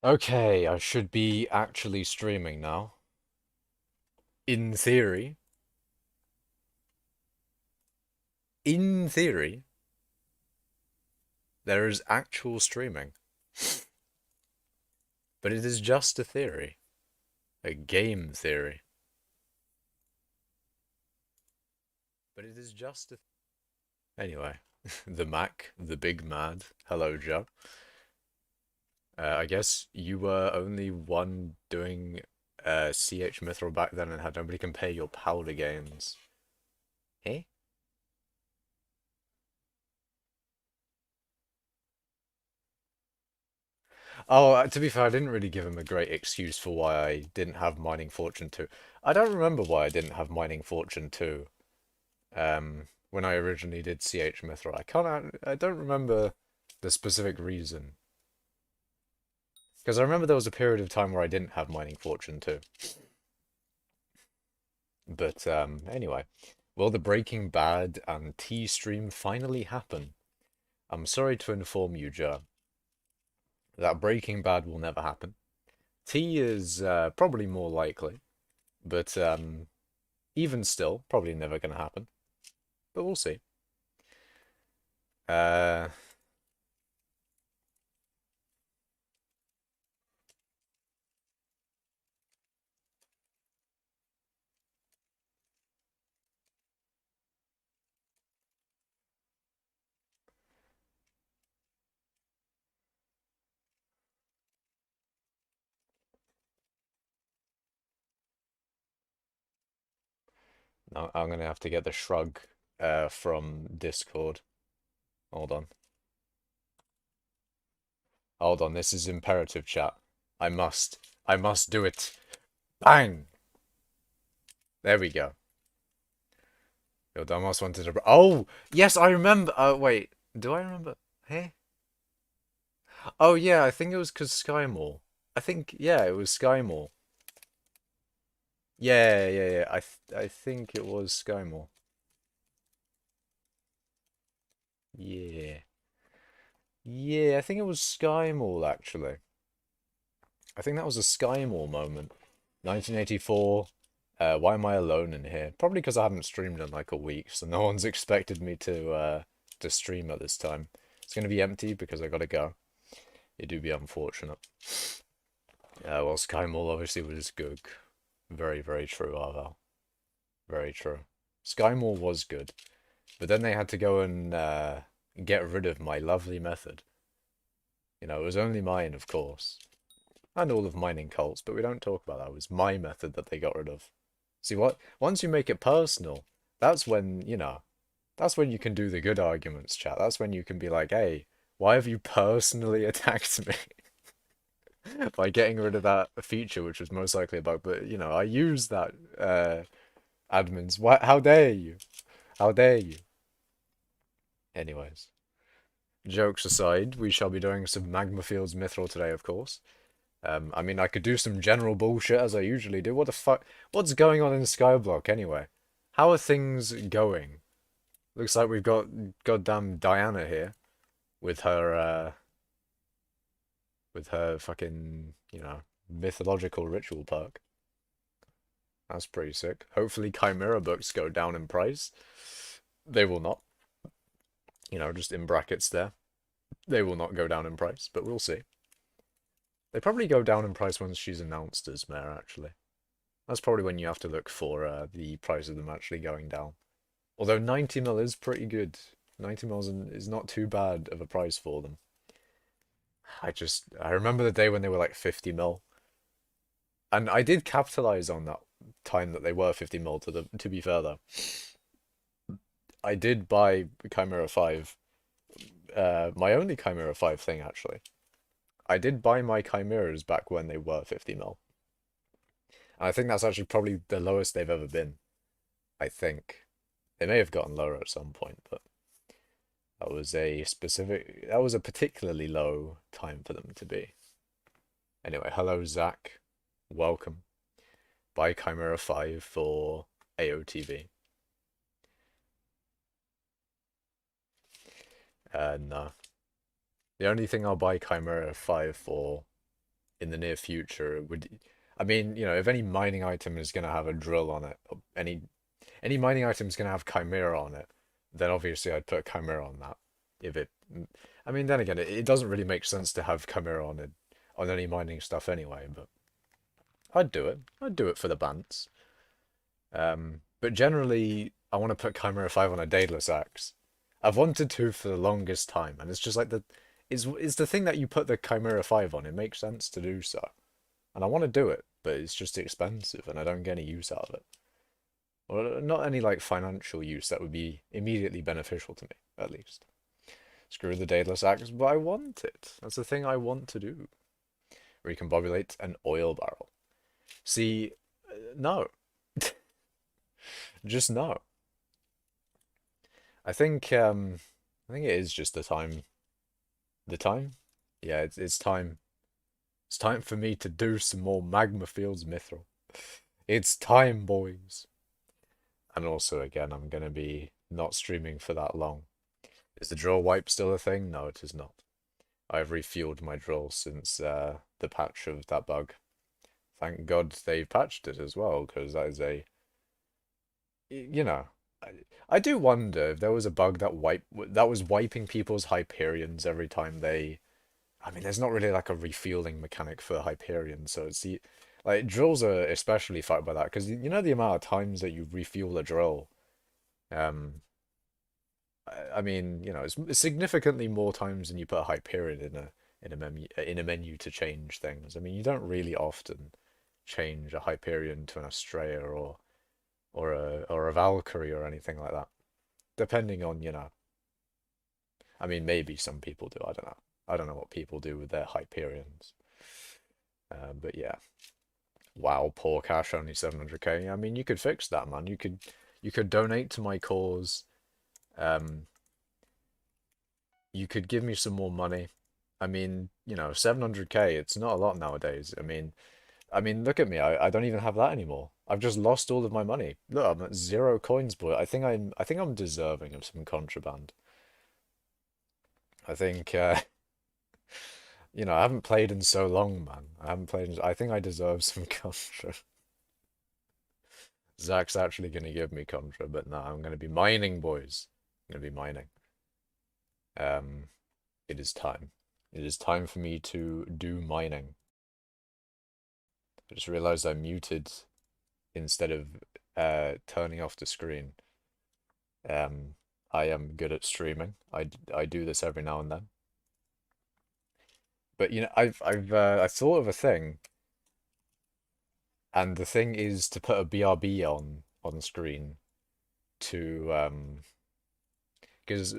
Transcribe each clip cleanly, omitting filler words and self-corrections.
Okay, I should be actually streaming now. In theory. In theory, there is actual streaming. But it is just a theory. A game theory. But it is just a... Anyway, the Mac, the big mad. Hello, Joe. I guess you were only one doing CH Mithril back then and had nobody compare your powder gains. Eh? Oh, to be fair, I didn't really give him a great excuse for why I didn't have Mining Fortune 2. I don't remember why I didn't have Mining Fortune 2 when I originally did CH Mithril. I don't remember the specific reason. Because I remember there was a period of time where I didn't have Mining Fortune 2. But anyway, will the Breaking Bad and T stream finally happen? I'm sorry to inform you, Joe, that Breaking Bad will never happen. T is probably more likely, but even still, probably never going to happen. But we'll see. Uh, I'm going to have to get the shrug from Discord. Hold on. Hold on, this is imperative chat. I must. I must do it. Bang! There we go. Yo, Damas wanted to... Oh! Yes, I remember! Wait. Do I remember? Hey? Oh, yeah, I think it was because Skymore. I think, yeah, it was Skymore. Yeah, yeah, yeah. I think it was Skymore. Yeah. Yeah, I think it was Skymore, actually. I think that was a Skymore moment. 1984. Why am I alone in here? Probably because I haven't streamed in like a week, so no one's expected me to stream at this time. It's gonna be empty because I gotta go. It do be unfortunate. Well, Skymall obviously was good. Very, very true, Arval. Very true. Skymall was good, but then they had to go and get rid of my lovely method. You know, it was only mine, of course, and all of mining cults, but we don't talk about that. It was my method that they got rid of. See what? Once you make it personal, that's when, that's when you can do the good arguments, chat. That's when you can be like, hey, why have you personally attacked me by getting rid of that feature, which was most likely a bug? But, I used that, admins. Why? How dare you? How dare you? Anyways, jokes aside, we shall be doing some Magma Fields Mithril today, of course. I mean, I could do some general bullshit as I usually do. What the fuck? What's going on in Skyblock anyway? How are things going? Looks like we've got goddamn Diana here with her fucking, mythological ritual perk. That's pretty sick. Hopefully Chimera books go down in price. They will not. Just in brackets there. They will not go down in price, but we'll see. They probably go down in price once she's announced as mayor, actually. That's probably when you have to look for the price of them actually going down. Although 90 mil is pretty good. 90 mil is not too bad of a price for them. I remember the day when they were like 50 mil. And I did capitalize on that time that they were 50 mil to be fair though. I did buy Chimera 5. My only Chimera 5 thing actually. I did buy my Chimeras back when they were 50 mil. And I think that's actually probably the lowest they've ever been. I think. They may have gotten lower at some point, but that was a particularly low time for them to be. Anyway, hello Zach. Welcome. Buy Chimera 5 for AOTV. No. The only thing I'll buy Chimera 5 for in the near future would, I mean, you know, if any mining item is going to have a drill on it, or any mining item is going to have chimera on it, then obviously I'd put chimera on that. If it, I mean, then again, it doesn't really make sense to have chimera on it on any mining stuff anyway, but I'd do it. I'd do it for the bants. But generally, I want to put Chimera 5 on a Daedalus axe. I've wanted to for the longest time, and it's just like it's the thing that you put the Chimera 5 on. It makes sense to do so. And I want to do it, but it's just expensive, and I don't get any use out of it. Or not any like financial use that would be immediately beneficial to me, at least. Screw the Daedalus axe, but I want it. That's the thing I want to do. Recombobulate an oil barrel. See, no. Just no. I think it is just the time. The time? Yeah, it's time. It's time for me to do some more Magma Fields Mithril. It's time, boys. And also, again, I'm gonna be not streaming for that long. Is the drill wipe still a thing? No, it is not. I've refueled my drill since the patch of that bug. Thank God they patched it as well, because that is a, you know, I do wonder if there was a bug that was wiping people's Hyperions every time they. I mean, there's not really like a refueling mechanic for Hyperion, so it's the like drills are especially fucked by that because you know the amount of times that you refuel a drill. Um, I mean, you know, it's significantly more times than you put a Hyperion in a menu to change things. I mean, you don't really often change a Hyperion to an Astrea or a Valkyrie or anything like that. Depending on, you know, I mean, maybe some people do. I don't know. I don't know what people do with their Hyperions. But yeah, wow, poor cash, only 700k. I mean, you could fix that, man. You could donate to my cause. Um, you could give me some more money. I mean, you know, 700k. It's not a lot nowadays. I mean, look at me. I don't even have that anymore. I've just lost all of my money. Look, I'm at 0 coins, boy. I think I'm deserving of some contraband. I think you know, I haven't played in so long, man. I think I deserve some contra. Zach's actually gonna give me contra, but no, I'm gonna be mining, boys. I'm gonna be mining. Um, it is time. It is time for me to do mining. I just realized I muted instead of turning off the screen. Um, I am good at streaming. I do this every now and then. But you know, I've thought of a thing, and the thing is to put a BRB on screen to because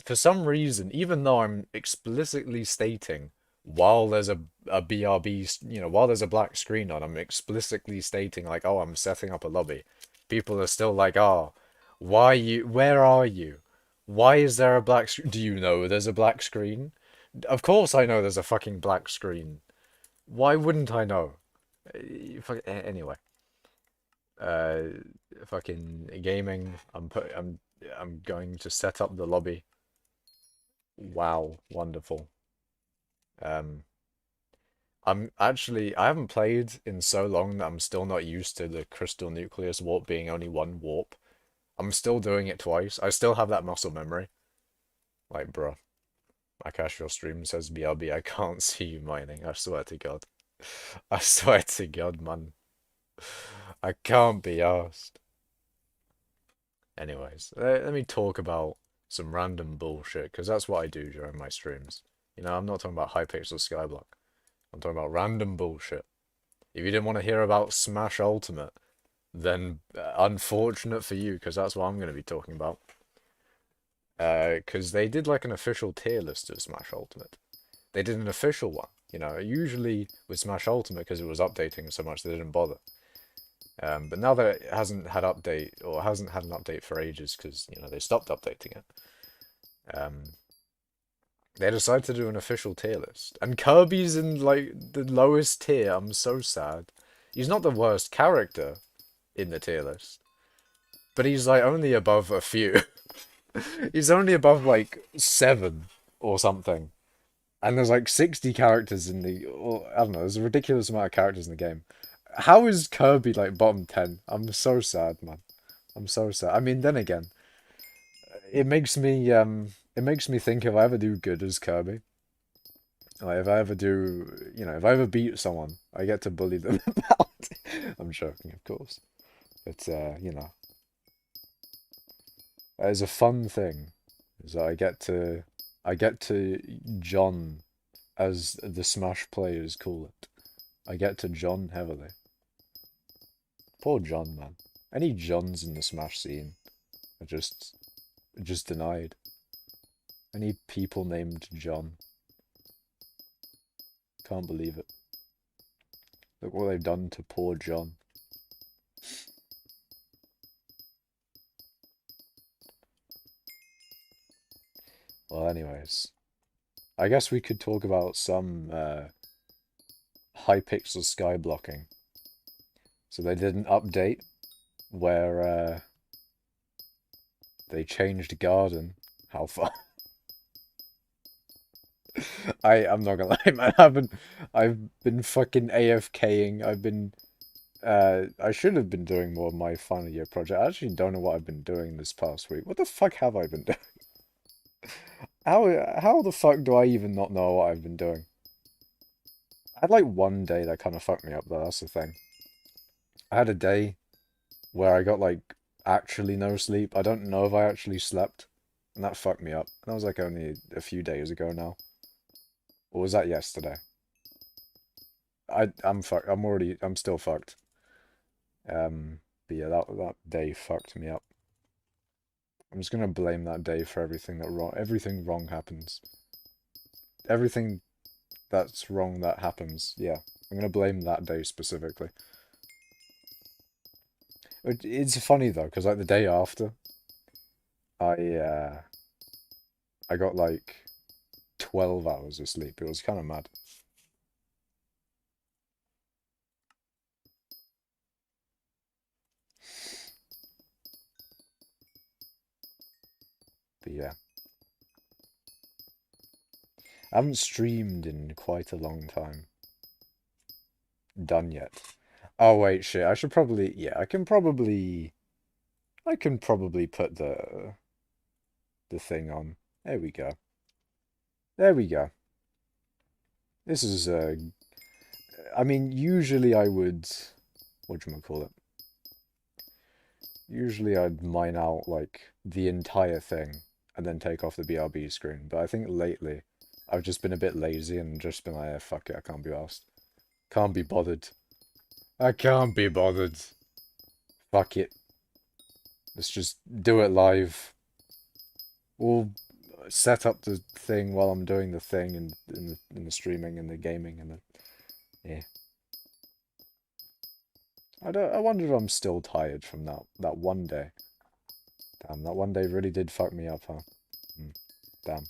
for some reason, even though I'm explicitly stating while there's a BRB, you know, while there's a black screen on, I'm explicitly stating like, oh, I'm setting up a lobby. People are still like, oh, where are you? Why is there a black screen? Do you know there's a black screen? Of course I know there's a fucking black screen. Why wouldn't I know? Anyway, uh, fucking gaming. I'm going to set up the lobby. Wow, wonderful. Um, I haven't played in so long that I'm still not used to the crystal nucleus warp being only one warp. I'm still doing it twice. I still have that muscle memory. Like, bruh, my casual stream says BRB, I can't see you mining. I swear to God. I swear to God, man. I can't be asked. Anyways, let me talk about some random bullshit, because that's what I do during my streams. You know, I'm not talking about hypixel skyblock. I'm talking about random bullshit. If you didn't want to hear about Smash Ultimate, then unfortunate for you, because that's what I'm going to be talking about. Because they did like an official tier list of Smash Ultimate. They did an official one. You know, usually with Smash Ultimate, because it was updating so much, they didn't bother. But now that it hasn't had an update for ages, because you know they stopped updating it. They decided to do an official tier list, and Kirby's in like the lowest tier. I'm so sad. He's not the worst character in the tier list, but he's like only above a few. He's only above like 7 or something. And there's like 60 characters in the, or, I don't know, there's a ridiculous amount of characters in the game. How is Kirby like bottom 10? I'm so sad, man. I'm so sad. I mean, then again, it makes me think if I ever do good as Kirby, like if I ever do, if I ever beat someone, I get to bully them about it. I'm joking, of course. But that is a fun thing. Is that I get to John, as the Smash players call it. I get to John heavily. Poor John, man. Any Johns in the Smash scene are just denied. Any people named John. Can't believe it. Look what they've done to poor John. Well, anyways, I guess we could talk about some hypixel sky blocking. So they did an update where they changed garden. How far? I'm not gonna lie, man. I've been fucking AFKing. I should have been doing more of my final year project. I actually don't know what I've been doing this past week. What the fuck have I been doing? How the fuck do I even not know what I've been doing? I had like one day that kind of fucked me up though, that's the thing. I had a day where I got like actually no sleep. I don't know if I actually slept, and that fucked me up. That was like only a few days ago now. Or was that yesterday? I'm fucked. I'm still fucked. But yeah, that day fucked me up. I'm just gonna blame that day for everything wrong happens. Everything that's wrong that happens, yeah. I'm gonna blame that day specifically. It's funny though, because like the day after, I uh I got like 12 hours of sleep. It was kind of mad. But yeah. I haven't streamed in quite a long time. Done yet. Oh wait, shit. I should probably, yeah, I can probably put the thing on. There we go. There we go. This is I mean, usually I would, whatchamacallit? Usually I'd mine out like the entire thing and then take off the BRB screen. But I think lately I've just been a bit lazy and just been like, yeah, fuck it, I can't be asked. Can't be bothered. I can't be bothered. Fuck it. Let's just do it live. We'll set up the thing while I'm doing the thing and in the streaming and the gaming and the yeah. I wonder if I'm still tired from that one day. Damn, that one day really did fuck me up, huh? Damn.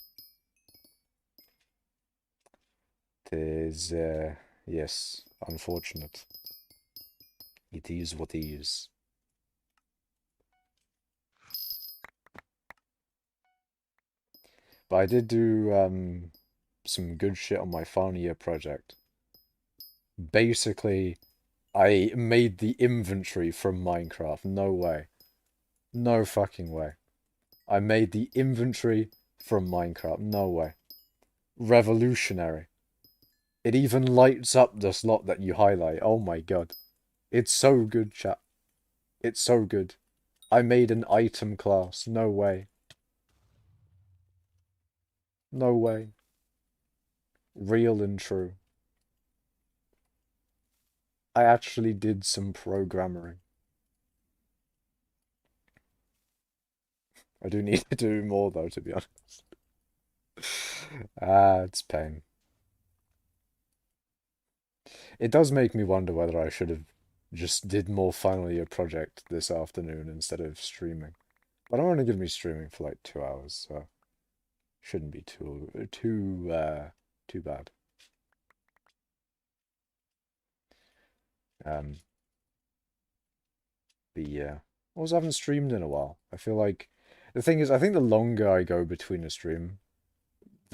It is yes, unfortunate. It is what it is. But I did do some good shit on my final year project. Basically, I made the inventory from Minecraft. No way. No fucking way. I made the inventory from Minecraft. No way. Revolutionary. It even lights up the slot that you highlight. Oh my god. It's so good, chat. It's so good. I made an item class. No way. No way. Real and true. I actually did some programming. I do need to do more though, to be honest. It's pain. It does make me wonder whether I should have just did more final year project this afternoon instead of streaming. But I'm only going to be streaming for like 2 hours, so shouldn't be too bad. Um, but yeah, I also haven't streamed in a while. I feel like the thing is, I think the longer I go between a stream,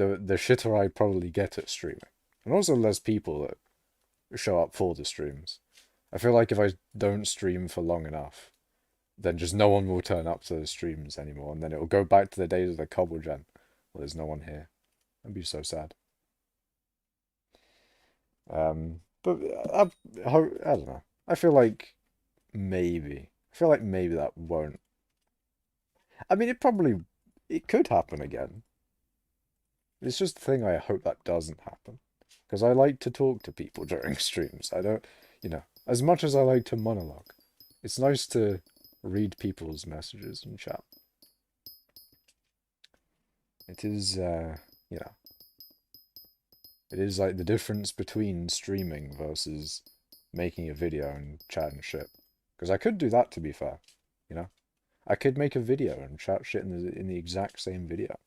the shitter I probably get at streaming. And also less people that show up for the streams. I feel like if I don't stream for long enough, then just no one will turn up to the streams anymore, and then it'll go back to the days of the Cobble Gen. Well, there's no one here. That'd be so sad. But I don't know. I feel like maybe. I feel like maybe that won't. I mean, it could happen again. It's just the thing I hope that doesn't happen. Because I like to talk to people during streams. I don't, as much as I like to monologue, it's nice to read people's messages and chat. It is, it is like the difference between streaming versus making a video and chat and shit. Because I could do that, to be fair, you know? I could make a video and chat shit in the exact same video.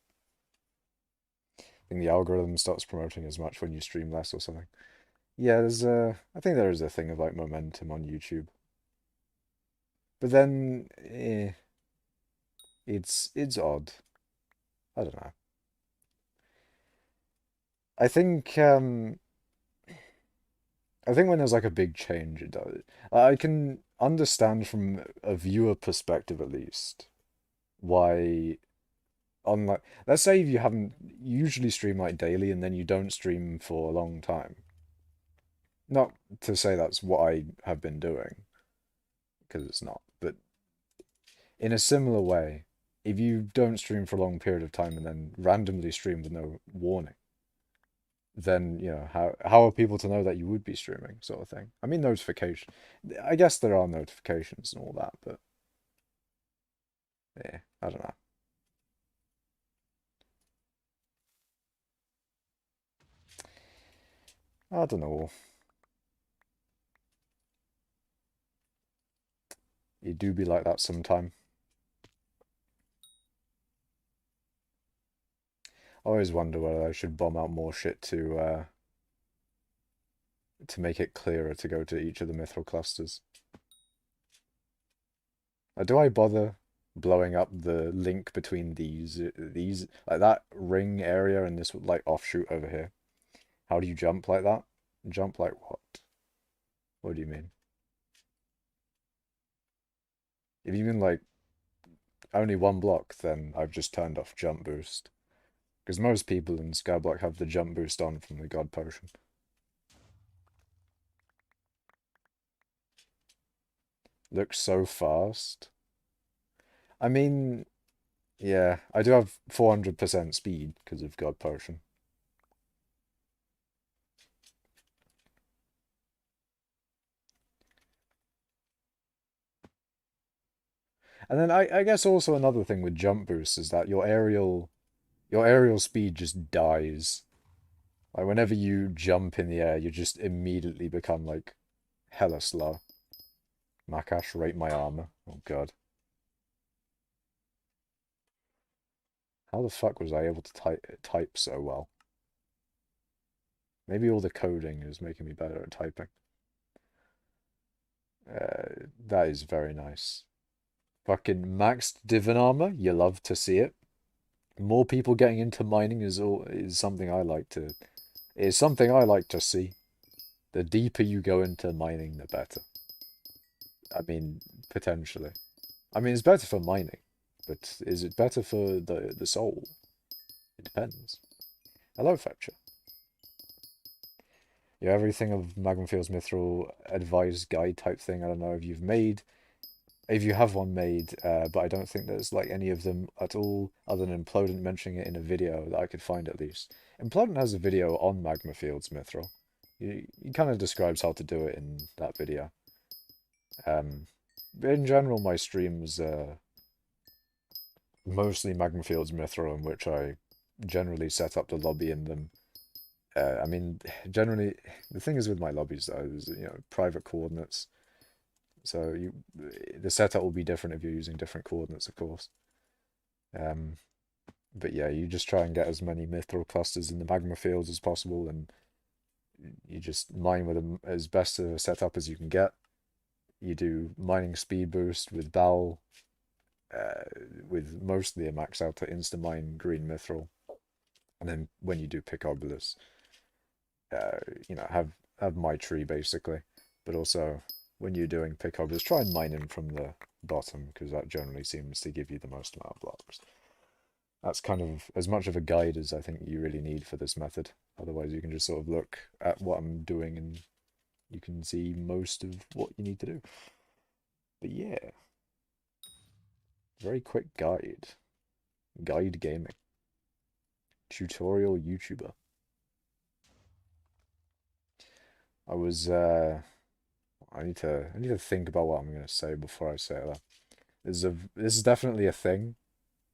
I think the algorithm stops promoting as much when you stream less or something. Yeah, I think there is a thing of like momentum on YouTube. But then, it's odd. I don't know. I think I think when there's like a big change, it does. I can understand from a viewer perspective at least why on like let's say if you haven't usually stream like daily and then you don't stream for a long time. Not to say that's what I have been doing, because it's not, but in a similar way, if you don't stream for a long period of time and then randomly stream with no warning, then how are people to know that you would be streaming, sort of thing. I mean, notification. I guess there are notifications and all that, but yeah, I don't know. I don't know. You do be like that sometime. I always wonder whether I should bomb out more shit to make it clearer to go to each of the mithril clusters. Do I bother blowing up the link between these like that ring area and this like offshoot over here? How do you jump like that? Jump like what? What do you mean? If you mean like only one block, then I've just turned off jump boost. Because most people in skyblock have the jump boost on from the god potion. Looks so fast. I mean, yeah, I do have 400% speed because of god potion. And then I guess also another thing with jump boost is that your aerial speed just dies. Like whenever you jump in the air, you just immediately become like hella slow. Makash, rate my armor. Oh god. How the fuck was I able to type so well? Maybe all the coding is making me better at typing. That is very nice. Fucking maxed divan armor, you love to see it. More people getting into mining is something I like to see. The deeper you go into mining, the better. I mean, potentially. I mean, it's better for mining, but is it better for the soul? It depends. Hello, Fetcher. Yeah, everything of Magmafield's Mithril advised guide type thing. I don't know if you have one made, but I don't think there's like any of them at all other than Implodent mentioning it in a video that I could find at least. Implodent has a video on Magmafield's Mithril. He kind of describes how to do it in that video. In general, my streams mostly Magmafield's Mithril, in which I generally set up the lobby in them. I mean, generally, the thing is with my lobbies though is private coordinates. So the setup will be different if you're using different coordinates, of course. But yeah, you just try and get as many mithril clusters in the magma fields as possible, and you just mine with them as best a setup as you can get. You do mining speed boost with Bowel, with mostly a max out to insta mine green mithril. And then when you do pick obelisk, you know, have my tree basically. But also when you're doing pick obelisk, try and mine him from the bottom because that generally seems to give you the most amount of blocks. That's kind of as much of a guide as I think you really need for this method. Otherwise, you can just sort of look at what I'm doing and you can see most of what you need to do. But yeah, very quick guide. Guide gaming. Tutorial YouTuber. I was I need to think about what I'm gonna say before I say that. This is definitely a thing.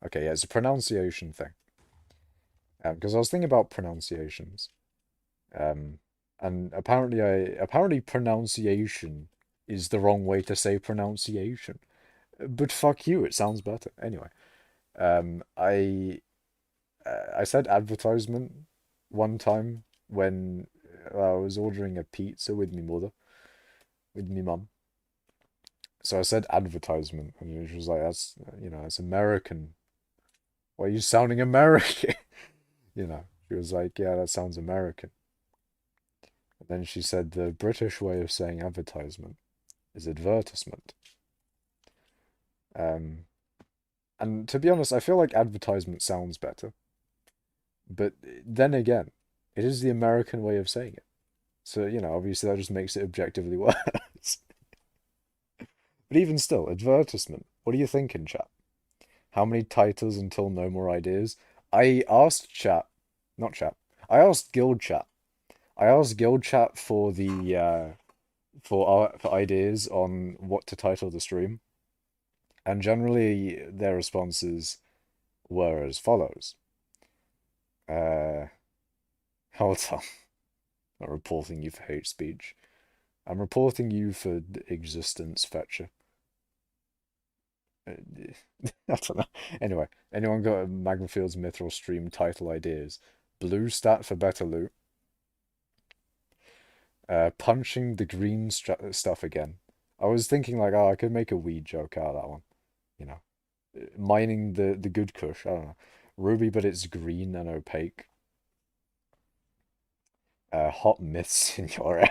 Okay, yeah, it's a pronunciation thing. Because I was thinking about pronunciations. Um, and apparently pronunciation is the wrong way to say pronunciation. But fuck you, it sounds better. Anyway, um, I I said advertisement one time when I was ordering a pizza with me mother, with me mum. So I said advertisement, and she was like, "That's it's American. Why are you sounding American?" She was like, "Yeah, that sounds American." And then she said the British way of saying advertisement is advertisement. Um, and to be honest, I feel like advertisement sounds better. But then again, it is the American way of saying it. So, obviously that just makes it objectively worse. But even still, advertisement. What are you thinking, chat? How many titles until no more ideas? I asked chat, not chat. I asked guild chat. I asked guild chat for the for ideas on what to title the stream, and generally their responses were as follows. Hold on. I'm not reporting you for hate speech. I'm reporting you for existence, Fetcher. I don't know. Anyway, anyone got a Magmafield's Mithril stream title ideas? Blue stat for better loot. Punching the green stuff again. I was thinking like, oh, I could make a weed joke out of that one. You know, mining the good kush. I don't know. Ruby, but it's green and opaque. Hot myths in your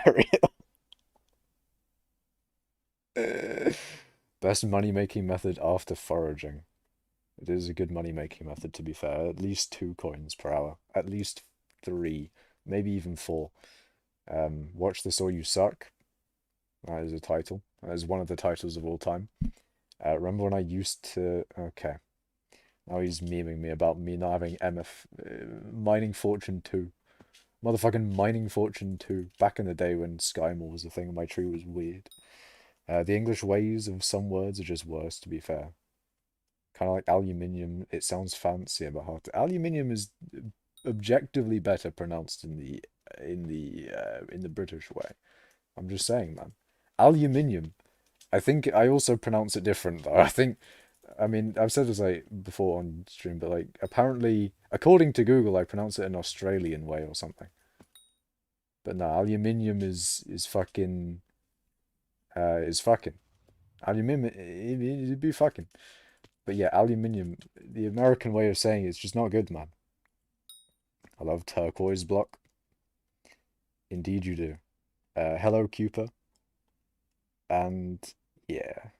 area. Best money-making method after foraging. It is a good money-making method, to be fair. At least 2 coins per hour. At least 3. Maybe even 4. Watch This or You Suck. That is a title. That is one of the titles of all time. Remember when I used to... Okay. Now he's memeing me about me not having MF... Mining Fortune 2. Motherfucking Mining Fortune 2. Back in the day when Skymore was a thing and my tree was weird. The English ways of some words are just worse, to be fair. Kind of like aluminium. It sounds fancier, but hard to... Aluminium is objectively better pronounced in the British way. I'm just saying, man. Aluminium. I think I also pronounce it different though. I mean, I've said this like before on stream, but like apparently, according to Google, I pronounce it an Australian way or something. But no, aluminium is fucking is fucking. Aluminium it'd be fucking. But yeah, aluminium, the American way of saying it's just not good, man. I love turquoise block. Indeed you do. Hello, Cooper. And yeah.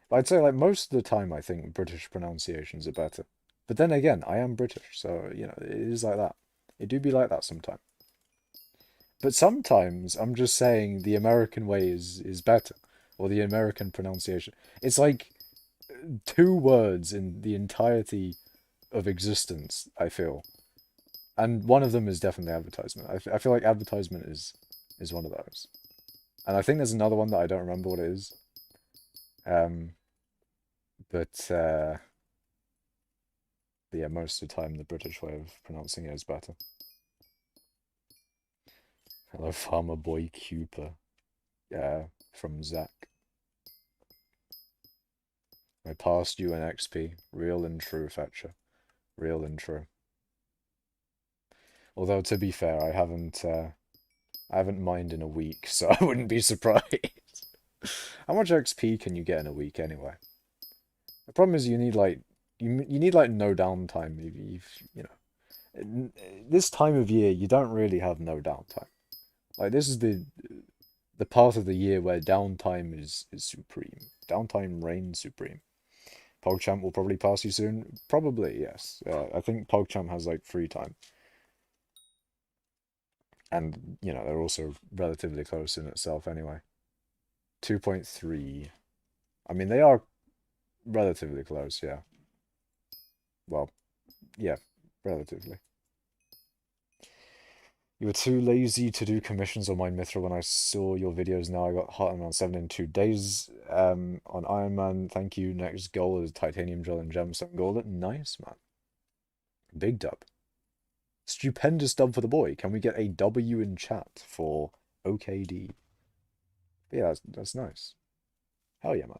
But I'd say like most of the time I think British pronunciations are better. But then again, I am British, so it is like that. It do be like that sometimes. But sometimes I'm just saying the American way is better. Or the American pronunciation. It's like 2 words in the entirety of existence, I feel. And one of them is definitely advertisement. I feel like advertisement is one of those. And I think there's another one that I don't remember what it is. Um, but yeah, most of the time the British way of pronouncing it is better. Hello, Farmer Boy Cooper. From Zach. I passed you an XP. Real and true, Fetcher. Real and true. Although to be fair, I haven't mined in a week, so I wouldn't be surprised. How much XP can you get in a week anyway? The problem is you need like no downtime. This time of year, you don't really have no downtime. Like this is the part of the year where downtime is supreme. Downtime reigns supreme. PogChamp will probably pass you soon. Probably, yes. I think PogChamp has like free time. And, you know, they're also relatively close in itself anyway. 2.3. I mean, they are relatively close, yeah. Well, yeah, relatively. You were too lazy to do commissions on my mithril when I saw your videos. Now I got Heart around 7 in 2 days. On Iron Man, thank you. Next goal is titanium drill and gemstone golden. Nice, man. Big dub. Stupendous dub for the boy. Can we get a W in chat for OKD? But yeah, that's nice. Hell yeah, man.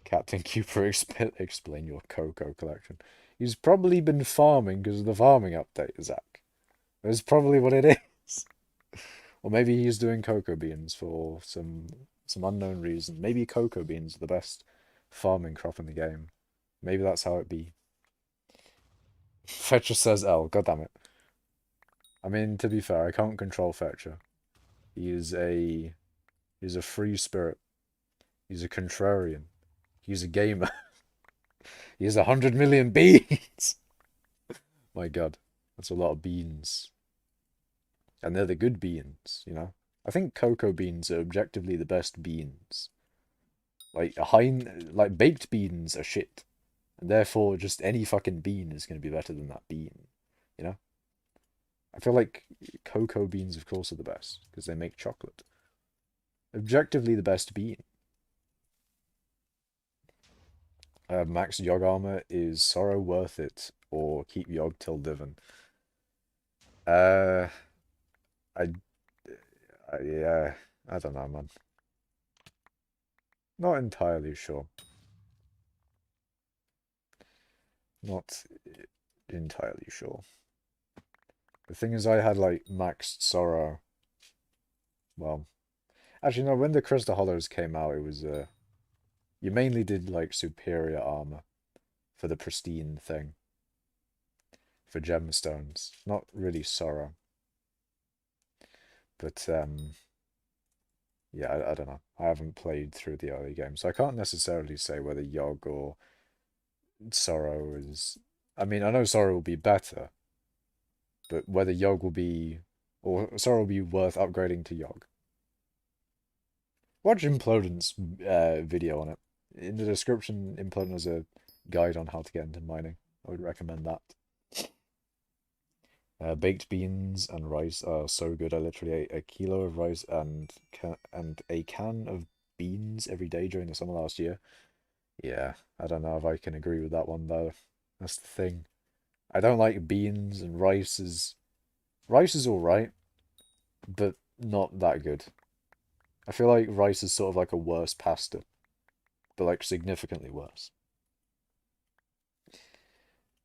Captain Cooper, explain your cocoa collection. He's probably been farming because of the farming update, Zach. That's probably what it is. Or maybe he's doing cocoa beans for some unknown reason. Maybe cocoa beans are the best farming crop in the game. Maybe that's how it be. Fetcher says L. God damn it. I mean, to be fair, I can't control Fetcher. He's a free spirit. He's a contrarian. He's a gamer. He has 100 million beans. My God, that's a lot of beans. And they're the good beans, you know? I think cocoa beans are objectively the best beans. Like baked beans are shit. And therefore just any fucking bean is going to be better than that bean, you know? I feel like cocoa beans, of course, are the best because they make chocolate. Objectively the best bean. Max Yogg armor, is Sorrow worth it or keep Yogg till Divan? Uh, I, yeah, I don't know, man. Not entirely sure. Not entirely sure. The thing is, I had like maxed Sorrow. Well, actually, no. When the Crystal Hollows came out, it was you mainly did like superior armor for the pristine thing for gemstones. Not really Sorrow, but yeah, I don't know. I haven't played through the early game, so I can't necessarily say whether Yogg or Sorrow is. I mean, I know Sorrow will be better, but whether Yogg will be or Sorrow will be worth upgrading to Yogg. Watch Implodent's video on it. In the description, Implodent has a guide on how to get into mining. I would recommend that. Baked beans and rice are so good. I literally ate a kilo of rice and a can of beans every day during the summer last year. Yeah, I don't know if I can agree with that one though. That's the thing. I don't like beans and rice is all right, but not that good. I feel like rice is sort of like a worse pasta, but like significantly worse.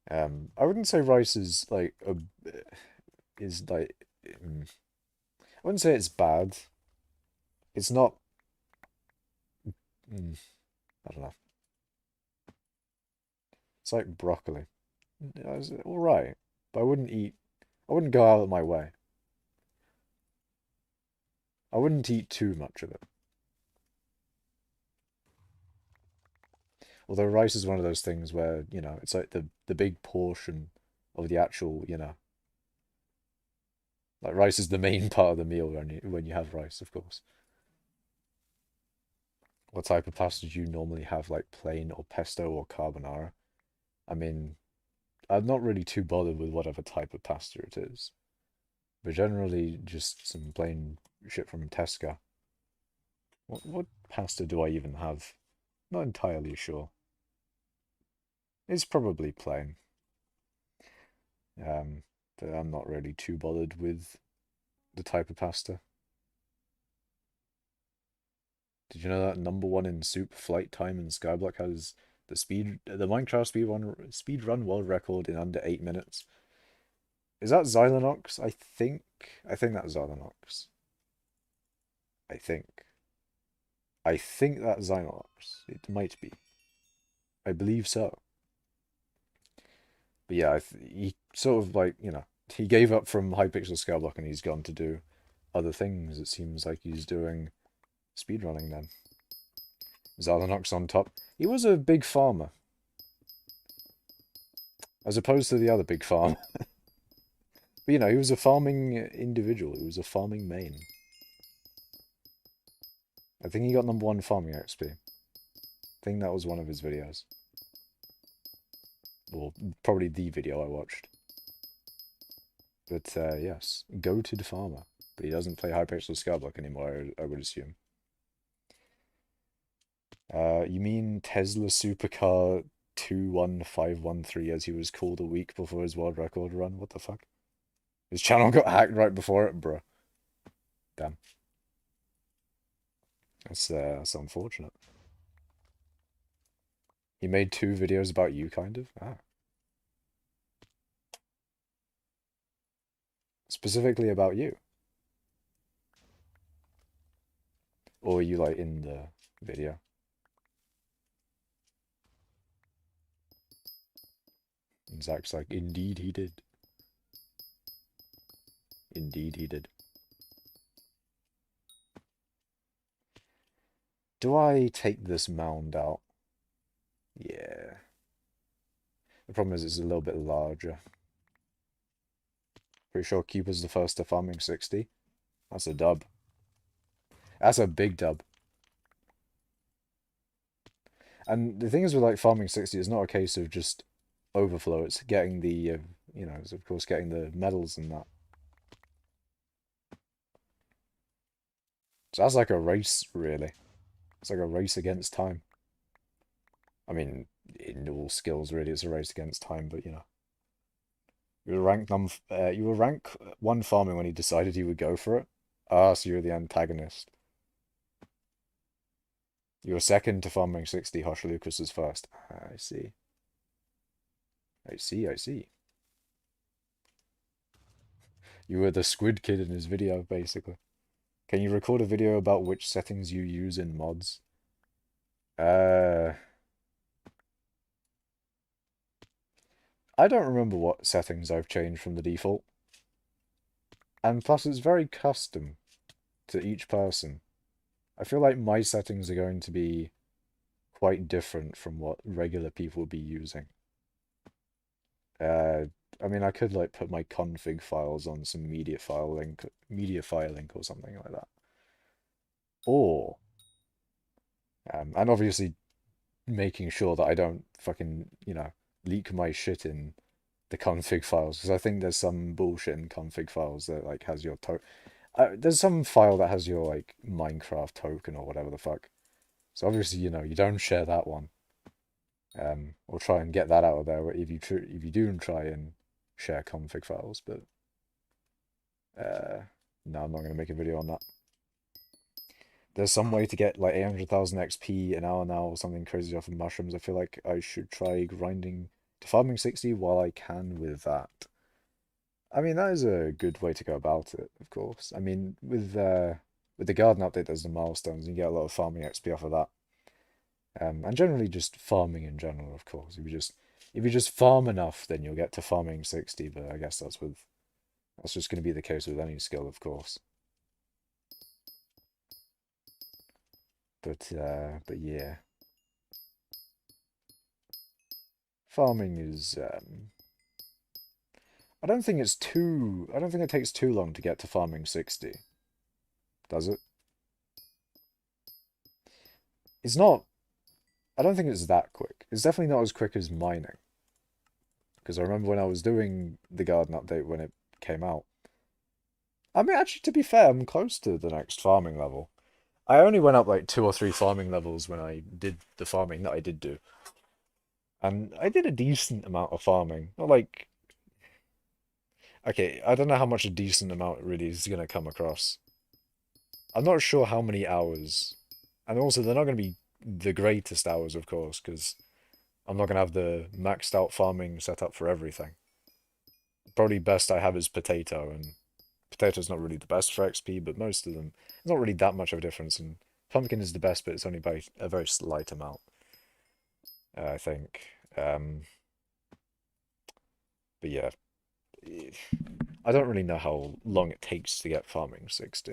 I wouldn't say rice is like is like I wouldn't say it's bad. It's not. I don't know. It's like broccoli. It's all right, but I wouldn't eat. I wouldn't go out of my way. I wouldn't eat too much of it. Although rice is one of those things where, you know, it's like the big portion of the actual, you know, like rice is the main part of the meal when you have rice, of course. What type of pasta do you normally have, like plain or pesto or carbonara? I mean, I'm not really too bothered with whatever type of pasta it is, but generally just some plain shit from Tesco. What pasta do I even have? Not entirely sure. It's probably plain. Um, but I'm not really too bothered with the type of pasta. Did you know that number one in soup, flight time, and skyblock has the Minecraft speed run world record in under 8 minutes? Is that Xylonox? I think that's Xylonox. I think. I think that's Xylonox. It might be. I believe so. But yeah, he sort of like, he gave up from hypixel skyblock and he's gone to do other things. It seems like he's doing speedrunning then. Zalanox on top. He was a big farmer. As opposed to the other big farm. But he was a farming individual. He was a farming main. I think he got #1 farming XP. I think that was one of his videos. Well, probably the video I watched. But yes, goated farmer. But he doesn't play hypixel skyblock anymore, I would assume. You mean Tesla Supercar 21513 as he was called a week before his world record run? What the fuck? His channel got hacked right before it, bro. Damn. That's unfortunate. He made 2 videos about you, kind of? Ah. Specifically about you? Or are you, like, in the video? And Zach's like, indeed he did. Indeed he did. Do I take this mound out? Yeah. The problem is it's a little bit larger. Pretty sure Cuba's the first to farming 60. That's a dub. That's a big dub. And the thing is with like farming 60, it's not a case of just overflow. It's getting the, it's of course getting the medals and that. So that's like a race, really. It's like a race against time. I mean, in all skills, really, it's a race against time, but you were rank 1 farming when he decided he would go for it. Ah, so you're the antagonist. You were second to farming 60, Hush Lucas was first. I see. I see, I see. You were the squid kid in his video, basically. Can you record a video about which settings you use in mods? I don't remember what settings I've changed from the default. And plus, it's very custom to each person. I feel like my settings are going to be quite different from what regular people would be using. I mean, I could like put my config files on some media file link or something like that. Or, and obviously making sure that I don't fucking, leak my shit in the config files, because I think there's some bullshit in config files that like has your there's some file that has your like Minecraft token or whatever the fuck. So obviously, you don't share that one. Or try and get that out of there if you do try and share config files, but no, I'm not going to make a video on that. There's some way to get like 800,000 XP an hour now or something crazy off of mushrooms. I feel like I should try grinding to farming 60 while I can with that. I mean, that is a good way to go about it, of course. I mean, with the garden update, there's the milestones, and you get a lot of farming XP off of that. And generally just farming in general, of course. If you just farm enough, then you'll get to farming 60, but I guess that's just going to be the case with any skill, of course. But yeah. Farming is I don't think it takes too long to get to farming 60. Does it? It's not I don't think it's that quick. It's definitely not as quick as mining. Because I remember when I was doing the garden update when it came out. I mean, actually, to be fair, I'm close to the next farming level. I only went up like 2 or 3 farming levels when I did the farming that I did do. And I did a decent amount of farming. Not like... Okay, I don't know how much a decent amount really is going to come across. I'm not sure how many hours. And also, they're not going to be the greatest hours, of course, because I'm not going to have the maxed out farming set up for everything. Probably best I have is potato, and potato's not really the best for XP, but most of them, it's not really that much of a difference, and pumpkin is the best, but it's only by a very slight amount, I think. But yeah. I don't really know how long it takes to get farming 60.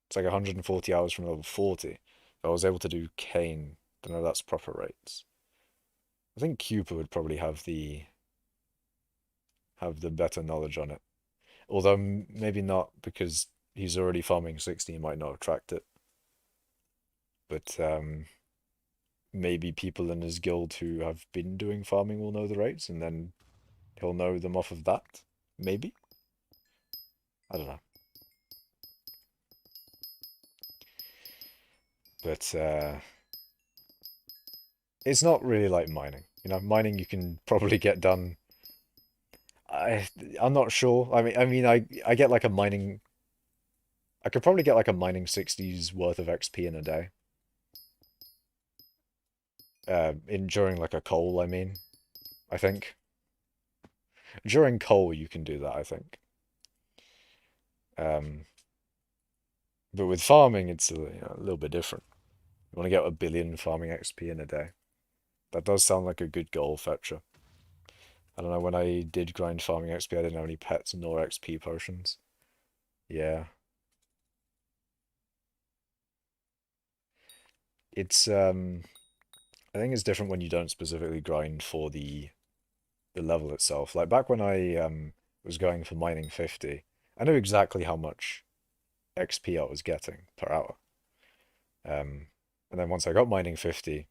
It's like 140 hours from level 40. If I was able to do Cane, don't know if that's proper rates. I think Cooper would probably have the better knowledge on it. Although maybe not because he's already farming 60, he might not have tracked it. But maybe people in his guild who have been doing farming will know the rates, and then he'll know them off of that. Maybe? I don't know. But it's not really like mining. Mining you can probably get done. I I'm not sure. I get like a mining. I could probably get like a mining 60s worth of XP in a day. During like a coal, I mean. I think during coal you can do that. I think. Um, but with farming, it's a little bit different. You want to get a billion farming XP in a day. That does sound like a good goal, Fetcher. I don't know, when I did grind farming XP, I didn't have any pets nor XP potions. Yeah. It's I think it's different when you don't specifically grind for the level itself. Like back when I was going for mining 50, I knew exactly how much XP I was getting per hour. And then once I got mining 50,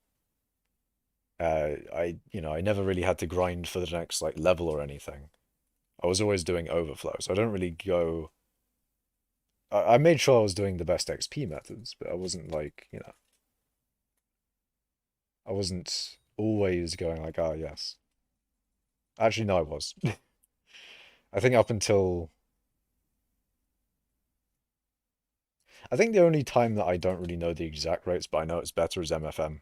I never really had to grind for the next like level or anything. I was always doing overflow, so I don't really go. I made sure I was doing the best XP methods, but I wasn't like, I wasn't always going like, ah, yes. Actually, no, I was. I think up until, I think the only time that I don't really know the exact rates, but I know it's better is MFM.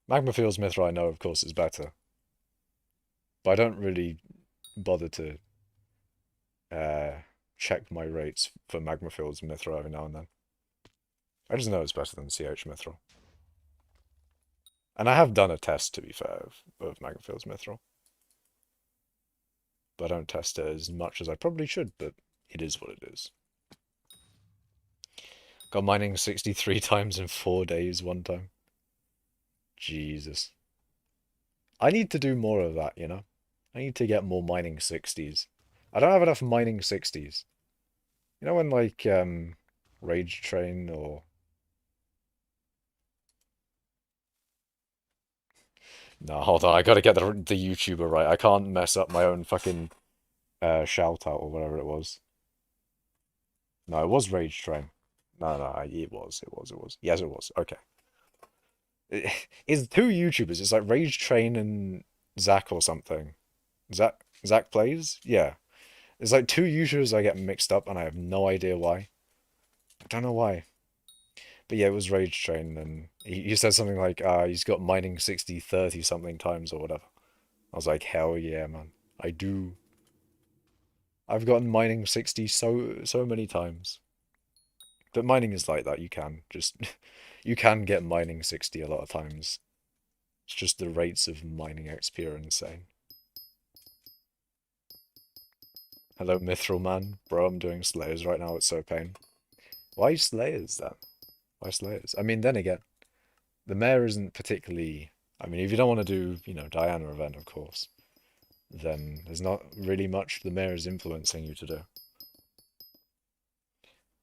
Magma Field's Mithril, I know, of course, is better, but I don't really bother to uh, check my rates for Magma Field's Mithril every now and then. I just know it's better than CH Mithril. And I have done a test, to be fair, of Magma Field's Mithril. But I don't test it as much as I probably should, but it is what it is. Got mining 63 times in 4 days one time. Jesus. I need to do more of that. I need to get more mining 60s. I don't have enough mining 60s. You know when like Rage Train or no, hold on, I gotta get the YouTuber right. I can't mess up my own fucking shout out or whatever it was. No, it was Rage Train. No, it was. Yes, it was. Okay. It's two YouTubers. It's like Rage Train and Zach or something. Zach plays? Yeah. It's like two YouTubers I get mixed up and I have no idea why. I don't know why. But yeah, it was Rage Train and he said something like, he's got mining 60, 30 something times or whatever. I was like, hell yeah, man. I do. I've gotten mining 60 so many times. But mining is like that. You can get mining 60 a lot of times. It's just the rates of mining XP are insane. Hello, Mithril Man. Bro, I'm doing Slayers right now. It's so pain. Why Slayers then? Why Slayers? I mean, then again, the mayor isn't particularly. I mean, if you don't want to do, Diana event, of course, then there's not really much the mayor is influencing you to do.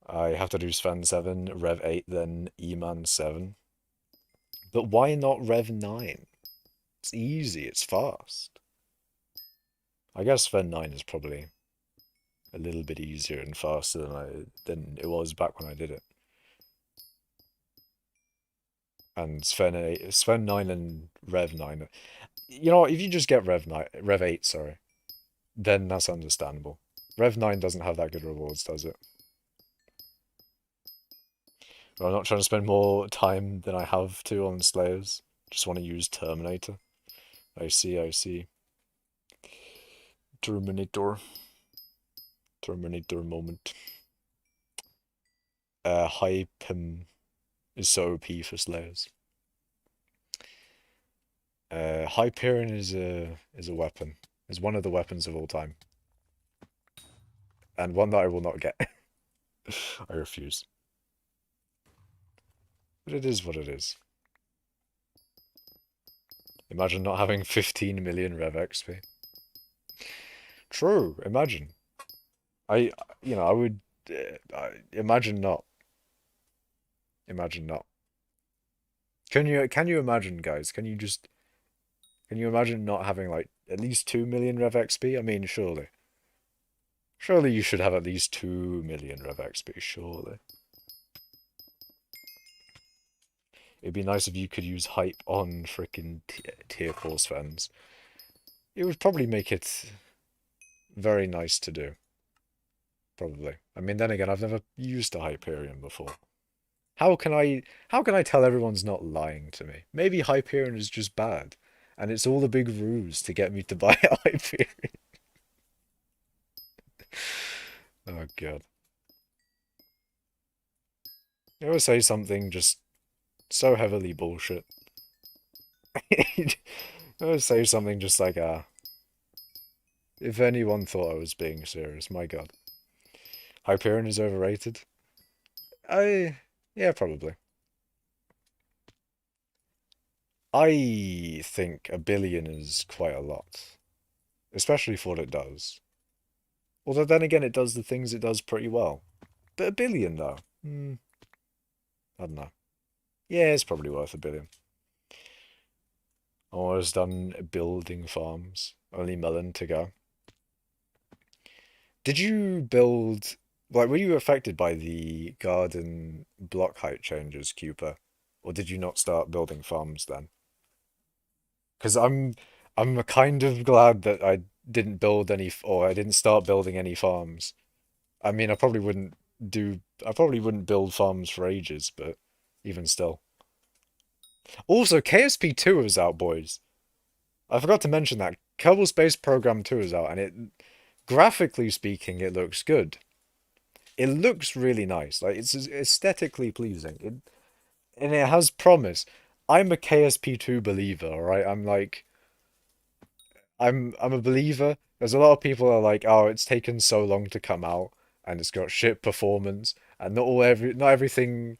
I have to do Sven 7, Rev 8, then E-Man 7. But why not Rev 9? It's easy, it's fast. I guess Sven 9 is probably a little bit easier and faster than it was back when I did it. And Sven 9 and Rev 9. You know what, if you just get Rev 8, sorry, then that's understandable. Rev 9 doesn't have that good rewards, does it? But I'm not trying to spend more time than I have to on Slayers. Just want to use Terminator. I see. Terminator. Terminator moment. Hypem is so OP for Slayers. Hyperion is a weapon. is one of the weapons of all time, and one that I will not get. I refuse. But it is what it is. Imagine not having 15 million Rev XP. True, imagine. I, I would imagine not. Imagine not. Can you imagine, guys? Can you imagine not having like at least 2 million Rev XP? I mean, surely. Surely you should have at least 2 million Rev XP, surely. It'd be nice if you could use hype on freaking tier course fans. It would probably make it very nice to do. Probably. I mean, then again, I've never used a Hyperion before. How can I tell everyone's not lying to me? Maybe Hyperion is just bad, and it's all a big ruse to get me to buy a Hyperion. Oh god. You ever say something just so heavily bullshit? You ever say something just like, if anyone thought I was being serious, my god. Hyperion is overrated? Yeah, probably. I think a billion is quite a lot, especially for what it does. Although then again, it does the things it does pretty well. But a billion, though, I don't know. Yeah, it's probably worth a billion. Almost done building farms. Only melon to go. Did you build, like, were you affected by the garden block height changes, Cooper? Or did you not start building farms then? Because I'm kind of glad that I didn't build any, or I didn't start building any farms. I mean, I probably wouldn't build farms for ages, but even still. Also, KSP2 is out, boys. I forgot to mention that. Kerbal Space Program 2 is out, and graphically speaking, it looks good. It looks really nice. Like, it's aesthetically pleasing. And it has promise. I'm a KSP2 believer, alright? I'm a believer. There's a lot of people are like, oh, it's taken so long to come out, and it's got shit performance, and not everything,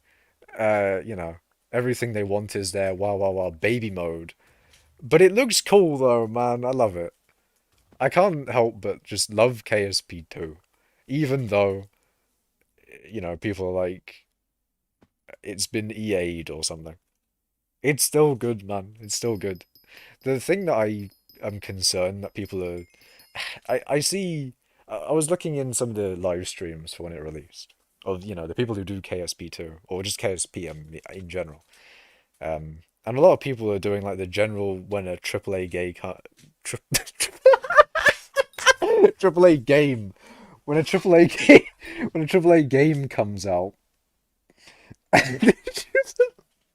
everything they want is there. Wow, wow, wow, baby mode. But it looks cool though, man. I love it. I can't help but just love KSP2, even though, people are like, it's been EA'd or something. It's still good, man. It's still good. The thing that I am concerned that people are, I see. I was looking in some of the live streams for when it released of the people who do KSP2 or just KSP in general. And a lot of people are doing like the general when a AAA gay tri AAA game when a AAA game when a AAA game comes out.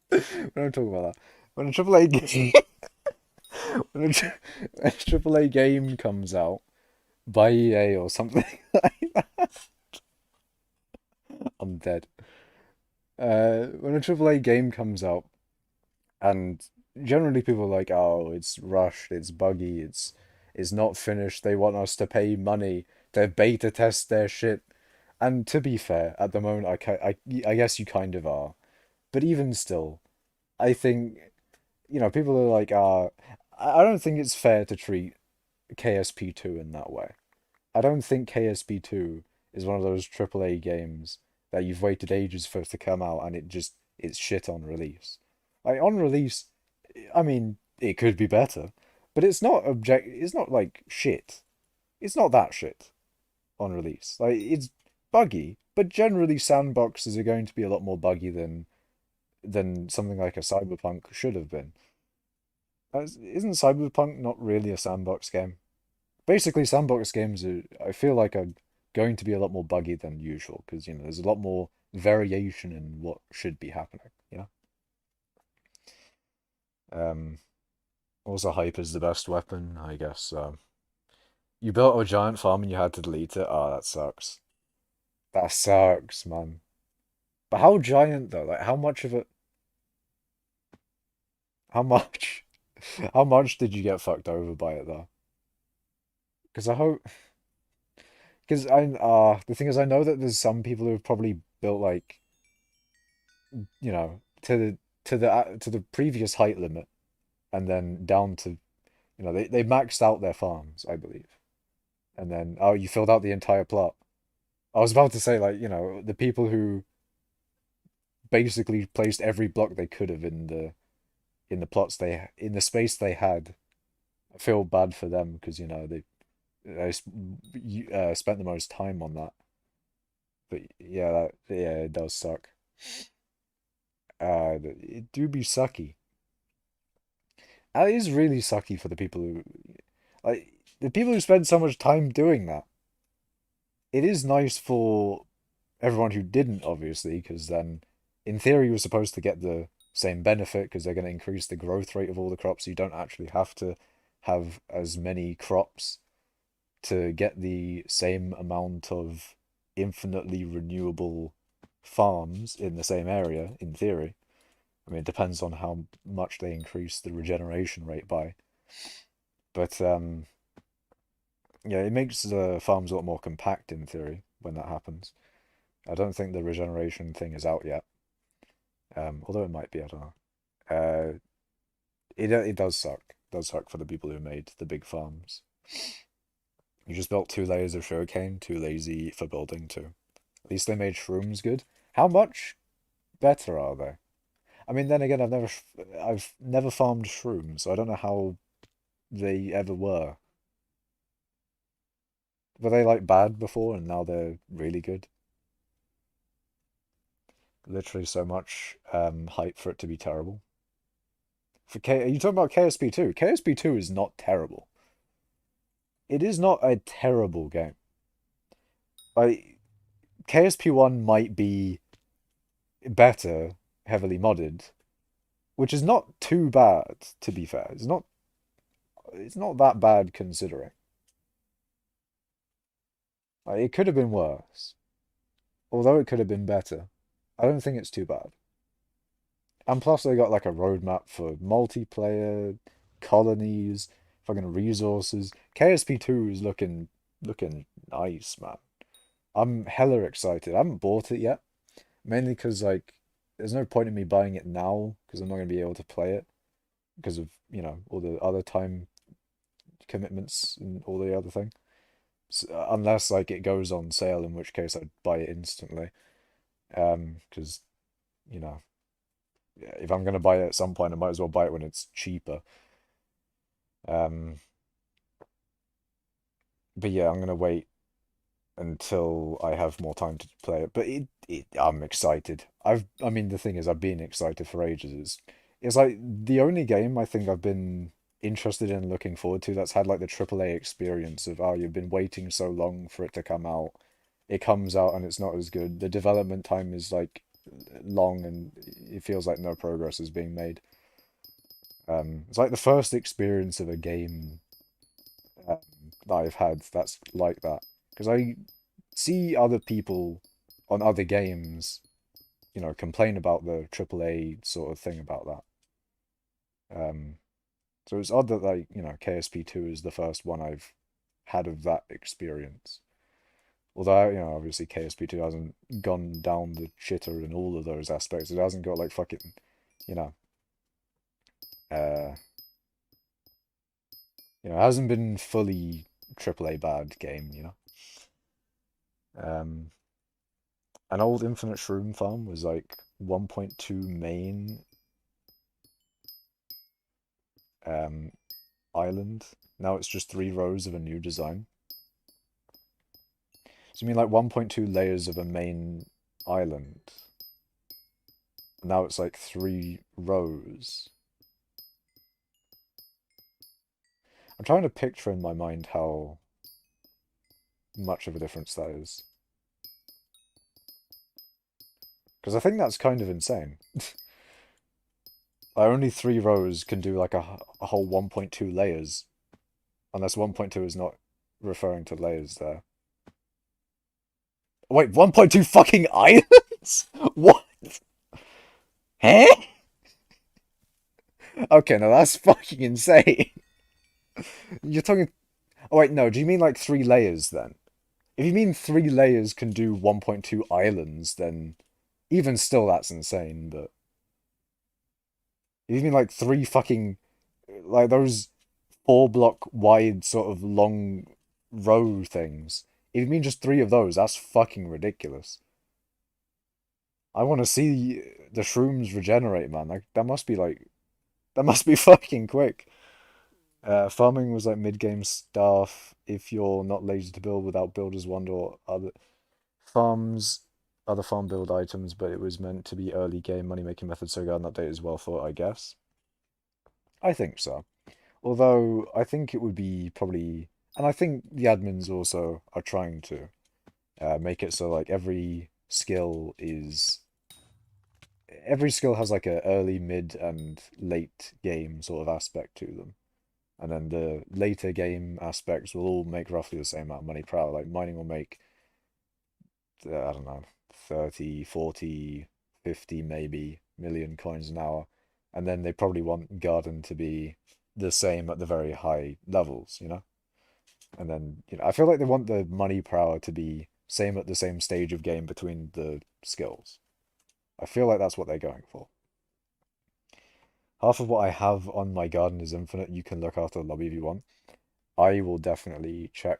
When I'm talking about that, when a AAA game when a AAA game comes out by EA or something like that, I'm dead. When a AAA game comes out, and generally people are like, "Oh, it's rushed, it's buggy, it's not finished. They want us to pay money to beta test their shit." And to be fair, at the moment, I guess you kind of are. But even still, I think people are like, I don't think it's fair to treat KSP2 in that way. I don't think KSP2 is one of those AAA games that you've waited ages for it to come out and it's shit on release. Like on release, I mean, it could be better, but it's not like shit. It's not that shit on release. Like it's buggy, but generally sandboxes are going to be a lot more buggy than something like a Cyberpunk should have been. Isn't Cyberpunk not really a sandbox game? Basically, sandbox games I feel like are going to be a lot more buggy than usual because there's a lot more variation in what should be happening. Um, Also, hype is the best weapon, I guess. You built a giant farm and you had to delete it. Oh, that sucks. That sucks, man. But how giant though? Like, how much of it? How much? How much did you get fucked over by it though? Because I hope, because the thing is, I know that there's some people who have probably built like, you know, to the previous height limit, and then down to, they maxed out their farms, I believe, and then oh, you filled out the entire plot. I was about to say like, the people who basically placed every block they could have in the plots in the space they had. I feel bad for them because they spent the most time on that. But yeah, yeah, it does suck. It do be sucky. That is really sucky for the people who like the people who spend so much time doing that. It is nice for everyone who didn't, obviously, because then, in theory, you're supposed to get the same benefit because they're going to increase the growth rate of all the crops. So you don't actually have to have as many crops to get the same amount of infinitely renewable farms in the same area, in theory. I mean, it depends on how much they increase the regeneration rate by. But yeah, it makes the farms a lot more compact in theory when that happens. I don't think the regeneration thing is out yet. Although it might be, I don't know. Uh, it does suck. It does suck for the people who made the big farms. You just built 2 layers of sugarcane, too lazy for building two. At least they made shrooms good. How much better are they? I mean, then again, I've never farmed shrooms, so I don't know how they ever were. Were they like bad before and now they're really good? Literally so much hype for it to be terrible. Are you talking about KSP 2? KSP 2 is not terrible. It is not a terrible game. Like KSP 1 might be better, heavily modded, which is not too bad, to be fair. It's not that bad considering. Like, it could have been worse. Although it could have been better. I don't think it's too bad. And plus they got like a roadmap for multiplayer, colonies, fucking resources. KSP2 is looking nice, man. I'm hella excited. I haven't bought it yet. Mainly because like there's no point in me buying it now because I'm not gonna be able to play it because of, all the other time commitments and all the other thing. So, unless like it goes on sale, in which case I'd buy it instantly. Because, you know, if I'm gonna buy it at some point, I might as well buy it when it's cheaper. Um, but yeah, I'm gonna wait until I have more time to play it. But I'm excited. I mean, the thing is, I've been excited for ages. It's like the only game I think I've been interested in and looking forward to that's had like the AAA experience of, oh, you've been waiting so long for it to come out. It comes out and it's not as good. The development time is like long and it feels like no progress is being made. It's like the first experience of a game um, that I've had that's like that. Because I see other people on other games, complain about the AAA sort of thing about that. So it's odd that like, KSP2 is the first one I've had of that experience. Although, obviously KSP2 hasn't gone down the shitter in all of those aspects. It hasn't got like fucking, you know, uh, it hasn't been fully AAA bad game. Um, an old Infinite Shroom farm was like 1.2 main um island. Now it's just 3 rows of a new design. So you mean like 1.2 layers of a main island? Now it's like 3 rows. I'm trying to picture in my mind how much of a difference that is. Because I think that's kind of insane. Like only 3 rows can do like a whole 1.2 layers. Unless 1.2 is not referring to layers there. Wait, 1.2 fucking islands? What? Huh? Okay, now that's fucking insane. You're talking. Oh wait, no, do you mean like 3 layers then? If you mean 3 layers can do 1.2 islands, then even still that's insane, but if you mean like three fucking like those 4 block wide sort of long row things. If you mean just 3 of those, that's fucking ridiculous. I want to see the shrooms regenerate, man. Like that must be fucking quick. Farming was like mid-game stuff. If you're not lazy to build without builders wand or farms, other farm build items, but it was meant to be early game money making method, so garden update is well thought, I guess. I think so. Although I think it would be probably, and I think the admins also are trying to make it so like every skill has like a early, mid, and late game sort of aspect to them. And then the later game aspects will all make roughly the same amount of money per hour. Like mining will make, I don't know, 30, 40, 50 maybe million coins an hour. And then they probably want garden to be the same at the very high levels, you know? And then, I feel like they want the money per hour to be same at the same stage of game between the skills. I feel like that's what they're going for. Half of what I have on my garden is infinite. You can look after the lobby if you want. I will definitely check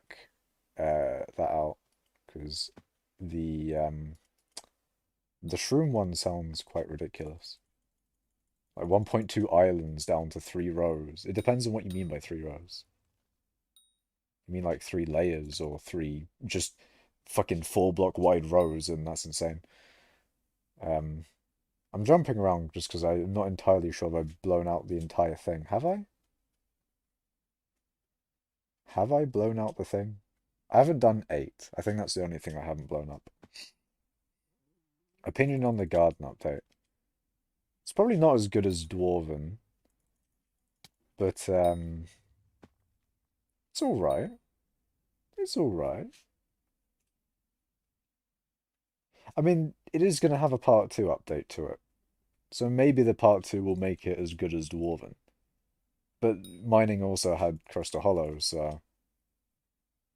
that out because the shroom one sounds quite ridiculous. Like 1.2 islands down to 3 rows. It depends on what you mean by 3 rows. You mean like 3 layers or three just fucking 4 block wide rows, and that's insane. Um, I'm jumping around just because I'm not entirely sure if I've blown out the entire thing. Have I? Have I blown out the thing? I haven't done 8. I think that's the only thing I haven't blown up. Opinion on the garden update. It's probably not as good as Dwarven, but it's all right. It's all right. I mean, it is going to have a part 2 update to it. So maybe the part 2 will make it as good as Dwarven. But mining also had Crystal Hollows, so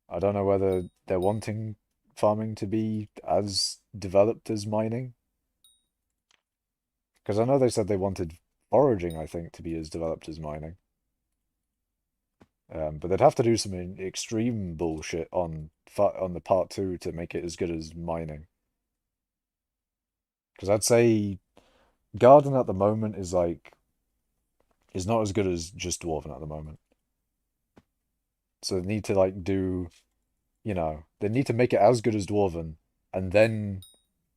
I don't know whether they're wanting farming to be as developed as mining. Because I know they said they wanted foraging, I think, to be as developed as mining. But they'd have to do some extreme bullshit on the part 2 to make it as good as mining. Because I'd say Garden at the moment is not as good as just Dwarven at the moment. So they need to they need to make it as good as Dwarven, and then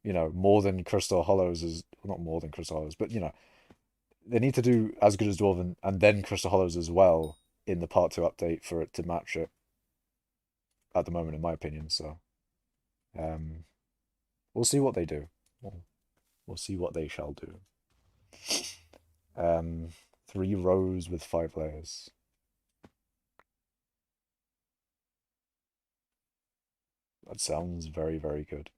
more than Crystal Hollows is not more than Crystal Hollows, but they need to do as good as Dwarven and then Crystal Hollows as well in the part 2 update for it to match it at the moment, in my opinion. So um, we'll see what they do. We'll see what they shall do. 3 rows with 5 layers. That sounds very, very good.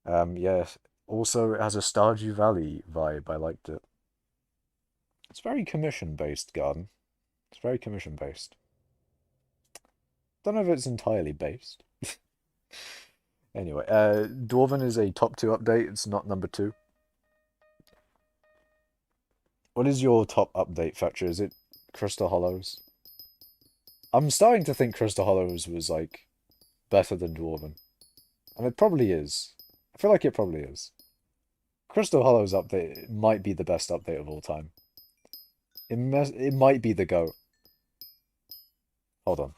Yes. Also, it has a Stardew Valley vibe. I liked it. It's very commission-based, Garden. It's very commission-based. Don't know if it's entirely based. Anyway, Dwarven is a top 2 update. It's not number 2. What is your top update, Fetcher? Is it Crystal Hollows? I'm starting to think Crystal Hollows was, better than Dwarven. And it probably is. I feel like it probably is. Crystal Hollows update might be the best update of all time. It might be the GOAT. Hold on.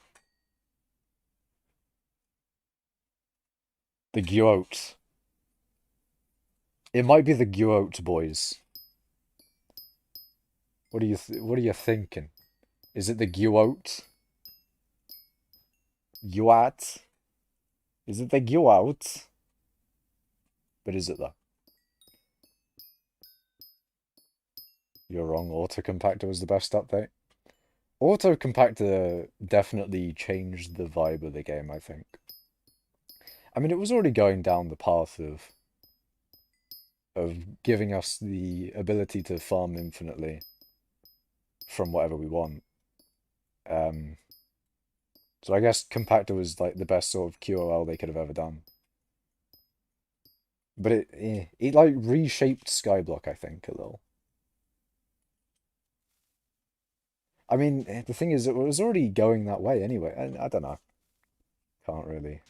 The GOAT. It might be the GOAT, boys. What are you thinking? Is it the GOAT? GOAT? Is it the GOAT? But is it though? You're wrong. Auto Compactor was the best update. Auto Compactor definitely changed the vibe of the game, I think. I mean, it was already going down the path of giving us the ability to farm infinitely from whatever we want. So I guess compactor was like the best sort of QOL they could have ever done. But it like reshaped skyblock, I think, a little. I mean, the thing is, it was already going that way anyway. I don't know. Can't really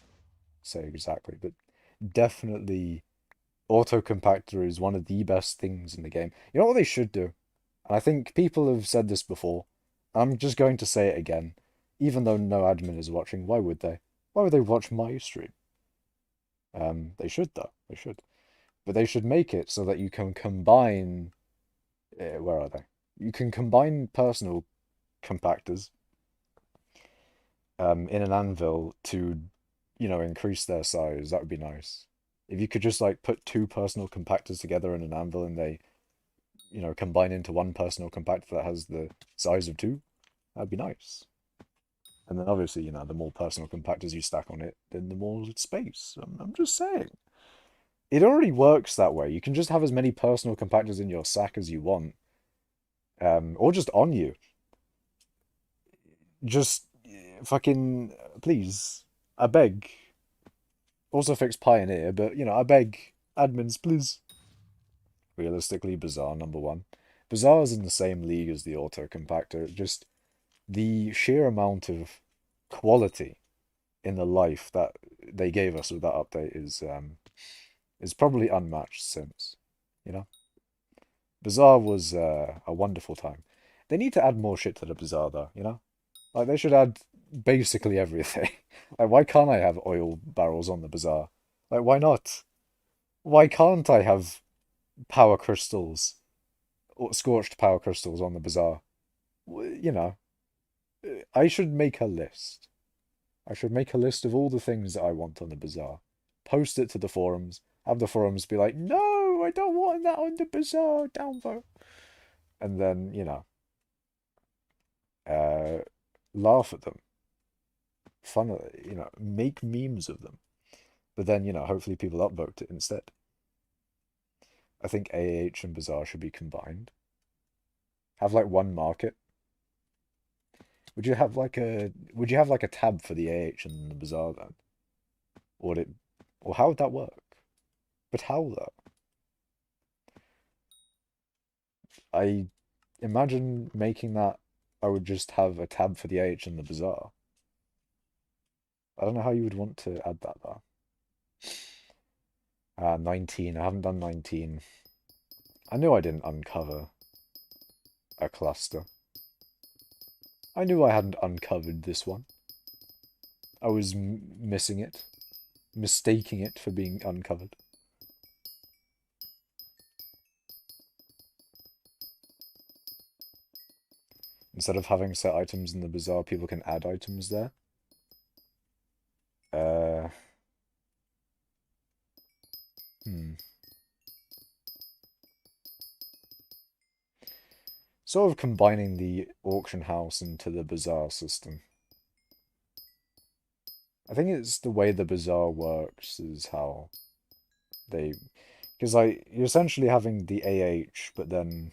say exactly, but definitely auto compactor is one of the best things in the game. You know what they should do? And I think people have said this before. I'm just going to say it again. Even though no admin is watching, why would they? Why would they watch my stream? They should though. They should. But they should make it so that you can combine. Where are they? You can combine personal compactors in an anvil to, increase their size. That would be nice. If you could just like put two personal compactors together in an anvil and they, combine into one personal compactor that has the size of two, that'd be nice. And then obviously, the more personal compactors you stack on it, then the more space. I'm just saying. It already works that way. You can just have as many personal compactors in your sack as you want, or just on you. Just fucking please, I beg. Also fix Pioneer, but I beg admins, please. Realistically, Bazaar number one. Bazaar is in the same league as the Auto Compactor. Just the sheer amount of quality in the life that they gave us with that update is probably unmatched since. You know, Bazaar was a wonderful time. They need to add more shit to the Bazaar though. Like they should add basically everything. Like why can't I have oil barrels on the Bazaar? Like why not? Why can't I have power crystals or scorched power crystals on the Bazaar? You know, I should make a list. I should make a list of all the things that I want on the Bazaar. Post it to the forums. Have the forums be like, no, I don't want that on the Bazaar. Downvote. And then, uh, laugh at them. Fun, make memes of them. But then, hopefully people upvote it instead. I think AH and Bazaar should be combined. Have like one market. Would you have like a tab for the AH and the Bazaar then? Or would it or how would that work? But how though? I imagine making that I would just have a tab for the AH and the Bazaar. I don't know how you would want to add that though. 19. I haven't done 19. I knew I didn't uncover a cluster. I knew I hadn't uncovered this one. I was missing it, mistaking it for being uncovered. Instead of having set items in the Bazaar, people can add items there. Uh, hmm. Sort of combining the auction house into the Bazaar system. I think it's the way the Bazaar works is how they... Because, like, you're essentially having the AH, but then...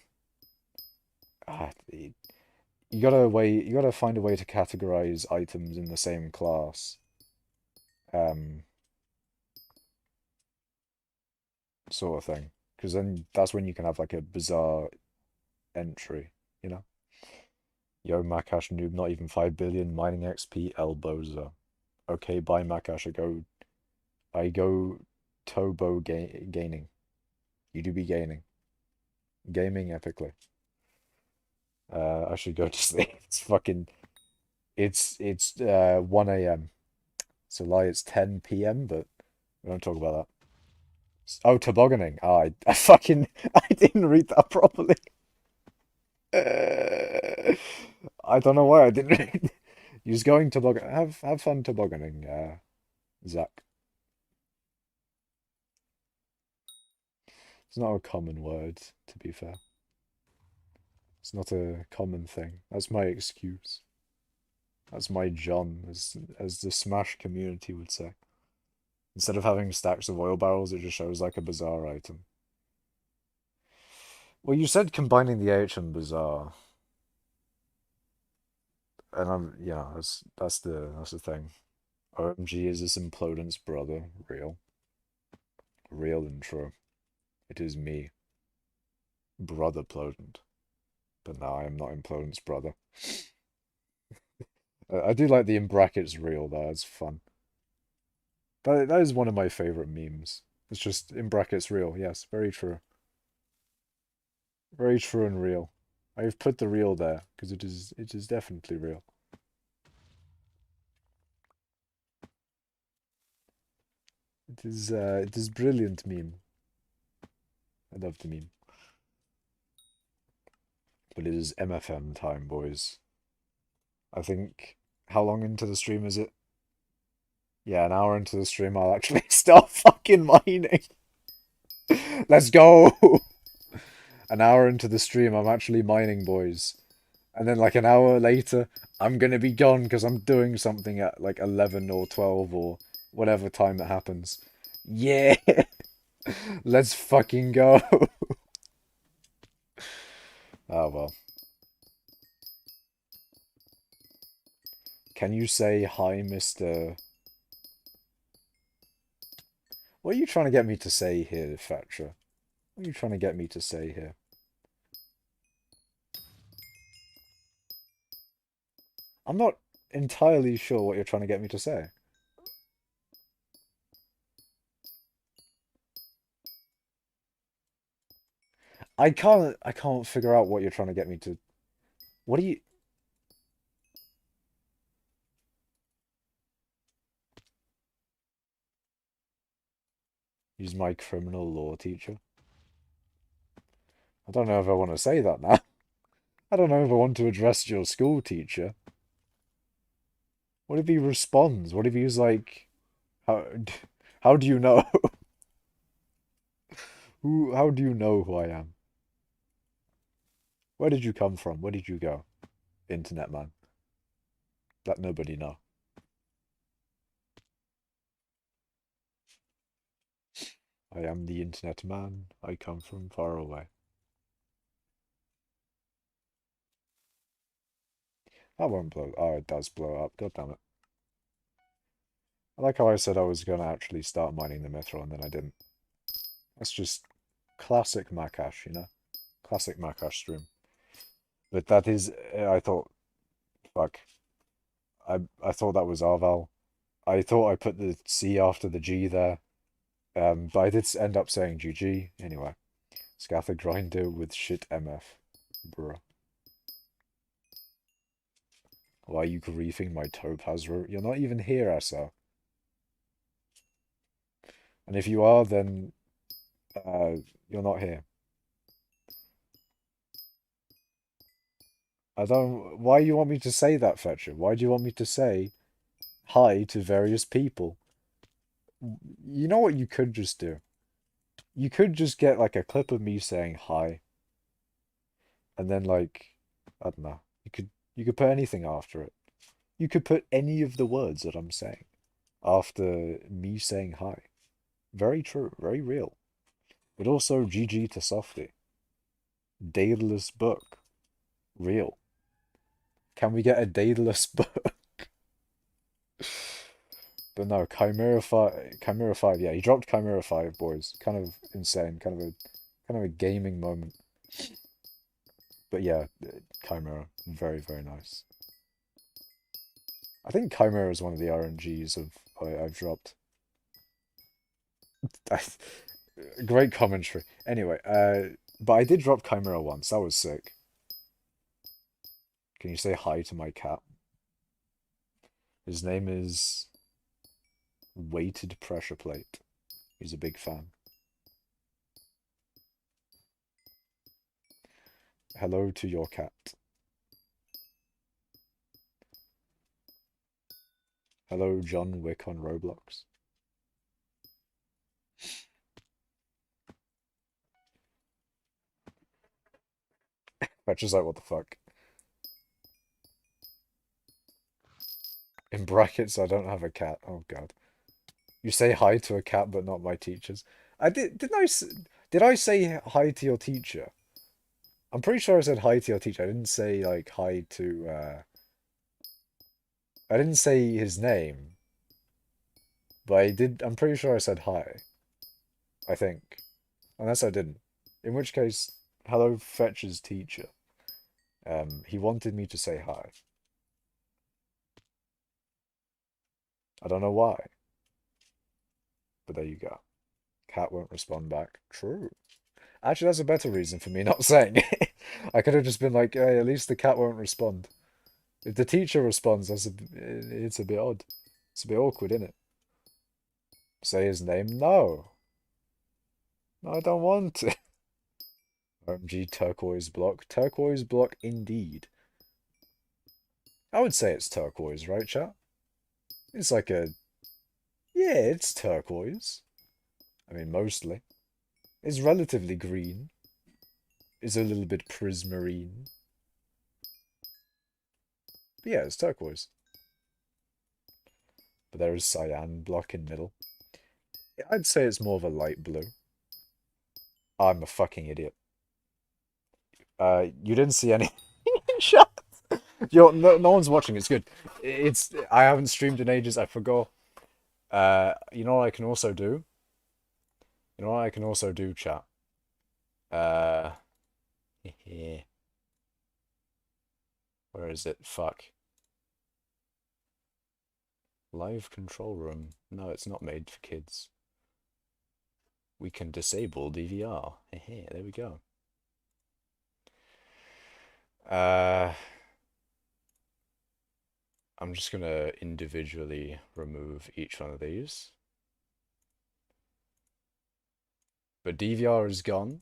you gotta find a way to categorize items in the same class. Um, Sort of thing. Because then that's when you can have, like, a Bazaar entry, you know? Yo, Makash noob, not even 5 billion, mining XP, elbows. Okay, bye Makash, I go gaining. You do be gaining. Gaming epically. I should go to sleep. It's 1 a.m. So lie it's 10 p.m., but we don't talk about that. Oh, tobogganing. I fucking I didn't read that properly. I don't know why I didn't read. He's going toboggan. Have fun tobogganing, Zach. It's not a common word, to be fair. It's not a common thing. That's my excuse. That's my John, as the Smash community would say. Instead of having stacks of oil barrels, it just shows like a Bazaar item. Well, you said combining the AH and Bazaar. And yeah, that's the thing. OMG, is this implodence, brother? Real, real and true. It is me, brother Plodent. But no, I am not implodence, brother. I do like the in brackets real though. It's fun. That is one of my favorite memes. It's just in brackets real. Yes, very true. Very true and real. I've put the real there because it is definitely real. It is brilliant meme. I love the meme. But it is MFM time, boys. I think how long into the stream is it? Yeah, an hour into the stream I'll actually start fucking mining. Let's go. An hour into the stream I'm actually mining, boys. And then like an hour later, I'm gonna be gone because I'm doing something at like 11 or 12 or whatever time it happens. Yeah, let's fucking go. Oh well. Can you say hi, Mr. What are you trying to get me to say here, Thatcher? What are you trying to get me to say here? I'm not entirely sure what you're trying to get me to say. I can't figure out what you're trying to get me to. What do you use my criminal law teacher? I don't know if I want to say that now. I don't know if I want to address your school teacher. What if he responds? What if he's like, how, how do you know? How do you know who I am? Where did you come from? Where did you go? Internet man. Let nobody know. I am the internet man. I come from far away. That won't blow. Oh, it does blow up. God damn it. I like how I said I was going to actually start mining the mithril and then I didn't. That's just classic Makash, you know? Classic Makash stream. But that is, I thought, fuck. I thought that was Arval. I thought I put the C after the G there. But I did end up saying GG. Anyway. Scatha grinder with shit MF. Bruh. Why are you griefing my topaz route? You're not even here, SR. And if you are, then you're not here. I don't. Why you want me to say that, Fetcher? Why do you want me to say hi to various people? You know what you could just do? You could just get like a clip of me saying hi, and then like I don't know. You could put anything after it. You could put any of the words that I'm saying after me saying hi. Very true, very real. But also GG to Softy. Daedalus book. Real. Can we get a Daedalus book? But no, Chimera 5, yeah, he dropped Chimera 5, boys. Kind of insane, kind of a gaming moment. But yeah, Chimera, very, very nice. I think Chimera is one of the RNGs I've dropped. Great commentary. Anyway, but I did drop Chimera once. That was sick. Can you say hi to my cat? His name is Weighted Pressure Plate. He's a big fan. Hello to your cat. Hello, John Wick on Roblox. That's just like, what the fuck? In brackets, I don't have a cat. Oh god. You say hi to a cat, but not my teachers. I did. Did I say hi to your teacher? I'm pretty sure I said hi to your teacher. I didn't say like hi to. I didn't say his name, but I did. I'm pretty sure I said hi. I think, unless I didn't. In which case, hello, Fetcher's teacher. He wanted me to say hi. I don't know why, but there you go. Cat won't respond back. True. Actually, that's a better reason for me not saying it. I could have just been like, hey, at least the cat won't respond. If the teacher responds, it's a bit odd. It's a bit awkward, isn't it? Say his name? No. No, I don't want to. OMG, turquoise block. Turquoise block indeed. I would say it's turquoise, right, chat? It's like a... Yeah, it's turquoise. I mean, mostly. It's relatively green. It's a little bit prismarine. But yeah, it's turquoise. But there is cyan block in middle. I'd say it's more of a light blue. I'm a fucking idiot. You didn't see any... Shut. No one's watching. It's good. I haven't streamed in ages. I forgot. You know what I can also do? You know what I can also do, chat? Uh, where is it? Fuck. Live control room. No, it's not made for kids. We can disable DVR. There we go. I'm just gonna individually remove each one of these. But DVR is gone.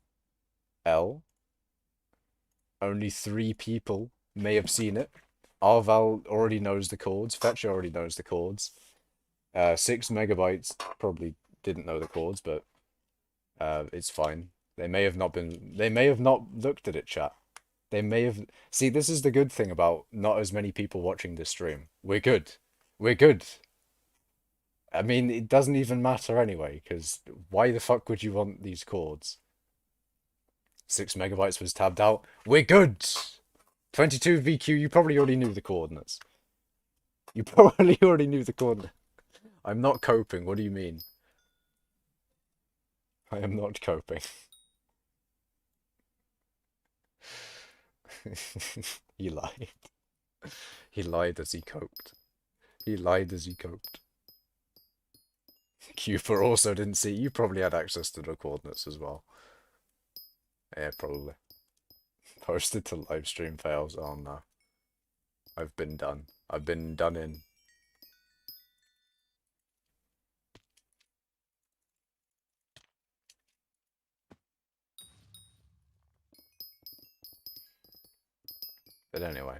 L. Only 3 people may have seen it. Arval already knows the chords. Fetcher already knows the chords. 6 megabytes probably didn't know the chords, but it's fine. They may have not looked at it, chat. They may have... See, this is the good thing about not as many people watching this stream. We're good. We're good. I mean, it doesn't even matter anyway, because why the fuck would you want these chords? 6 megabytes was tabbed out. We're good! 22 VQ, you probably already knew the coordinates. You probably already knew the coordinates. I'm not coping, what do you mean? I am not coping. He lied. He lied as he coped. He lied as he coped. Cooper also didn't see. You probably had access to the coordinates as well. Yeah, probably. Posted to live stream fails. Oh no. I've been done. I've been done in. But anyway.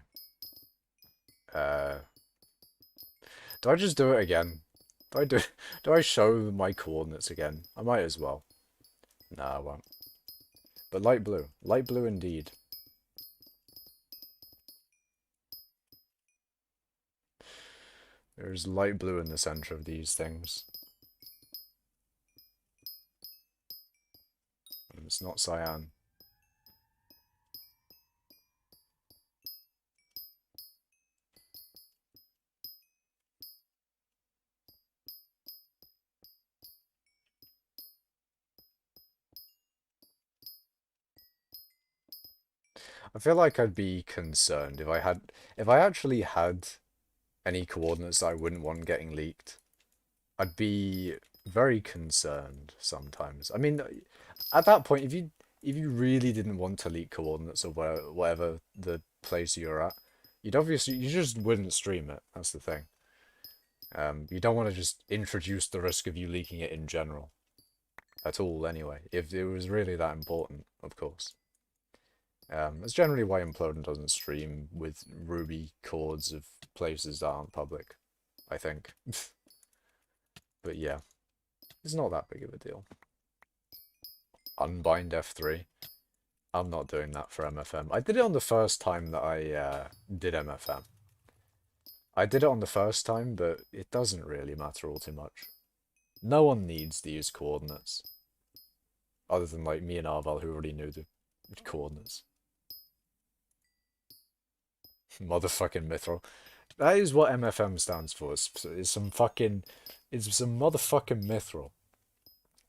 Do I just do it again? Do I show my coordinates again? I might as well. No, I won't. But light blue. Light blue indeed. There's light blue in the center of these things. And it's not cyan. I feel like I'd be concerned if I actually had any coordinates that I wouldn't want getting leaked. I'd be very concerned sometimes. I mean, at that point, if you really didn't want to leak coordinates or whatever the place you're at, you just wouldn't stream it. That's the thing. You don't want to just introduce the risk of you leaking it in general. At all, anyway. If it was really that important, of course. That's generally why Imploding doesn't stream with Ruby chords of places that aren't public, I think. But yeah, it's not that big of a deal. Unbind F3. I'm not doing that for MFM. I did it on the first time that I did MFM. I did it on the first time, but it doesn't really matter all too much. No one needs these coordinates. Other than like me and Arval who already knew the coordinates. Motherfucking mithril. That is what MFM stands for. It's some fucking, it's some motherfucking mithril,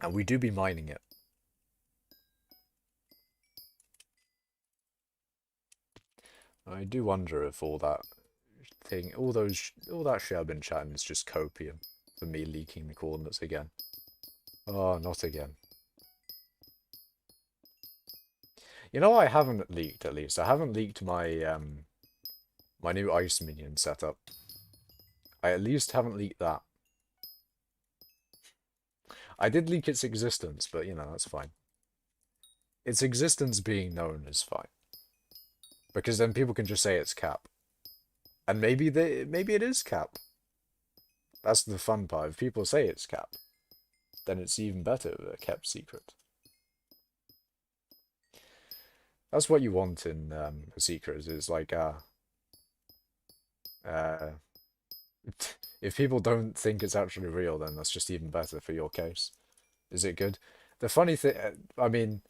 and we do be mining it. I do wonder if all that thing, all that shit I've been chatting is just copium for me leaking the coordinates again. Oh, not again. You know, I haven't leaked at least. I haven't leaked my new ice minion setup. I at least haven't leaked that. I did leak its existence, but you know, that's fine. Its existence being known is fine. Because then people can just say it's cap. And maybe it is cap. That's the fun part. If people say it's cap, then it's even better a kept secret. That's what you want in a secret, is like uh if people don't think it's actually real, then that's just even better for your case. Is it good? The funny thing, I mean,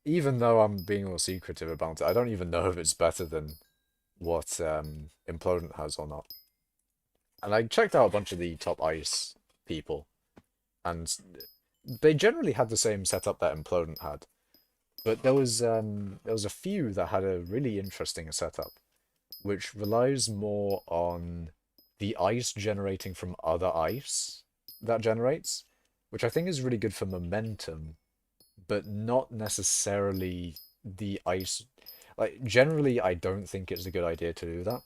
even though I'm being all secretive about it, I don't even know if it's better than what Implodent has or not. And I checked out a bunch of the top ice people, and they generally had the same setup that Implodent had. But there was a few that had a really interesting setup, which relies more on the ice generating from other ice that generates, which I think is really good for momentum, but not necessarily the ice. Like, generally, I don't think it's a good idea to do that,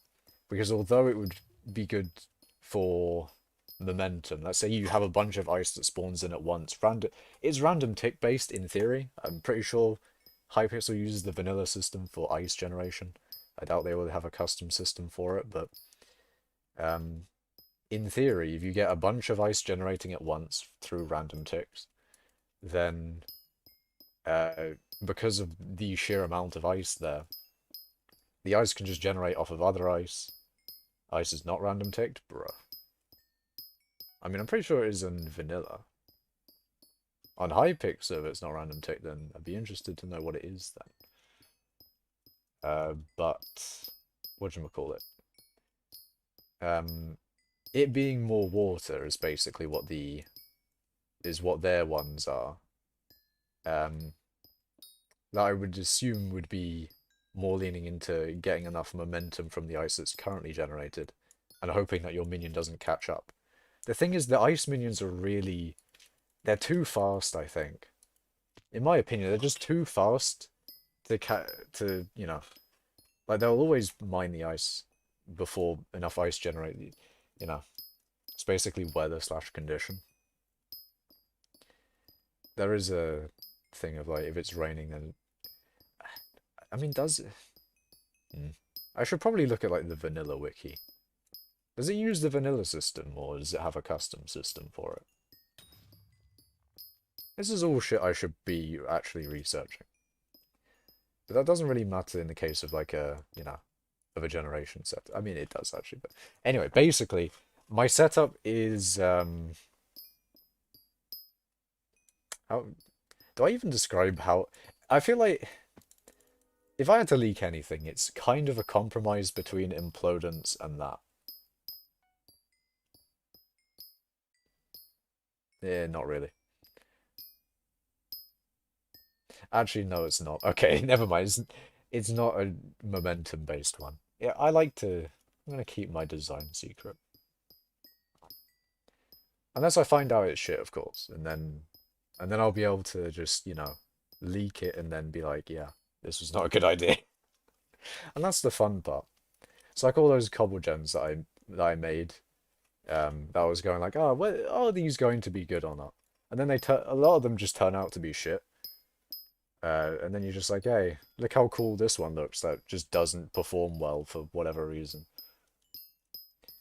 because although it would be good for momentum, let's say you have a bunch of ice that spawns in at once, it's random tick based in theory. I'm pretty sure Hypixel uses the vanilla system for ice generation. I doubt they will have a custom system for it, but um, in theory, if you get a bunch of ice generating at once through random ticks, then uh, because of the sheer amount of ice there, the ice can just generate off of other ice. Ice is not random ticked, bruh. I mean, I'm pretty sure it is in vanilla. On Hypixel, if it's not random ticked, then I'd be interested to know what it is then. But whatchamacallit? It being more water is basically what their ones are. Um, that I would assume would be more leaning into getting enough momentum from the ice that's currently generated, and hoping that your minion doesn't catch up. The thing is, the ice minions are really, they're too fast, I think. In my opinion, they're just too fast to, you know, like they'll always mine the ice before enough ice generate, you know. It's basically weather slash condition. There is a thing of like, if it's raining, then I mean, does it? I should probably look at like the vanilla wiki. Does it use the vanilla system, or does it have a custom system for it? This is all shit I should be actually researching. But that doesn't really matter in the case of like a, you know, of a generation set. I mean, it does actually, but anyway, basically, my setup is how do I even describe how I feel like if I had to leak anything, it's kind of a compromise between implodence and that. Yeah, not really. Actually, no, it's not. Okay, never mind. It's not a momentum-based one. Yeah, I like to. I'm gonna keep my design secret. Unless I find out it's shit, of course, and then I'll be able to just, you know, leak it and then be like, yeah, this was not a good idea. And that's the fun part. It's like all those cobble gems that I made. That was going like, oh, what are these going to be good or not? And then a lot of them just turn out to be shit. And then you're just like, hey, look how cool this one looks that just doesn't perform well for whatever reason.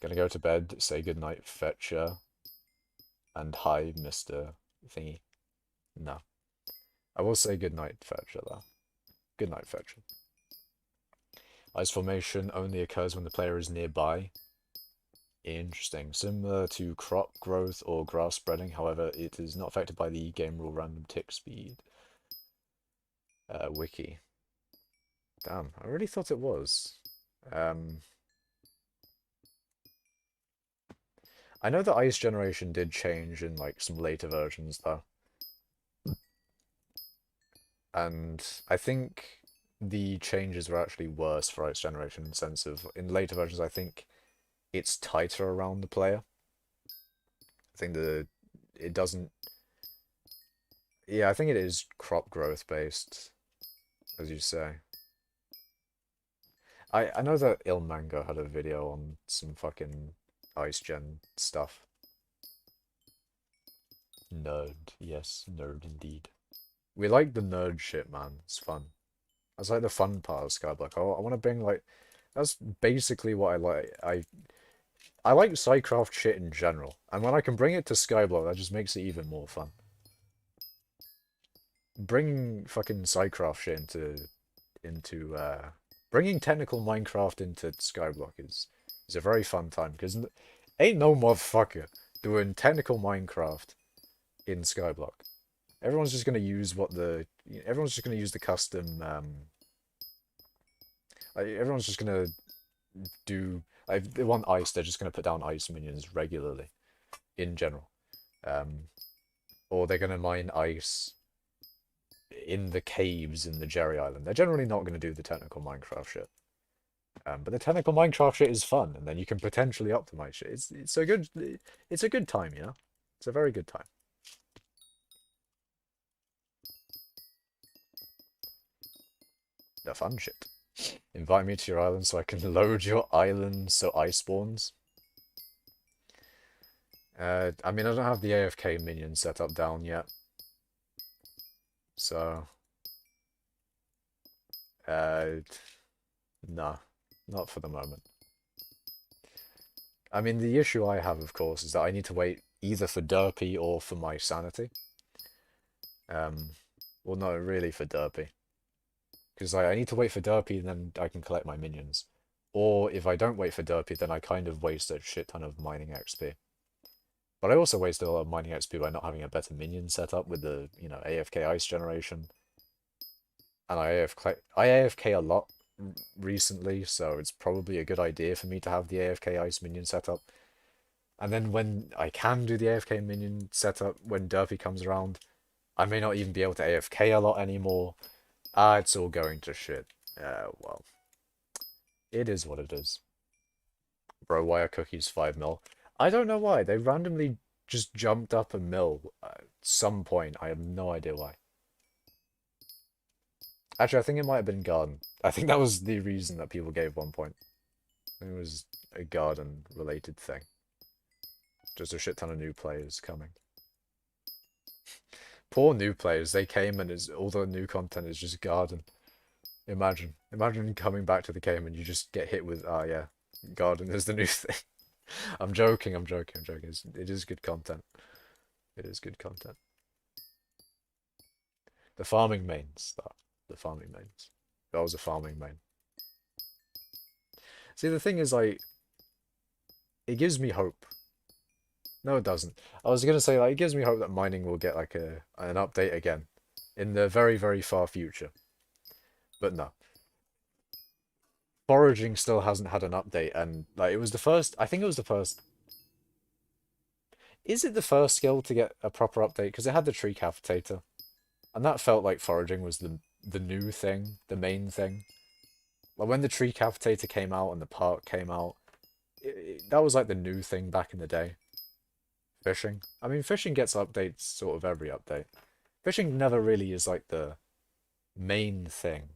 Gonna go to bed, say goodnight, Fetcher, and hi, Mr. Thingy. No. I will say goodnight, Fetcher, though. Goodnight, Fetcher. Ice formation only occurs when the player is nearby. Interesting. Similar to crop growth or grass spreading, however, it is not affected by the game rule random tick speed. Wiki. Damn, I really thought it was. Um, I know the ice generation did change in like some later versions though, and I think the changes were actually worse for ice generation in the sense of in later versions I think it's tighter around the player. I think it doesn't. Yeah, I think it is crop growth based, as you say. I know that Il Mango had a video on some fucking ice gen stuff. Nerd, yes, nerd indeed. We like the nerd shit, man. It's fun. That's like the fun part of skyblock. I want to bring like that's basically what I like. I like Psycraft shit in general, and when I can bring it to skyblock, that just makes it even more fun. Bringing fucking Psycraft shit into bringing technical Minecraft into skyblock is a very fun time because ain't no motherfucker doing technical Minecraft in skyblock. Everyone's just gonna use everyone's just gonna use the custom like, everyone's just gonna do if they want ice, they're just gonna put down ice minions regularly in general. Um or they're gonna mine ice in the caves in the Jerry Island. They're generally not gonna do the technical Minecraft shit. But the technical Minecraft shit is fun, and then you can potentially optimize shit. It's a good time, you know? It's a very good time. The fun shit. Invite me to your island so I can load your island so ice spawns. I mean, I don't have the AFK minion set up down yet. So, nah, not for the moment. I mean, the issue I have, of course, is that I need to wait either for Derpy or for my sanity. Well, no, really for Derpy. Because I need to wait for Derpy and then I can collect my minions. Or if I don't wait for Derpy, then I kind of waste a shit ton of mining XP. But I also wasted a lot of mining XP by not having a better minion setup with the, AFK ice generation. And I AFK a lot recently, so it's probably a good idea for me to have the AFK ice minion setup. And then when I can do the AFK minion setup, when Derpy comes around, I may not even be able to AFK a lot anymore. It's all going to shit. Well, it is what it is. Bro, why are cookies 5 mil? I don't know why. They randomly just jumped up a mil at some point. I have no idea why. Actually, I think it might have been garden. I think that was the reason that people gave 1 point. It was a garden-related thing. Just a shit ton of new players coming. Poor new players. They came and all the new content is just garden. Imagine coming back to the game and you just get hit with, yeah, garden is the new thing. I'm joking. It is good content. It is good content. The farming mains, though. The farming mains. That was a farming main. See, the thing is, like, it gives me hope. No, it doesn't. I was gonna say, like, it gives me hope that mining will get, like, an update again. In the very, very far future. But no. Foraging still hasn't had an update, and, like, it was the first... I think it was the first... Is it the first skill to get a proper update? Because it had the tree cavitator. And that felt like foraging was the new thing, the main thing. Like when the tree cavitator came out and the park came out, that was like the new thing back in the day. Fishing. I mean, fishing gets updates sort of every update. Fishing never really is like the main thing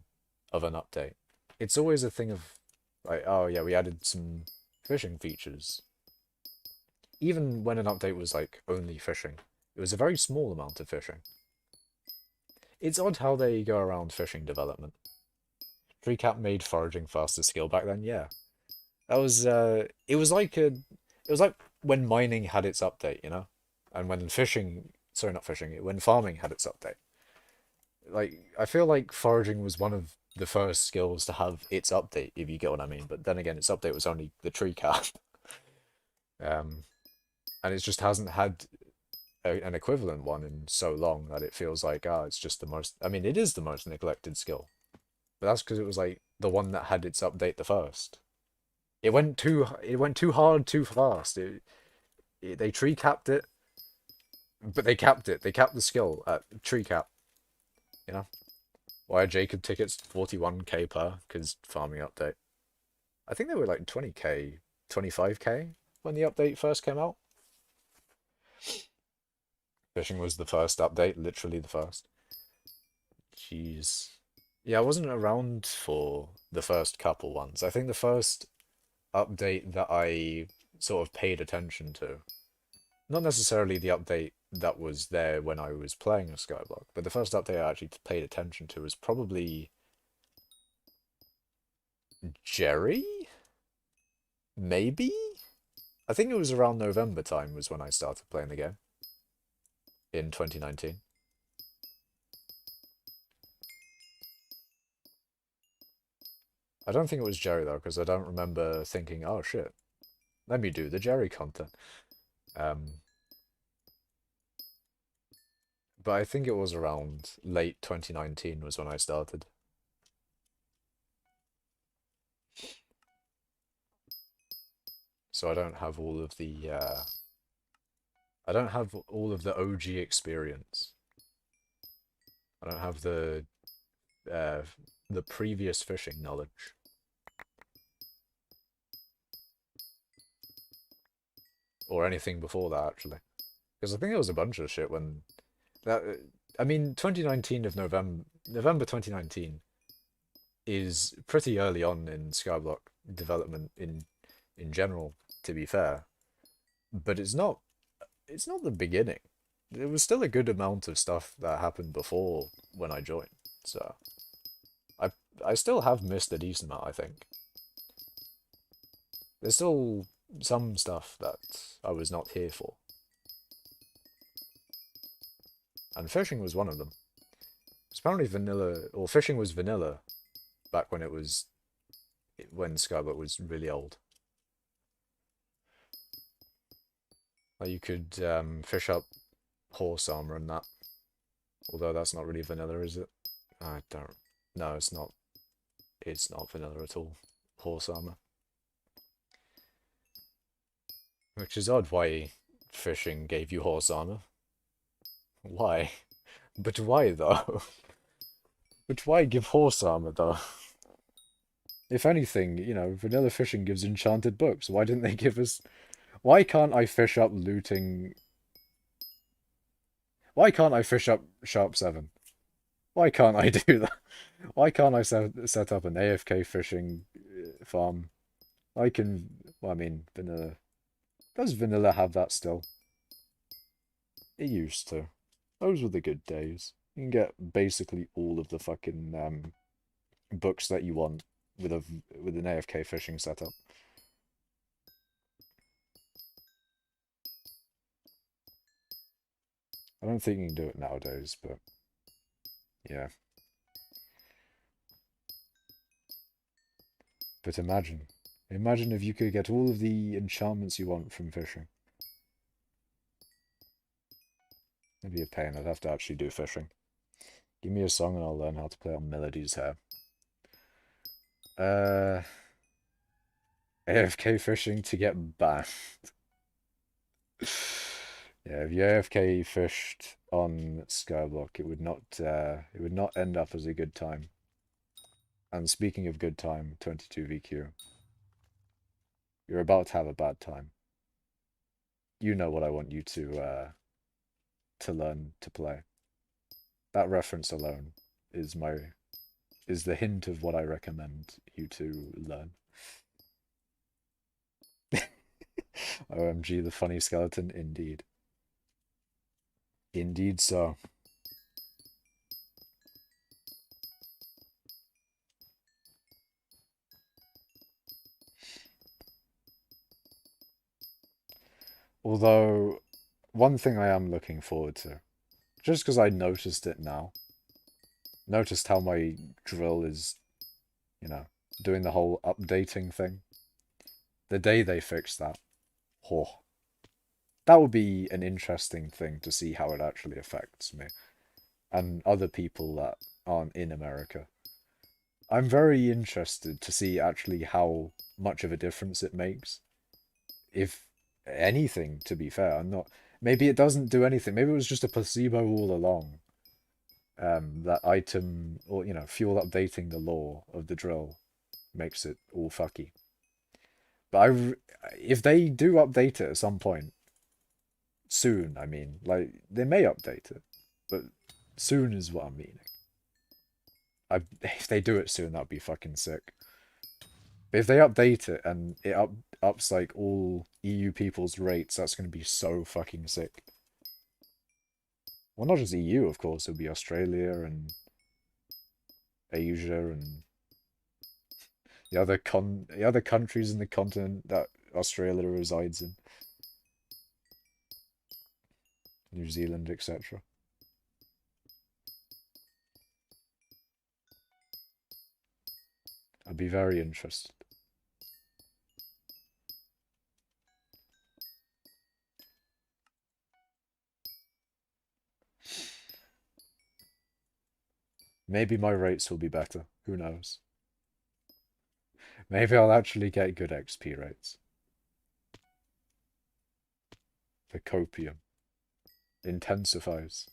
of an update. It's always a thing of like, oh yeah, we added some fishing features. Even when an update was like only fishing, it was a very small amount of fishing. It's odd how they go around fishing development. Treecap made foraging faster skill back then, yeah. That was it was like when mining had its update, you know? And when not fishing, when farming had its update. Like I feel like foraging was one of the first skills to have its update, if you get what I mean. But then again, its update was only the tree cap. And it just hasn't had an equivalent one in so long that it feels like, it's just the most... I mean, it is the most neglected skill. But that's because it was, like, the one that had its update the first. It went too hard too fast. They tree capped it, but they capped it. They capped the skill at tree cap. You know, why are Jacob tickets 41k per? Because farming update. I think they were like 20k, 25k when the update first came out. Fishing was the first update, literally the first. Jeez. Yeah, I wasn't around for the first couple ones. I think the first update that I sort of paid attention to, not necessarily the update that was there when I was playing a skyblock, but the first update I actually paid attention to was probably Jerry? Maybe? I think it was around November time was when I started playing the game in 2019. I don't think it was Jerry though, because I don't remember thinking, oh shit, let me do the Jerry content. Um, but I think it was around late 2019 was when I started. So I don't have all of the I don't have all of the OG experience. I don't have uh, the previous fishing knowledge. Or anything before that, actually. Because I think there was a bunch of shit when... That, I mean, 2019 of November 2019 is pretty early on in Skyblock development in general, to be fair. But it's not the beginning. There was still a good amount of stuff that happened before when I joined. So I I still have missed a decent amount, I think. There's still some stuff that I was not here for. And fishing was one of them. It's apparently vanilla, or fishing was vanilla back when when Skyblock was really old. Like you could fish up horse armor and that. Although that's not really vanilla, is it? I don't. No, it's not. It's not vanilla at all. Horse armor. Which is odd why fishing gave you horse armor. Why? But why though? But why give horse armor though? If anything, vanilla fishing gives enchanted books. Why didn't they give us... Why can't I fish up looting... Why can't I fish up Sharp 7? Why can't I do that? Why can't I set up an AFK fishing farm? I can... Well, I mean, vanilla... Does vanilla have that still? It used to. Those were the good days. You can get basically all of the fucking books that you want with an AFK fishing setup. I don't think you can do it nowadays, but yeah. But imagine if you could get all of the enchantments you want from fishing. It'd be a pain. I'd have to actually do fishing. Give me a song and I'll learn how to play on Melody's hair. AFK fishing to get banned. Yeah, if you AFK fished on Skyblock, it would not end up as a good time. And speaking of good time, 22 VQ, you're about to have a bad time. You know what I want you to learn to play. That reference alone is the hint of what I recommend you to learn. OMG, the funny skeleton, indeed. Indeed so. Although, one thing I am looking forward to, just because I noticed it now, noticed how my drill is, doing the whole updating thing. The day they fix that, oh, that would be an interesting thing to see how it actually affects me and other people that aren't in America. I'm very interested to see actually how much of a difference it makes if anything, to be fair. I'm not. Maybe it doesn't do anything. Maybe it was just a placebo all along. That item, or fuel updating the lore of the drill makes it all fucky. But if they do update it at some point, soon, I mean, like, they may update it, but soon is what I'm meaning. If they do it soon, that'd be fucking sick. But if they update it and it ups like all EU people's rates, that's gonna be so fucking sick. Well, not just EU, of course. It'll be Australia and Asia and the other countries in the continent that Australia resides in, New Zealand, etc. I'd be very interested. Maybe my rates will be better. Who knows? Maybe I'll actually get good XP rates. The copium intensifies.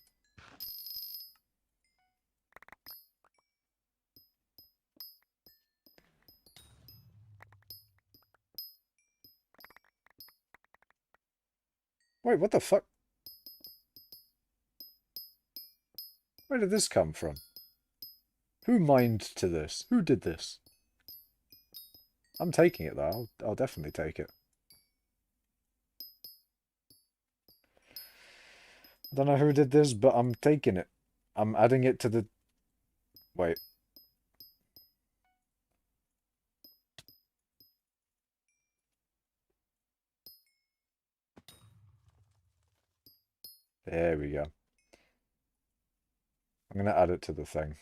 Wait, what the fuck? Where did this come from? Who mined to this? Who did this? I'm taking it though. I'll definitely take it. I don't know who did this, but I'm taking it. I'm adding it to the... Wait. There we go. I'm going to add it to the thing.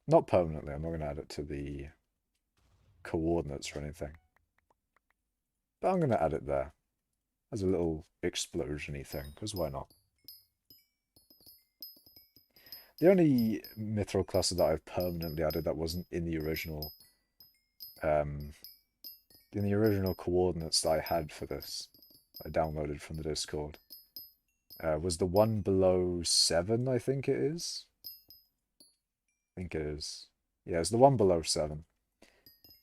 Not permanently. I'm not going to add it to the coordinates or anything. But I'm going to add it there. As a little explosion-y thing, because why not? The only mithril cluster that I've permanently added that wasn't in the original coordinates that I had for this, I downloaded from the Discord, was the one below 7, I think it is. I think it is. Yeah, it's the one below 7.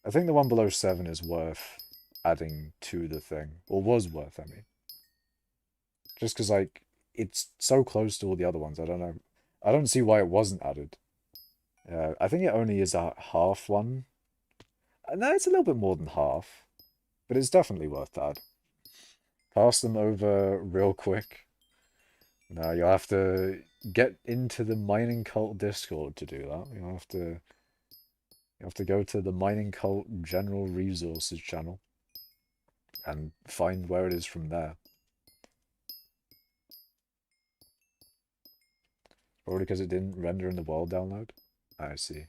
I think the one below 7 is worth adding to the thing. Or was worth, I mean. Just because, like, it's so close to all the other ones, I don't know. I don't see why it wasn't added. I think it only is a half one. No, it's a little bit more than half. But it's definitely worth that. Pass them over real quick. Now you'll have to get into the Mining Cult Discord to do that. You have to go to the Mining Cult General Resources channel and find where it is from there. Probably because it didn't render in the world download. I see.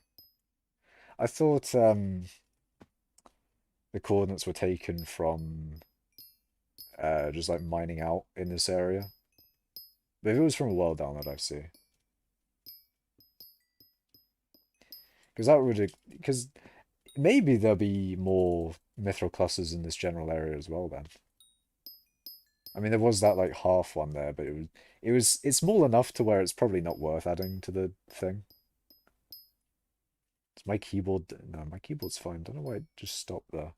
I thought the coordinates were taken from just like mining out in this area. But if it was from a world download, I see. Because maybe there'll be more mithril clusters in this general area as well then. I mean, there was that like half one there, but it's small enough to where it's probably not worth adding to the thing. Is my keyboard... No, my keyboard's fine. Don't know why it just stopped there.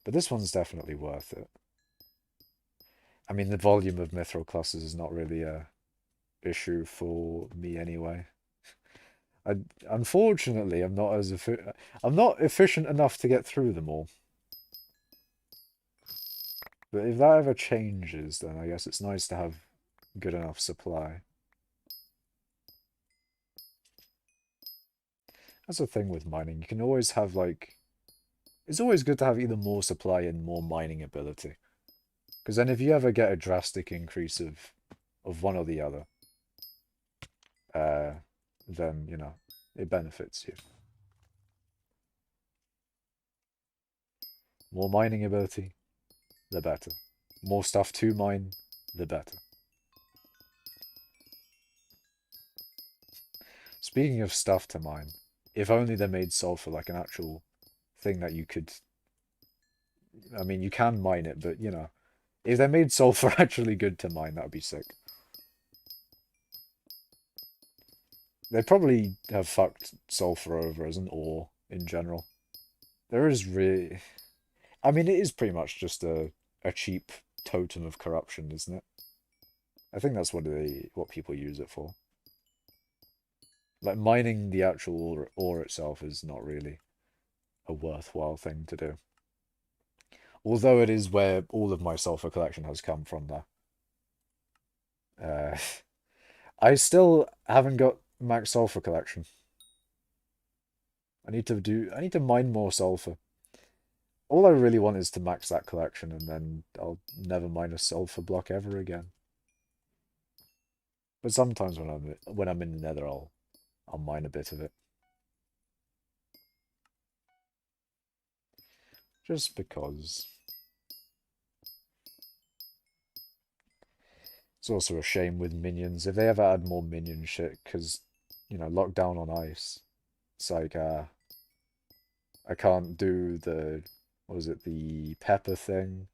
But this one's definitely worth it. I mean, the volume of mithril clusters is not really a issue for me anyway. Unfortunately, I'm not efficient enough to get through them all. But if that ever changes, then I guess it's nice to have good enough supply. That's the thing with mining. You can always have, like... It's always good to have either more supply and more mining ability. Because then if you ever get a drastic increase of one or the other, then, it benefits you. More mining ability, the better. More stuff to mine, the better. Speaking of stuff to mine, if only they made sulfur like an actual thing that you could. I mean, you can mine it, but if they made sulfur actually good to mine, that would be sick. They probably have fucked sulfur over as an ore in general. There is really, I mean, it is pretty much just a cheap totem of corruption, isn't it? I think that's what people use it for. Like mining the actual ore itself is not really a worthwhile thing to do. Although it is where all of my sulfur collection has come from there. Uh, I still haven't got max sulfur collection. I need to mine more sulfur. All I really want is to max that collection, and then I'll never mine a sulfur block ever again. But sometimes when I'm in the Nether, I'll mine a bit of it. Just because. It's also a shame with minions. If they ever add more minion shit, because, lockdown on ice, it's like, I can't do the pepper thing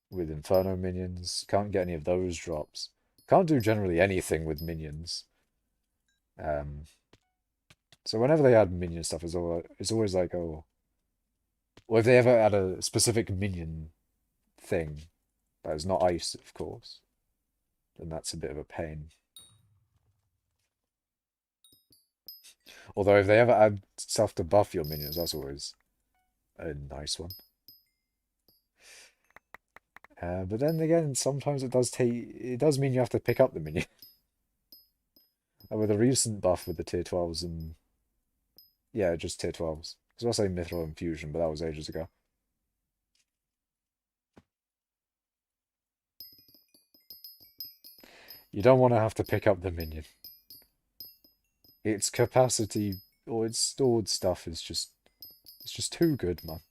with Inferno minions. Can't get any of those drops. Can't do generally anything with minions. So whenever they add minion stuff, it's always like, oh, or if they ever add a specific minion thing that is not ice, of course, then that's a bit of a pain. Although if they ever add stuff to buff your minions, that's always a nice one. But then again, sometimes it does mean you have to pick up the minion. And with a recent buff with the tier 12s and yeah, just tier 12s. I was going to say mithril and fusion, but that was ages ago. You don't want to have to pick up the minion. Its capacity or its stored stuff is just too good, man.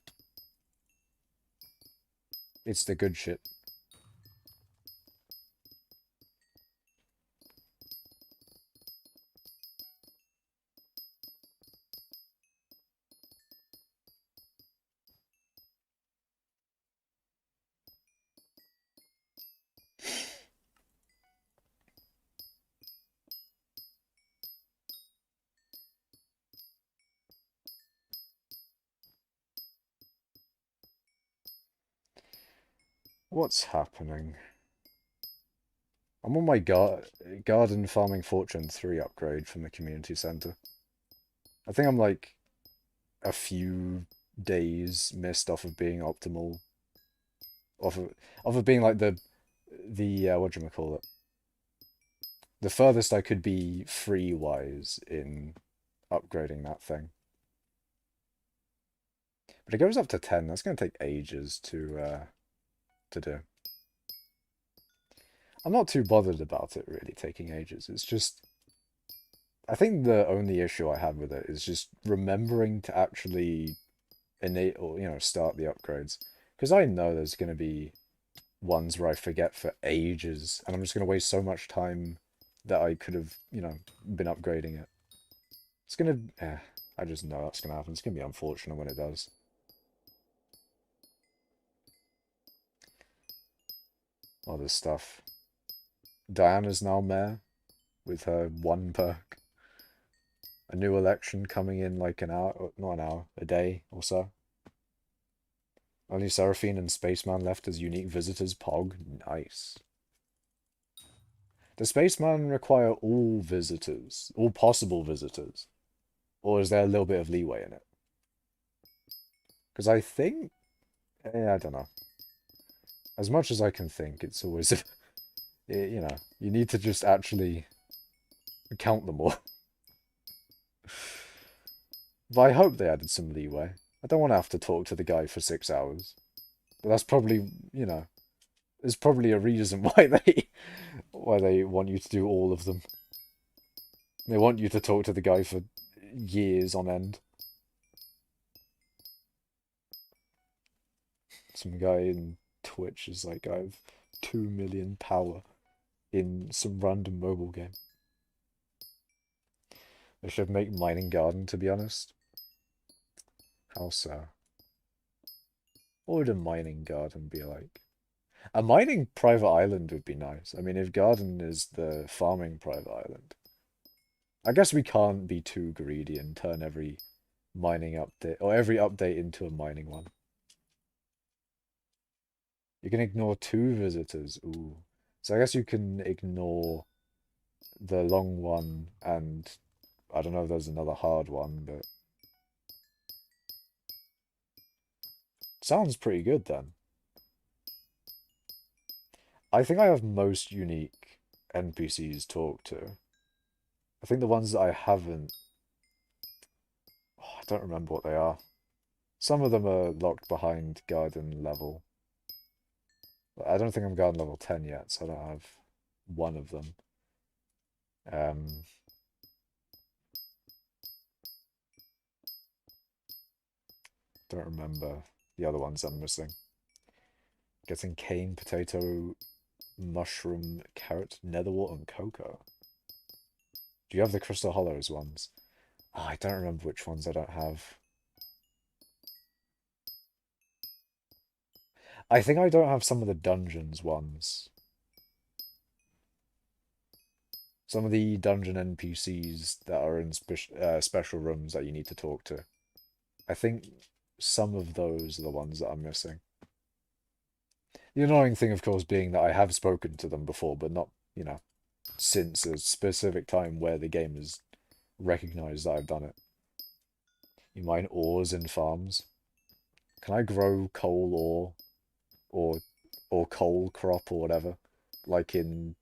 It's the good shit. What's happening? I'm on my garden farming fortune 3 upgrade from the community center. I think I'm like a few days missed off of being optimal, off of being like the whatchamacallit, the furthest I could be free wise in upgrading that thing. But it goes up to 10. That's going to take ages to do. I'm not too bothered about it really taking ages. It's just, I think the only issue I have with it is just remembering to actually start the upgrades. Because I know there's going to be ones where I forget for ages, and I'm just going to waste so much time that I could have, been upgrading it. It's going to, I just know that's going to happen. It's going to be unfortunate when it does. Other stuff. Diana's now mayor with her 1 perk. A new election coming in like an hour, not an hour, a day or so. Only Seraphine and Spaceman left as unique visitors. Pog. Nice. Does Spaceman require all visitors? All possible visitors? Or is there a little bit of leeway in it? Because I think... I don't know. As much as I can think, it's always... you need to just actually count them all. But I hope they added some leeway. I don't want to have to talk to the guy for 6 hours. But that's probably, there's probably a reason why they want you to do all of them. They want you to talk to the guy for years on end. Some guy in Twitch is like, I have 2 million power in some random mobile game. They should make mining garden, to be honest. How so? What would a mining garden be like? A mining private island would be nice. I mean, if garden is the farming private island. I guess we can't be too greedy and turn every mining update or every update into a mining one. You can ignore 2 visitors. Ooh. So I guess you can ignore the long one and I don't know if there's another hard one, but sounds pretty good then. I think I have most unique NPCs talk to. I think the ones that I haven't, I don't remember what they are. Some of them are locked behind garden level. But I don't think I'm garden level 10 yet, so I don't have one of them. Don't remember the other ones I'm missing. Getting cane, potato, mushroom, carrot, netherwort, and cocoa. Do you have the Crystal Hollows ones? Oh, I don't remember which ones I don't have. I think I don't have some of the dungeons ones. Some of the dungeon NPCs that are in special rooms that you need to talk to. I think some of those are the ones that I'm missing. The annoying thing, of course, being that I have spoken to them before, but not, since a specific time where the game has recognized that I've done it. You mine ores in farms. Can I grow coal ore or coal crop or whatever? Like in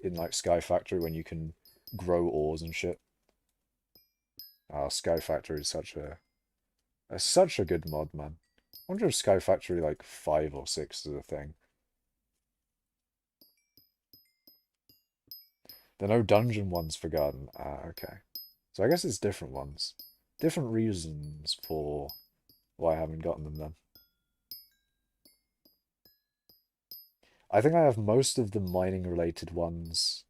like Sky Factory when you can grow ores and shit. Sky Factory is such a good mod, man. I wonder if Sky Factory like 5 or 6 is a thing. There are no dungeon ones for garden. Okay. So I guess it's different ones. Different reasons for why I haven't gotten them then. I think I have most of the mining related ones.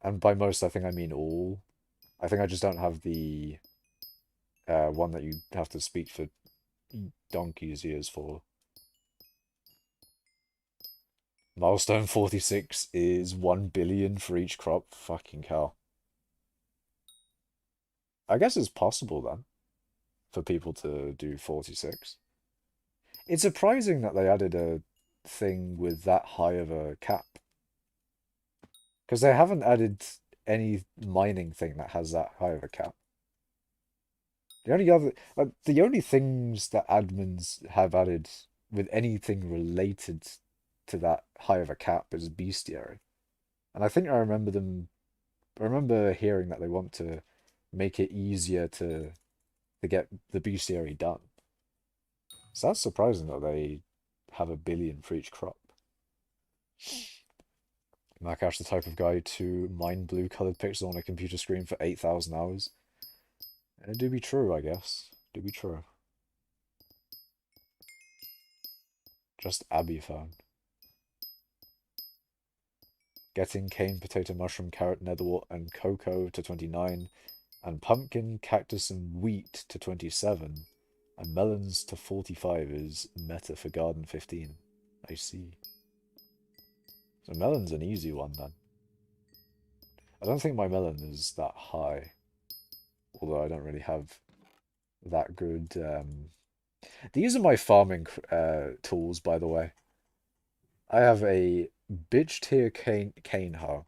And by most, I think I mean all. I think I just don't have the one that you have to speak for donkey's years for. Milestone 46 is 1 billion for each crop. Fucking hell. I guess it's possible then for people to do 46. It's surprising that they added a thing with that high of a cap. Because they haven't added any mining thing that has that high of a cap. The only things that admins have added with anything related to that high of a cap is bestiary. And I think I remember hearing that they want to make it easier to get the bestiary done. So that's surprising that they have 1 billion for each crop. Makash, the type of guy to mine blue-colored pixels on a computer screen for 8,000 hours. It do be true, I guess. Do be true. Just Abby phone. Getting cane, potato, mushroom, carrot, netherwort, and cocoa to 29, and pumpkin, cactus, and wheat to 27, and melons to 45 is meta for garden 15. I see. So melon's an easy one then. I don't think my melon is that high, although I don't really have that good. These are my farming tools, by the way. I have a bitch tier cane hoe.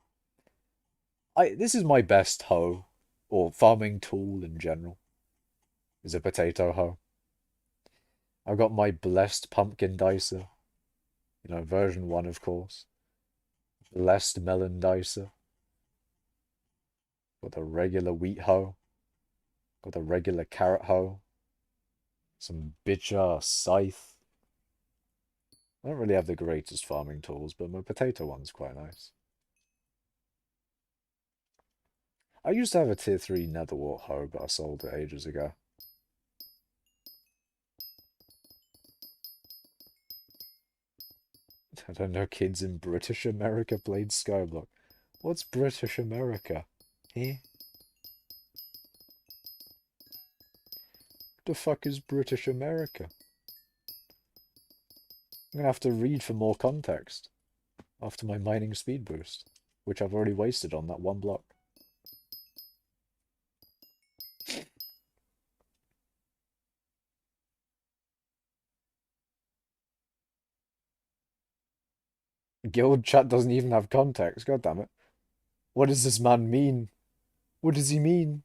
This is my best hoe, or farming tool in general, is a potato hoe. I've got my blessed pumpkin dicer, version 1 of course. Blessed melon dicer. Got the regular wheat hoe. Got the regular carrot hoe. Some bitch scythe. I don't really have the greatest farming tools, but my potato one's quite nice. I used to have a tier 3 netherwort hoe, but I sold it ages ago. I don't know, kids in British America played Skyblock. What's British America? Eh? The fuck is British America? I'm gonna have to read for more context after my mining speed boost, which I've already wasted on that one block. Guild chat doesn't even have context, god damn it. What does this man mean? What does he mean?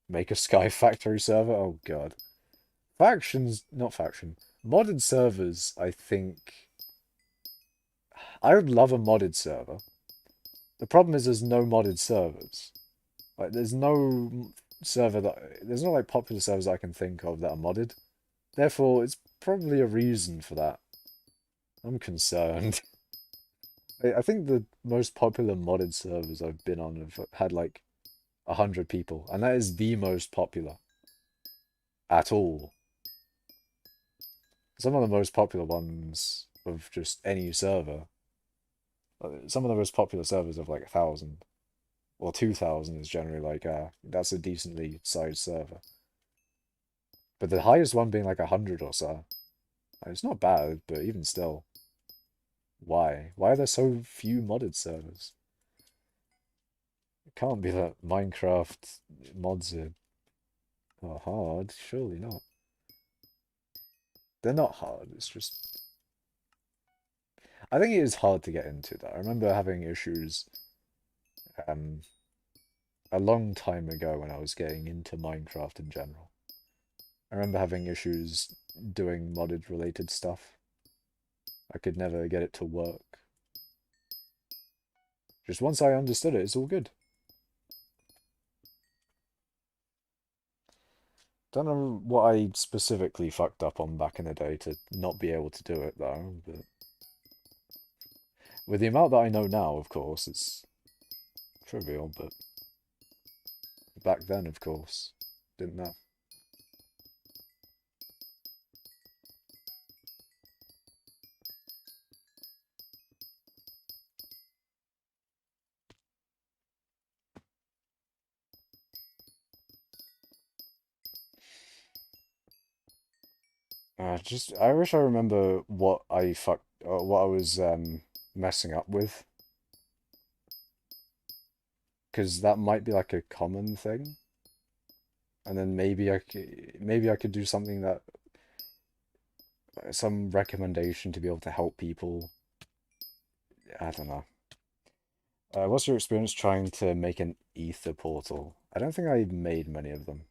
Make a Sky Factory server? Oh god. Factions, not faction. Modded servers, I think. I would love a modded server. The problem is there's no modded servers. Like, there's no server that. There's no, like, popular servers I can think of that are modded. Therefore, it's probably a reason for that. I'm concerned. I think the most popular modded servers I've been on have had, like, 100 people. And that is the most popular. At all. Some of the most popular ones of just any server. Some of the most popular servers have like 1,000 or 2,000 is generally like that's a decently sized server. But the highest one being like 100 or so. It's not bad, but even still, why? Why are there so few modded servers? It can't be that Minecraft mods are hard. Surely not. They're not hard. It's just I think it is hard to get into though. I remember having issues um a long time ago when I was getting into Minecraft in general. I remember having issues doing modded related stuff. I could never get it to work. Just once I understood it, it's all good. Don't know what I specifically fucked up on back in the day to not be able to do it though, but with the amount that I know now, of course, it's trivial, but back then, of course, didn't know. I wish I remember what I fucked, what I was messing up with, because that might be like a common thing, and then maybe I could do something that, some recommendation to be able to help people. I don't know. What's your experience trying to make an ether portal? I don't think I made many of them,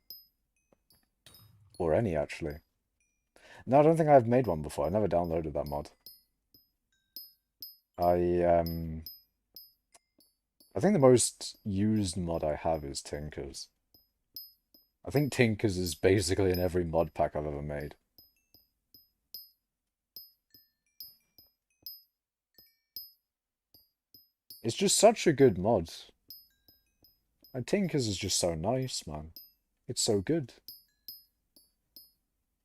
or any actually. No, I don't think I've made one before. I never downloaded that mod. I um. I think the most used mod I have is Tinkers. I think Tinkers is basically in every mod pack I've ever made. It's just such a good mod. And Tinkers is just so nice, man. It's so good.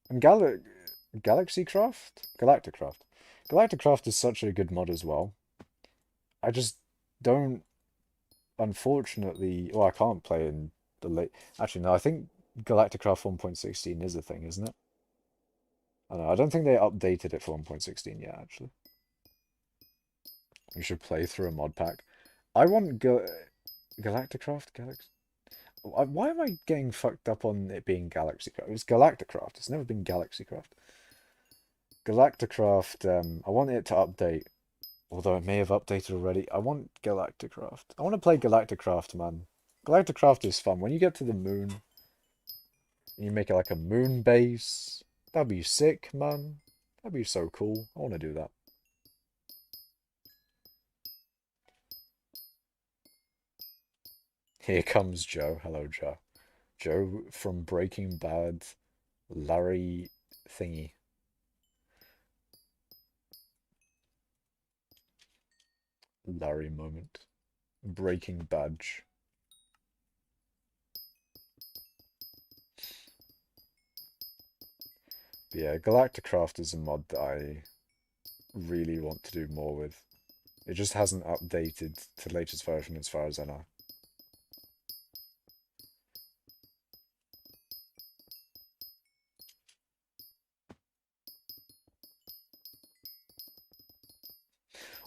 And Galaxycraft? Galacticraft. Galacticraft is such a good mod as well. I just don't, unfortunately, well, I can't play in the late. Actually, no, I think Galacticraft 1.16 is a thing, isn't it? I don't know. I don't think they updated it for 1.16 yet, actually. We should play through a mod pack. I want Galacticraft? Why am I getting fucked up on it being Galaxycraft? It's Galacticraft. It's never been Galaxycraft. Galacticraft, I want it to update. Although it may have updated already. I want Galacticraft. I want to play Galacticraft, man. Galacticraft is fun. When you get to the moon, and you make it like a moon base, that'd be sick, man. That'd be so cool. I want to do that. Here comes Joe. Hello, Joe. Joe from Breaking Bad, Larry thingy. Larry moment. Breaking Badge. But yeah, Galacticraft is a mod that I really want to do more with. It just hasn't updated to the latest version as far as I know.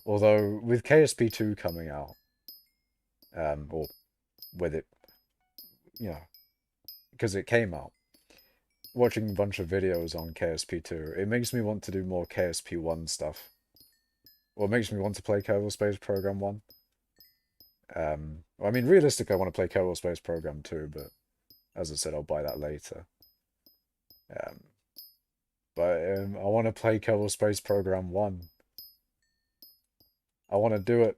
Although with KSP2 coming out, or with it, you know, because it came out, watching a bunch of videos on KSP2, it makes me want to do more KSP1 stuff. Or it makes me want to play Kerbal Space Program 1. I mean, realistically, I want to play Kerbal Space Program 2, but as I said, I'll buy that later. Um, but I want to play Kerbal Space Program 1. I want to do it.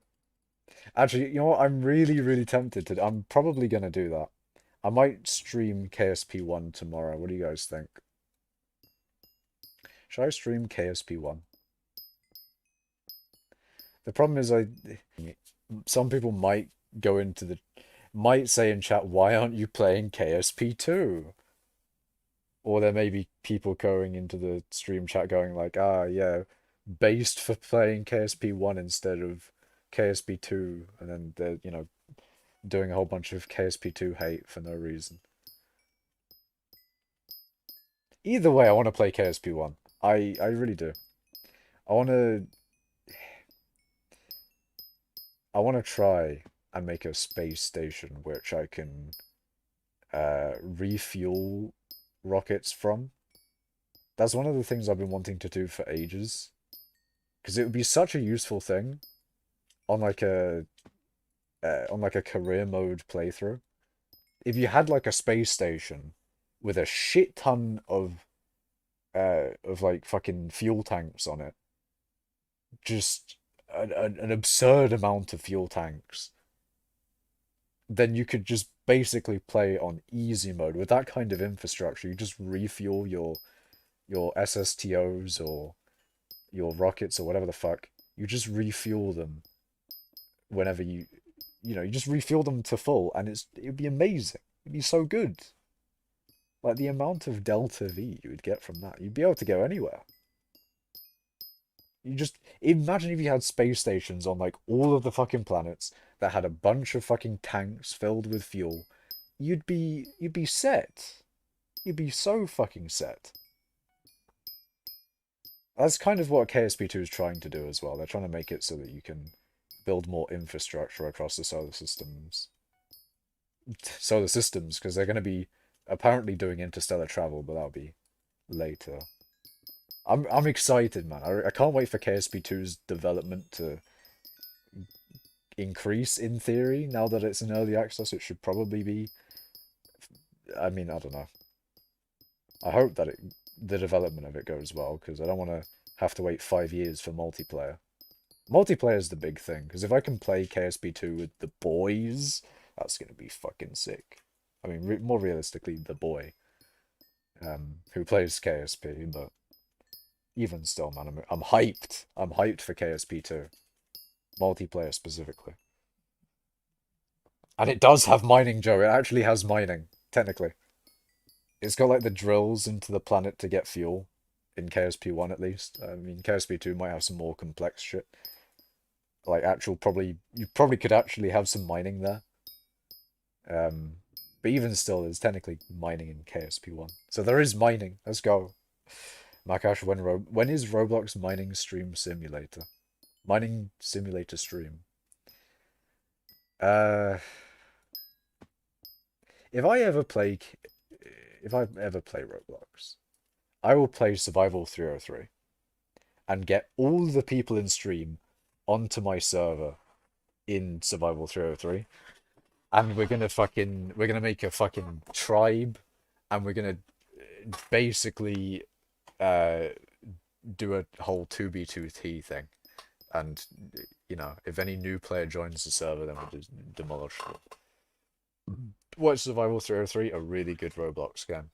Actually, you know what? I'm really, really tempted to. I'm probably going to do that. I might stream KSP1 tomorrow. What do you guys think? Should I stream KSP1? The problem is some people might go into the might say in chat, why aren't you playing KSP2? Or there may be people going into the stream chat going like, ah, yeah, based for playing KSP1 instead of KSP2, and then they're, doing a whole bunch of KSP2 hate for no reason. Either way, I want to play KSP1. I really do. I want to try and make a space station which I can refuel rockets from. That's one of the things I've been wanting to do for ages. Because it would be such a useful thing on like a career mode playthrough. If you had like a space station with a shit ton of like fucking fuel tanks on it, just an absurd amount of fuel tanks, then you could just basically play on easy mode with that kind of infrastructure. You just refuel your SSTOs or your rockets or whatever the fuck. You just refuel them whenever you just refuel them to full, and it'd be amazing. It'd be so good. Like the amount of delta V you would get from that, you'd be able to go anywhere. You just imagine if you had space stations on like all of the fucking planets that had a bunch of fucking tanks filled with fuel. You'd be set. You'd be so fucking set. That's kind of what KSP2 is trying to do as well. They're trying to make it so that you can build more infrastructure across the solar systems. Because they're going to be apparently doing interstellar travel, but that'll be later. I'm excited, man. I can't wait for KSP2's development to increase in theory. Now that it's in early access, it should probably be. I mean, I don't know. I hope that the development of it goes well, because I don't want to have to wait 5 years for multiplayer. Multiplayer is the big thing, because if I can play KSP2 with the boys, that's going to be fucking sick. I mean, more realistically, the boy who plays KSP, but even still, man, I'm hyped. I'm hyped for KSP2. Multiplayer specifically. And it does have mining, Joe. It actually has mining, technically. It's got like the drills into the planet to get fuel. In KSP1 at least. I mean, KSP2 might have some more complex shit. Like you probably could actually have some mining there. But even still, there's technically mining in KSP1. So there is mining. Let's go. Makash, when is Roblox mining stream simulator? Mining simulator stream. If I ever play Roblox, I will play Survival 303 and get all the people in stream onto my server in Survival 303, and we're gonna make a fucking tribe, and we're gonna basically do a whole 2v2t thing, and if any new player joins the server, then we'll just demolish them. Watch Survival 303, a really good Roblox game.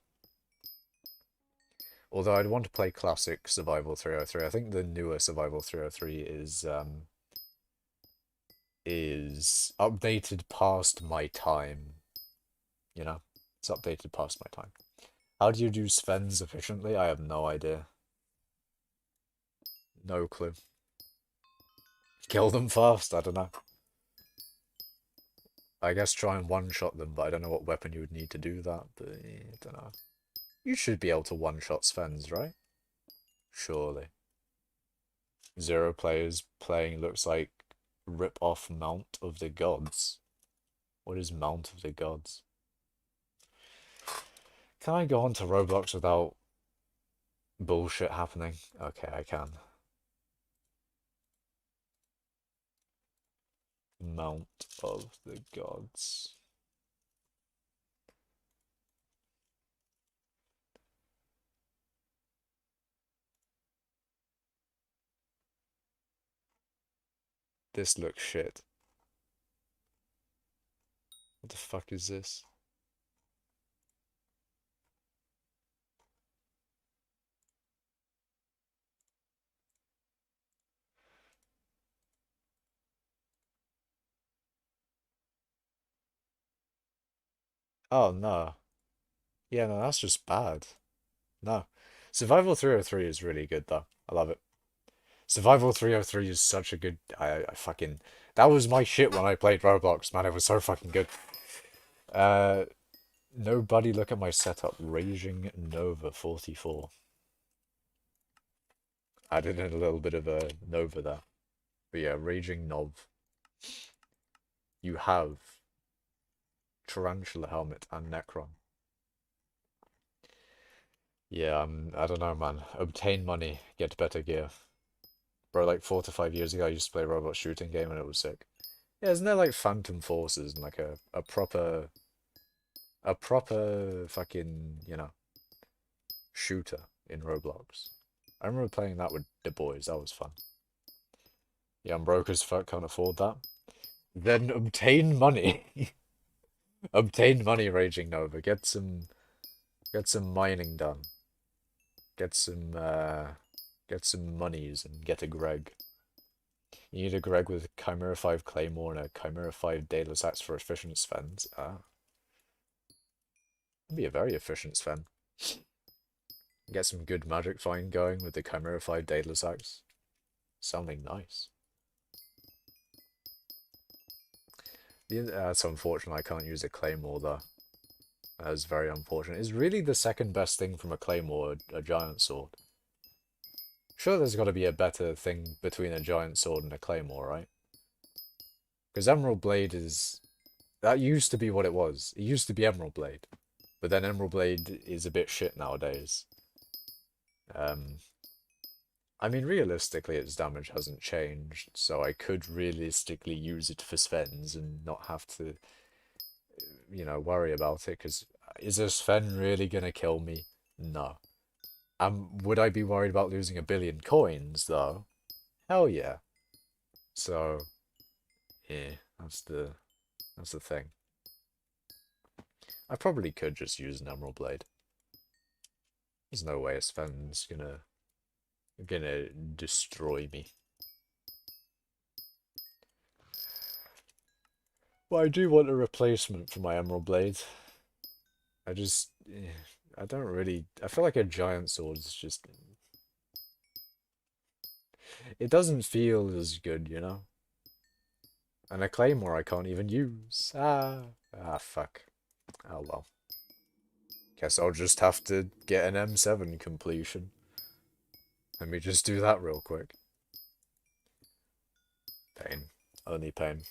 Although I'd want to play classic Survival 303. I think the newer Survival 303 is updated past my time. It's updated past my time. How do you do Svens efficiently? I have no idea. No clue. Kill them fast? I don't know. I guess try and one-shot them, but I don't know what weapon you would need to do that, but I don't know. You should be able to one-shot Svens, right? Surely. Zero players playing looks like rip-off Mount of the Gods. What is Mount of the Gods? Can I go on to Roblox without bullshit happening? Okay, I can. Mount of the Gods. This looks shit. What the fuck is this? Oh no. Yeah, no, that's just bad. No. Survival 303 is really good though. I love it. Survival 303 is such a good I fucking that was my shit when I played Roblox, man. It was so fucking good. Uh Nobody look at my setup. Raging Nova 44. Added in a little bit of a Nova there. But yeah, Raging Nov. You have Tarantula Helmet and Necron. Yeah, I don't know, man. Obtain money, get better gear. Bro, like 4 to 5 years ago, I used to play a robot shooting game and it was sick. Yeah, isn't there like Phantom Forces and like a proper fucking, shooter in Roblox? I remember playing that with the boys. That was fun. Yeah, I'm broke as fuck, can't afford that. Then obtain money. Obtain money, Raging Nova. Get some mining done. Get some monies and get a Greg. You need a Greg with Chimera 5 Claymore and a Chimera 5 Daedalus Axe for efficient Svens. Ah, that'd be a very efficient Sven. Get some good magic find going with the Chimera 5 Daedalus Axe. Sounding nice. That's unfortunate I can't use a Claymore though. That's very unfortunate. Is really the second best thing from a Claymore a giant sword? Sure, there's got to be a better thing between a giant sword and a Claymore, right? Because Emerald Blade is... That used to be what it was. It used to be Emerald Blade. But then Emerald Blade is a bit shit nowadays. Um, I mean, realistically, its damage hasn't changed, so I could realistically use it for Svens and not have to, worry about it, because is a Sven really gonna kill me? No. Would I be worried about losing 1 billion coins, though? Hell yeah. So, yeah, that's the thing. I probably could just use an Emerald Blade. There's no way a Sven's gonna destroy me. Well, I do want a replacement for my Emerald Blade. I don't really... I feel like a giant sword is just... It doesn't feel as good, you know? And a Claymore I can't even use. Fuck. Oh well. Guess I'll just have to get an M7 completion. Let me just do that real quick. Pain. Only pain.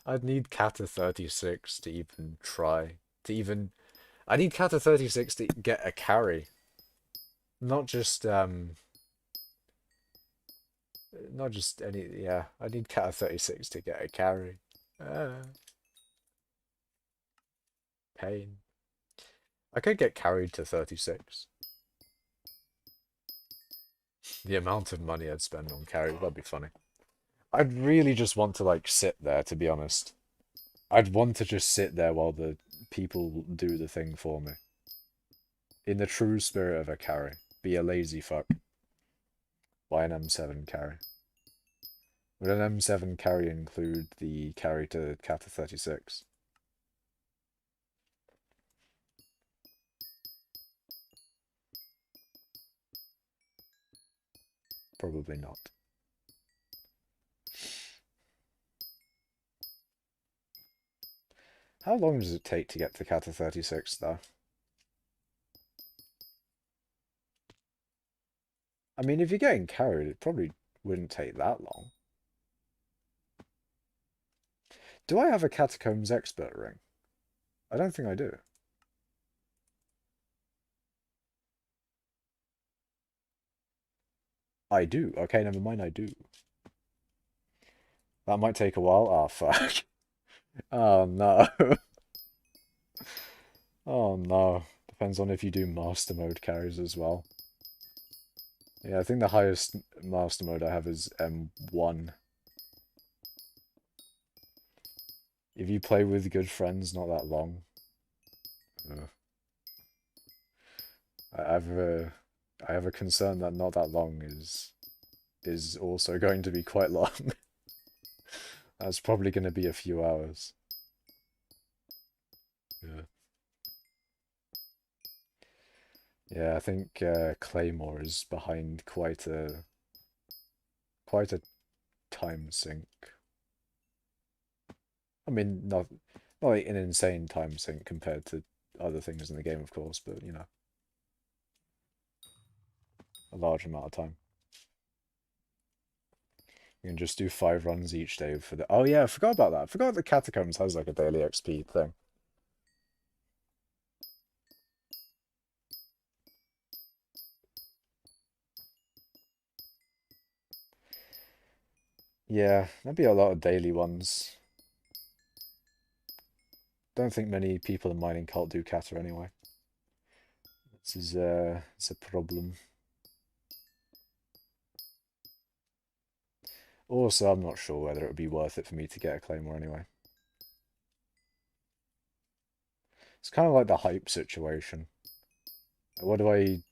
I'd need Kata 36 to even try. I need Kata 36 to get a carry. Not just any, yeah. I need Kata 36 to get a carry. Pain. I could get carried to 36. The amount of money I'd spend on carry, that'd be funny. I'd really just want to, like, sit there, to be honest. I'd want to just sit there while the people do the thing for me. In the true spirit of a carry. Be a lazy fuck. Buy an M7 carry. Would an M7 carry include the carry to Kata 36? Probably not. How long does it take to get to Kata 36, though? I mean, if you're getting carried, it probably wouldn't take that long. Do I have a Catacombs expert ring? I don't think I do. I do. Okay, never mind, I do. That might take a while. Oh, fuck. Oh, no. Oh, no. Depends on if you do master mode carries as well. Yeah, I think the highest master mode I have is M1. If you play with good friends, not that long. Uh, I have a concern that not that long is also going to be quite long. That's probably going to be a few hours. Yeah. Yeah, I think Claymore is behind quite a time sink. I mean, not like an insane time sink compared to other things in the game, of course, but you know, a large amount of time. You can just do 5 runs each day for the. Oh yeah, I forgot about that. I forgot the Catacombs has like a daily XP thing. Yeah, that'd be a lot of daily ones. Don't think many people in mining cult do Kata anyway. This is it's a problem. Also, I'm not sure whether it would be worth it for me to get a Claymore anyway. It's kind of like the hype situation. What do I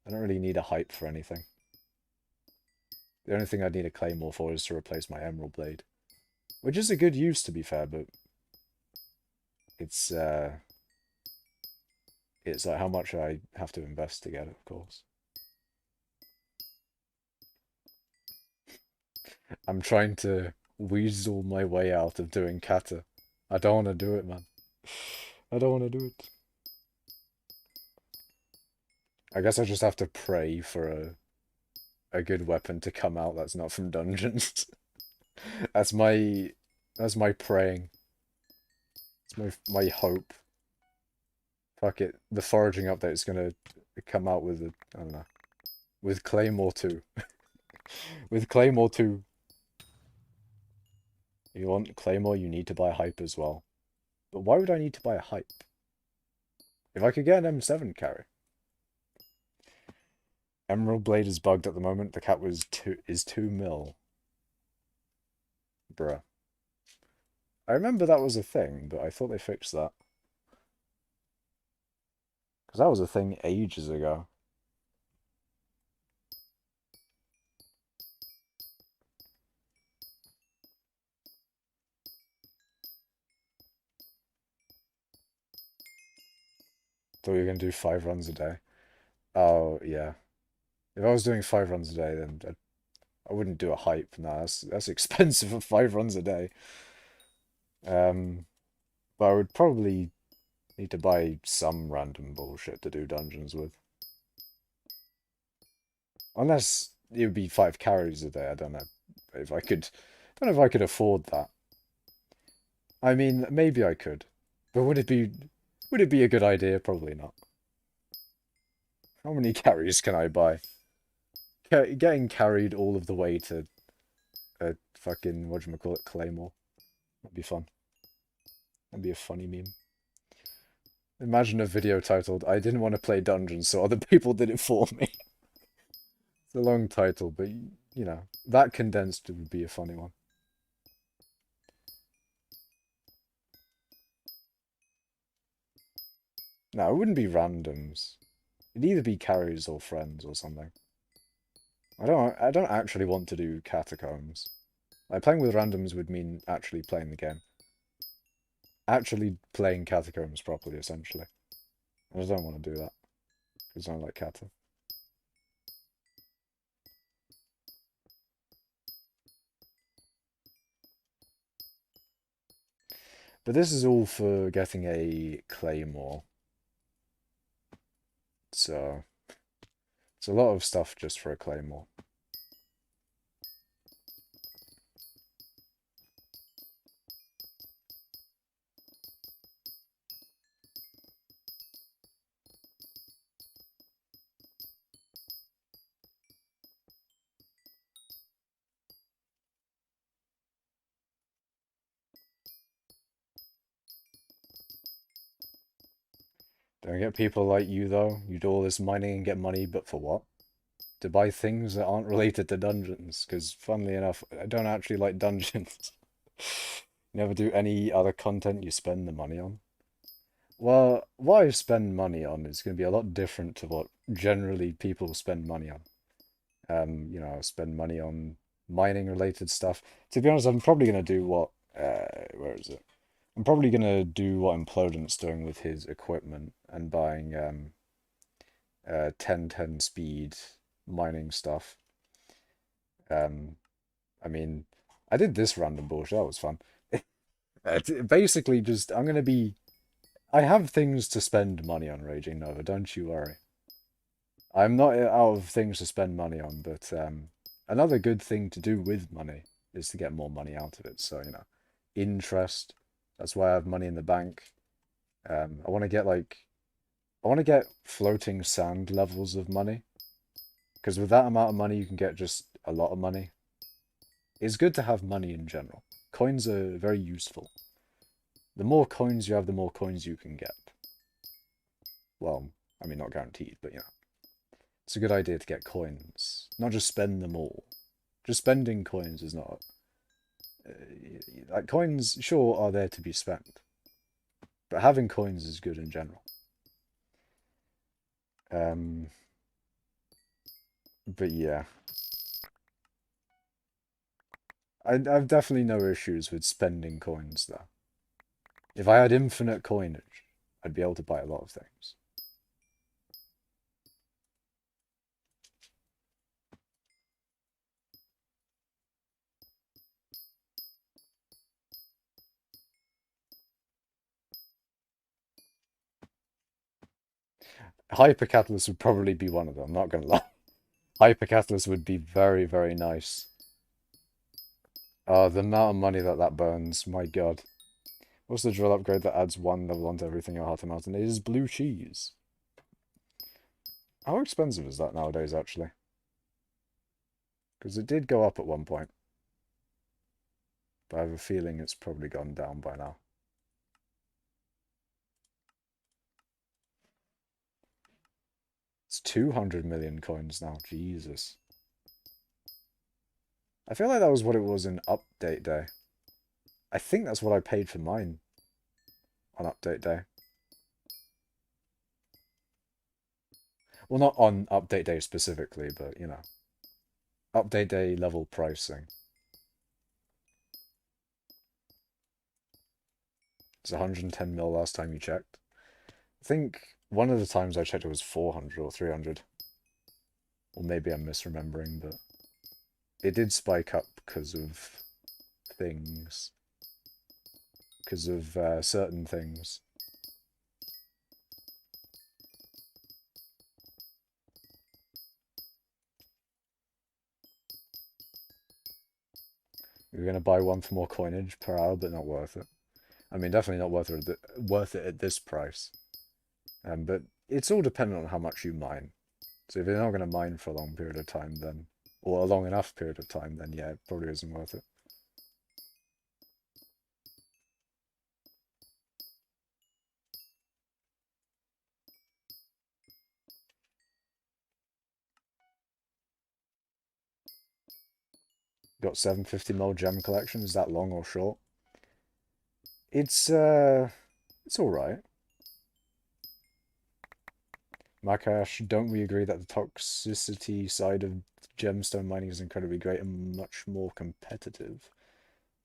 don't really need a hype for anything. The only thing I'd need a Claymore for is to replace my Emerald Blade. Which is a good use, to be fair, but it's like how much I have to invest to get it, of course. I'm trying to weasel my way out of doing kata. I don't want to do it, man. I don't want to do it. I guess I just have to pray for a good weapon to come out that's not from dungeons. that's my that's my praying. It's my hope. Fuck it. The foraging update is gonna come out with I don't know. With Claymore 2. With Claymore 2. You want Claymore, you need to buy hype as well. But why would I need to buy a hype? If I could get an M7 carry. Emerald Blade is bugged at the moment. The cat is 2 mil. Bruh. I remember that was a thing, but I thought they fixed that. Because that was a thing ages ago. Thought you were going to do 5 runs a day. Oh, yeah. If I was doing 5 runs a day, then I wouldn't do a hype. Nah, that's expensive for 5 runs a day. But I would probably need to buy some random bullshit to do dungeons with. Unless it would be 5 carries a day. I don't know if I could. Don't know if I could afford that. I mean, maybe I could, but would it be a good idea? Probably not. How many carries can I buy? Getting carried all of the way to a fucking whatchamacallit Claymore. That'd be fun. That'd be a funny meme. Imagine a video titled "I didn't want to play dungeons, so other people did it for me." It's a long title, but you know that condensed would be a funny one. No, it wouldn't be randoms. It'd either be carries or friends or something. I don't actually want to do catacombs. Like playing with randoms would mean actually playing the game. Actually playing catacombs properly, essentially. I just don't want to do that. Because I don't like kata. But this is all for getting a claymore. So It's a lot of stuff just for a claymore. Don't get people like you, though. You do all this mining and get money, but for what? To buy things that aren't related to dungeons, because funnily enough, I don't actually like dungeons. Never do any other content you spend the money on. Well, what I spend money on is going to be a lot different to what generally people spend money on. I spend money on mining related stuff. To be honest, I'm probably going to do what, where is it? I'm probably going to do what Implodent's doing with his equipment and buying 10 speed mining stuff. Um, I mean, I did this random bullshit. That was fun. Basically, just I'm gonna be. I have things to spend money on, Raging Nova. Don't you worry. I'm not out of things to spend money on, but another good thing to do with money is to get more money out of it. So interest. That's why I have money in the bank. I want to get I want to get floating sand levels of money. Because with that amount of money, you can get just a lot of money. It's good to have money in general. Coins are very useful. The more coins you have, the more coins you can get. Well, I mean, not guaranteed, but it's a good idea to get coins. Not just spend them all. Just spending coins is not... like, coins, sure, are there to be spent. But having coins is good in general. But yeah. I've definitely no issues with spending coins, though. If I had infinite coinage, I'd be able to buy a lot of things. Hypercatalyst would probably be one of them, I'm not gonna lie. Hypercatalyst would be very, very nice. Oh, the amount of money that burns, my god. What's the drill upgrade that adds 1 level onto everything at Heart of Mountain? It is blue cheese. How expensive is that nowadays, actually? Because it did go up at one point. But I have a feeling it's probably gone down by now. It's 200 million coins now, Jesus. I feel like that was what it was in update day. I think that's what I paid for mine on update day. Well, not on update day specifically, but update day level pricing. It's 110 mil last time you checked. I think one of the times I checked it was 400 or 300. Or maybe I'm misremembering, but it did spike up because of things. Because of certain things. You're going to buy one for more coinage per hour, but not worth it. I mean, definitely not worth it at this price. But it's all dependent on how much you mine. So if you're not going to mine for a long period of time, then, or a long enough period of time, then yeah, it probably isn't worth it. Got 750 mil gem collection. Is that long or short? It's all right. Makash, don't we agree that the toxicity side of gemstone mining is incredibly great and much more competitive?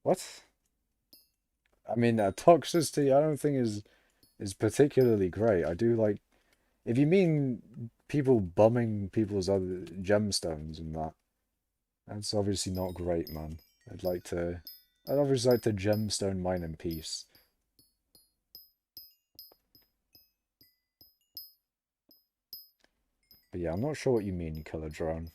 What? I mean, toxicity I don't think is particularly great. I do like, if you mean people bumming people's other gemstones and that, that's obviously not great, man. I'd obviously like to gemstone mine in peace. But yeah, I'm not sure what you mean, color drone.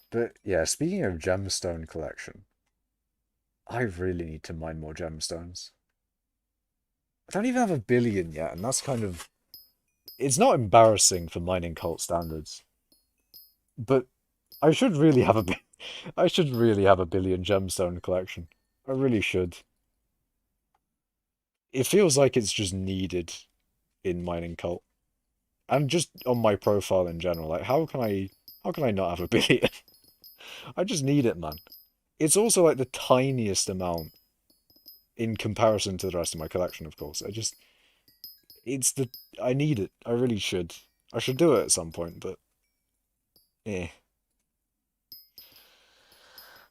But yeah, speaking of gemstone collection, I really need to mine more gemstones. I don't even have a billion yet, and that's kind of... It's not embarrassing for mining cult standards, but I should really have a I should really have a billion gemstone collection. I really should. It feels like it's just needed in mining cult. And just on my profile in general. Like how can I not have a billion? I just need it, man. It's also like the tiniest amount in comparison to the rest of my collection, of course. It's the I need it. I really should. I should do it at some point, but eh.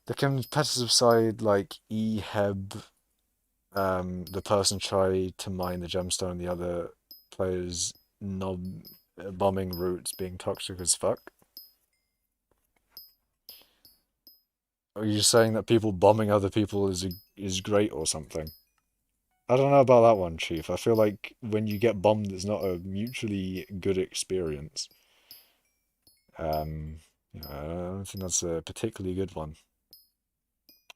The competitive side, like EHEB, the person tried to mine the gemstone, the other players knob bombing routes being toxic as fuck. Are you saying that people bombing other people is great or something? I don't know about that one, Chief. I feel like when you get bombed, it's not a mutually good experience. Um, I don't think that's a particularly good one.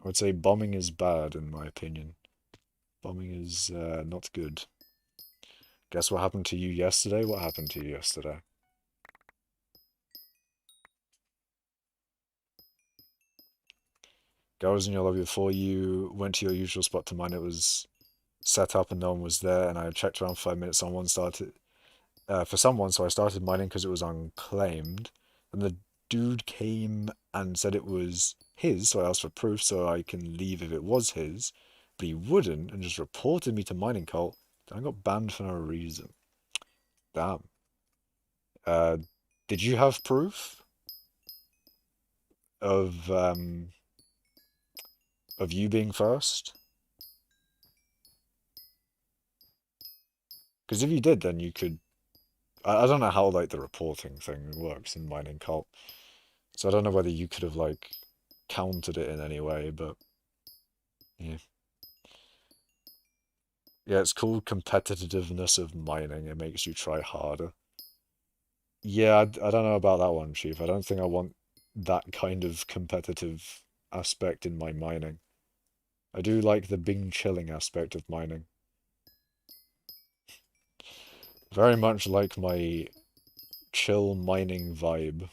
I would say bombing is bad, in my opinion. Bombing is not good. Guess what happened to you yesterday? What happened to you yesterday? Guy was in your lobby before you went to your usual spot to mine. It was set up and no one was there, and I checked around for 5 minutes. Someone started for someone, so I started mining because it was unclaimed. And the dude came and said it was his, so I asked for proof so I can leave if it was his. But he wouldn't and just reported me to mining cult. Then I got banned for no reason. Damn. Uh, did you have proof of you being first? Because if you did, then you could. I don't know how like the reporting thing works in mining cult, so I don't know whether you could have like countered it in any way, but yeah. Yeah, it's called competitiveness of mining. It makes you try harder. Yeah, I don't know about that one, Chief. I don't think I want that kind of competitive aspect in my mining. I do like the Bing chilling aspect of mining. Very much like my chill mining vibe.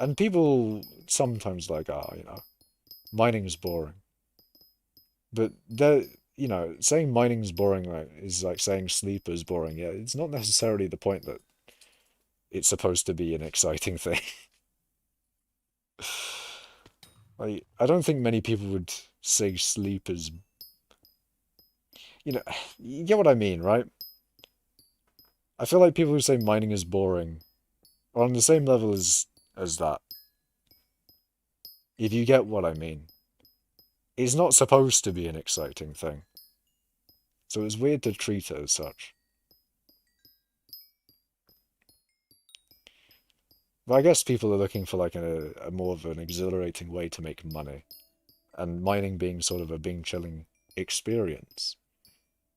And people sometimes like, mining is boring. But saying mining is boring is like saying sleep is boring. Yeah, it's not necessarily the point that it's supposed to be an exciting thing. Like, I don't think many people would say sleep is, you get what I mean, right? I feel like people who say mining is boring are on the same level as that. If you get what I mean. It's not supposed to be an exciting thing. So it's weird to treat it as such. But I guess people are looking for like a more of an exhilarating way to make money. And mining being sort of a Bing chilling experience.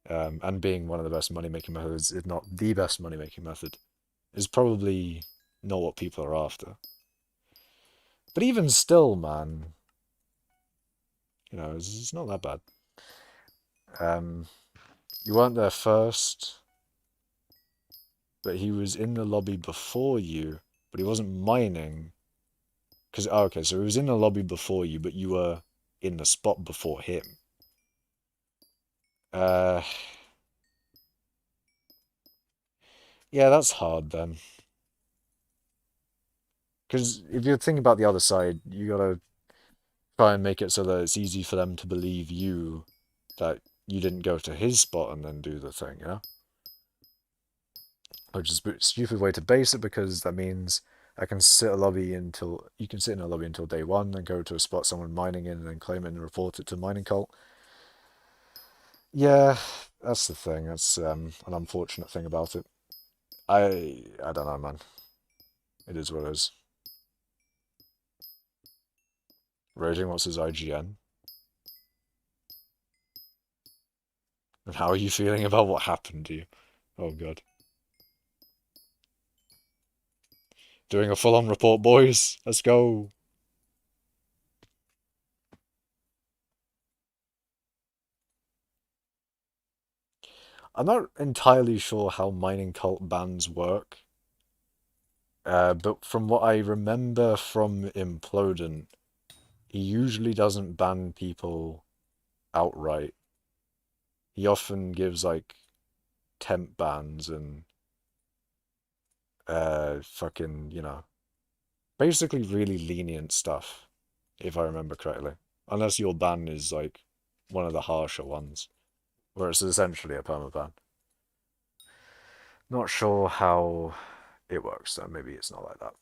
And being one of the best money making methods, if not the best money making method, is probably not what people are after. But even still, man, it's not that bad. Um, you weren't there first, but he was in the lobby before you, but he wasn't mining. Because, okay, so he was in the lobby before you, but you were in the spot before him. Uh, yeah, that's hard then. Because if you're thinking about the other side, you gotta try and make it so that it's easy for them to believe you that you didn't go to his spot and then do the thing, yeah? Which is a stupid way to base it because that means I can sit a lobby until you can sit in a lobby until day one and go to a spot someone mining in and then claim it and report it to mining cult. Yeah, that's the thing. That's an unfortunate thing about it. I don't know, man. It is what it is. Raging, what's his IGN? And how are you feeling about what happened to you? Oh god. Doing a full-on report, boys. Let's go. I'm not entirely sure how mining cult bans work, but from what I remember from Implodent, he usually doesn't ban people outright. He often gives like temp bans and fucking, basically really lenient stuff, if I remember correctly. Unless your ban is like one of the harsher ones, where it's essentially a permaban. Not sure how it works, so maybe it's not like that.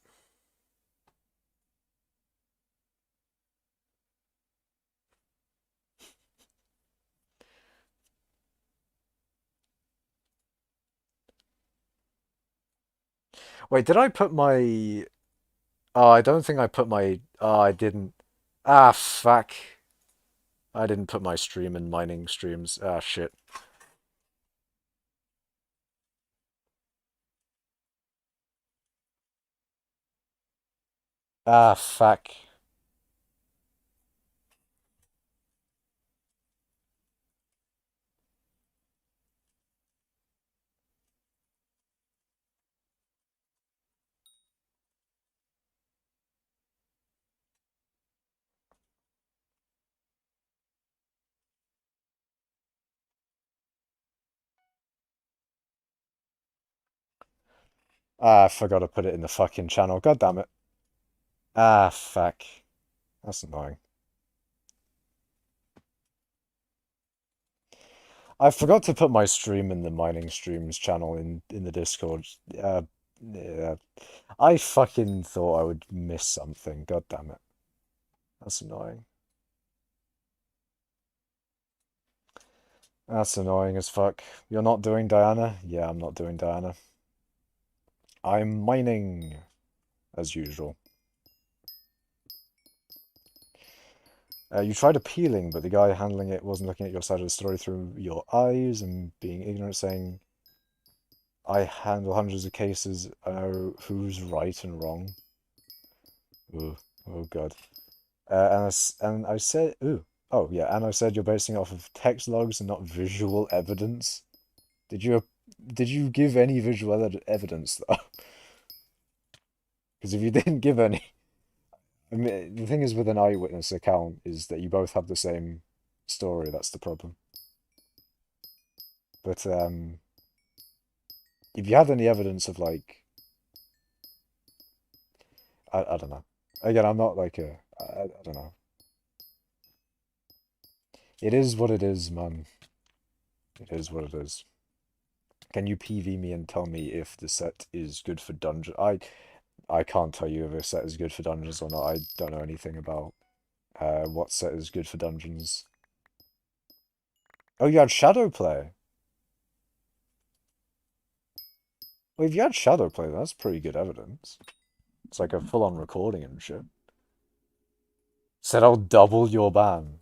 Wait, did I put my... Oh, I don't think I put my... Oh, I didn't. Ah, fuck. I didn't put my stream in mining streams. Ah, shit. Ah, fuck. Ah, I forgot to put it in the fucking channel. God damn it. Ah, fuck. That's annoying. I forgot to put my stream in the mining streams channel in the Discord. Yeah. I fucking thought I would miss something. God damn it. That's annoying. That's annoying as fuck. You're not doing Diana? Yeah, I'm not doing Diana. I'm mining, as usual. You tried appealing, but the guy handling it wasn't looking at your side of the story through your eyes and being ignorant, saying, I handle hundreds of cases, I know who's right and wrong. Ooh, oh god. And I said, ooh, oh yeah, and I said you're basing it off of text logs and not visual evidence. Did you did you give any visual evidence though? Because if you didn't give any, I mean, the thing is with an eyewitness account is that you both have the same story. That's the problem. But if you had any evidence of like, I don't know. Again, I'm not like I don't know. It is what it is, man. It is what it is. Can you PV me and tell me if the set is good for dungeon? I can't tell you if a set is good for dungeons or not. I don't know anything about what set is good for dungeons. Oh, you had shadow play. Well, if you had shadow play, that's pretty good evidence. It's like a full-on recording and shit. Said I'll double your ban.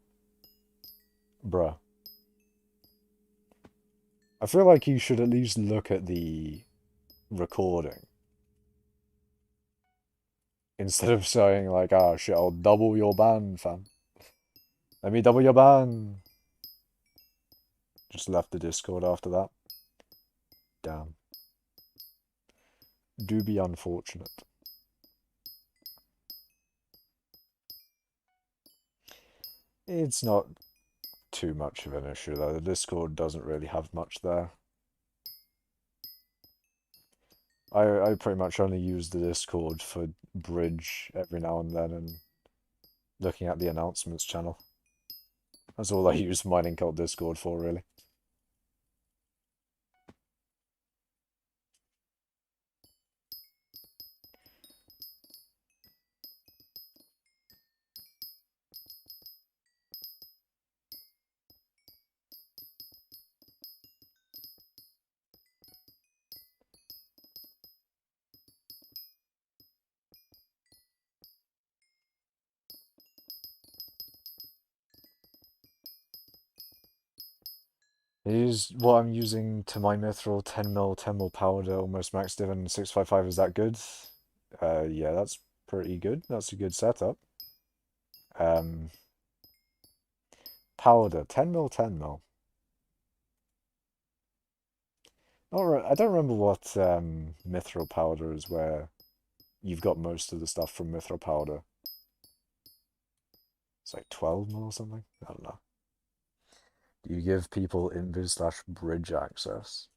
Bruh. I feel like you should at least look at the recording. Instead of saying like, ah shit, I'll double your ban, fam. Let me double your ban. Just left the Discord after that. Damn. Do be unfortunate. It's not too much of an issue though. The Discord doesn't really have much there. I pretty much only use the Discord for bridge every now and then and looking at the announcements channel. That's all I use Mining Cult Discord for, really. Is what I'm using to my mithril 10 mil powder, almost max div and 655. Is that good? Yeah, that's pretty good. That's a good setup. Um, Powder 10 mil. I don't remember what mithril powder is where you've got most of the stuff from mithril powder. It's like 12 mil or something. I don't know. Do you give people invis slash bridge access?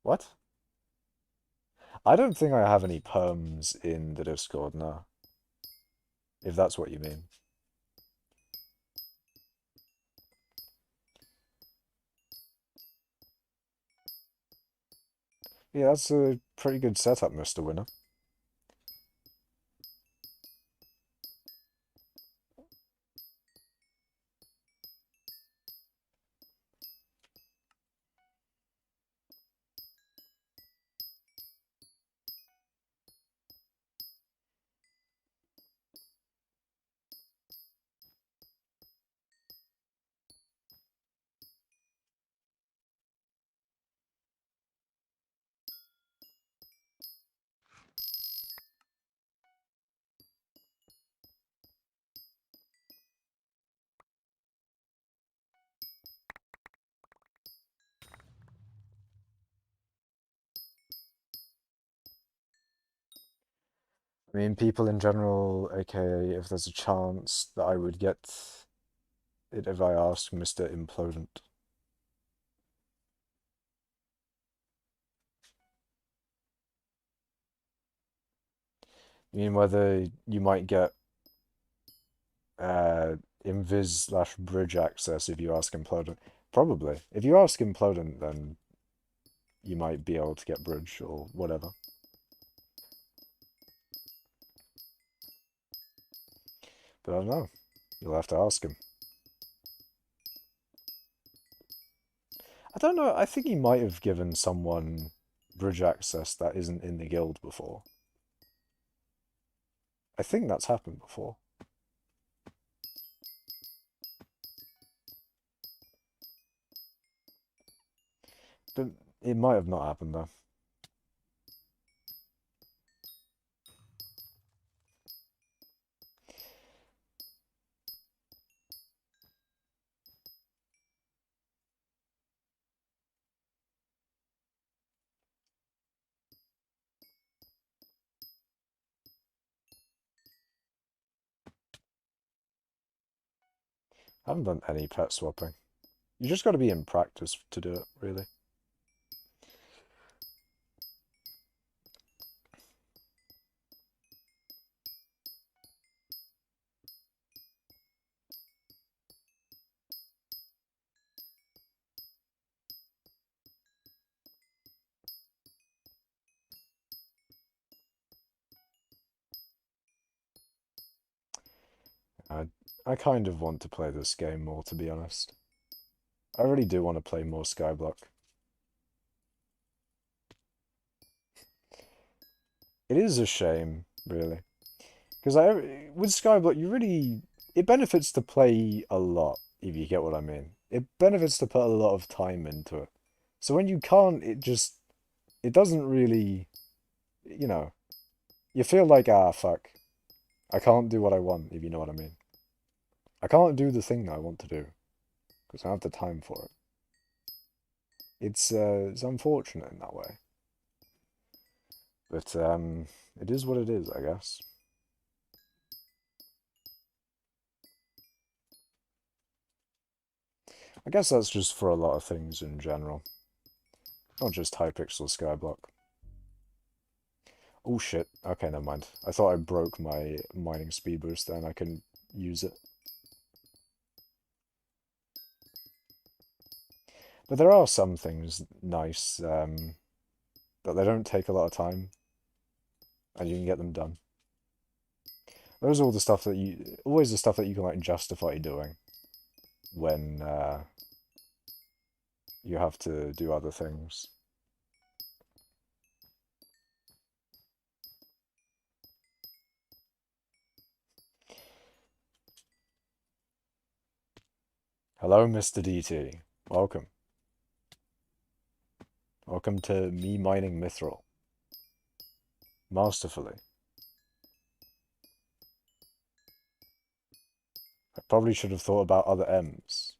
What? I don't think I have any perms in the Discord now, if that's what you mean. Yeah, that's a pretty good setup, Mr. Winner. I mean, people in general, aka if there's a chance that I would get it if I ask Mr. Implodent. You mean whether you might get uh, invis slash bridge access if you ask Implodent? Probably. If you ask Implodent, then you might be able to get bridge or whatever. But I don't know. You'll have to ask him. I don't know. I think he might have given someone bridge access that isn't in the guild before. I think that's happened before. But it might have not happened though. I haven't done any pet swapping. You just got to be in practice to do it, really. I, I kind of want to play this game more, to be honest. I really do want to play more skyblock. It is a shame, really. Because with skyblock, it benefits to play a lot, if you get what I mean. It benefits to put a lot of time into it. So when you can't, it doesn't really, you know, you feel like, ah, fuck, I can't do what I want, if you know what I mean. I can't do the thing that I want to do, because I don't have the time for it. It's unfortunate in that way. But, it is what it is, I guess. I guess that's just for a lot of things in general. Not just hypixel skyblock. Oh shit. Okay, never mind. I thought I broke my mining speed boost and I couldn't use it. But there are some things nice, that they don't take a lot of time and you can get them done. Those are all the stuff that always the stuff that you can like justify doing when you have to do other things. Hello, Mr. DT. Welcome. Welcome to me mining mithril. Masterfully. I probably should have thought about other M's.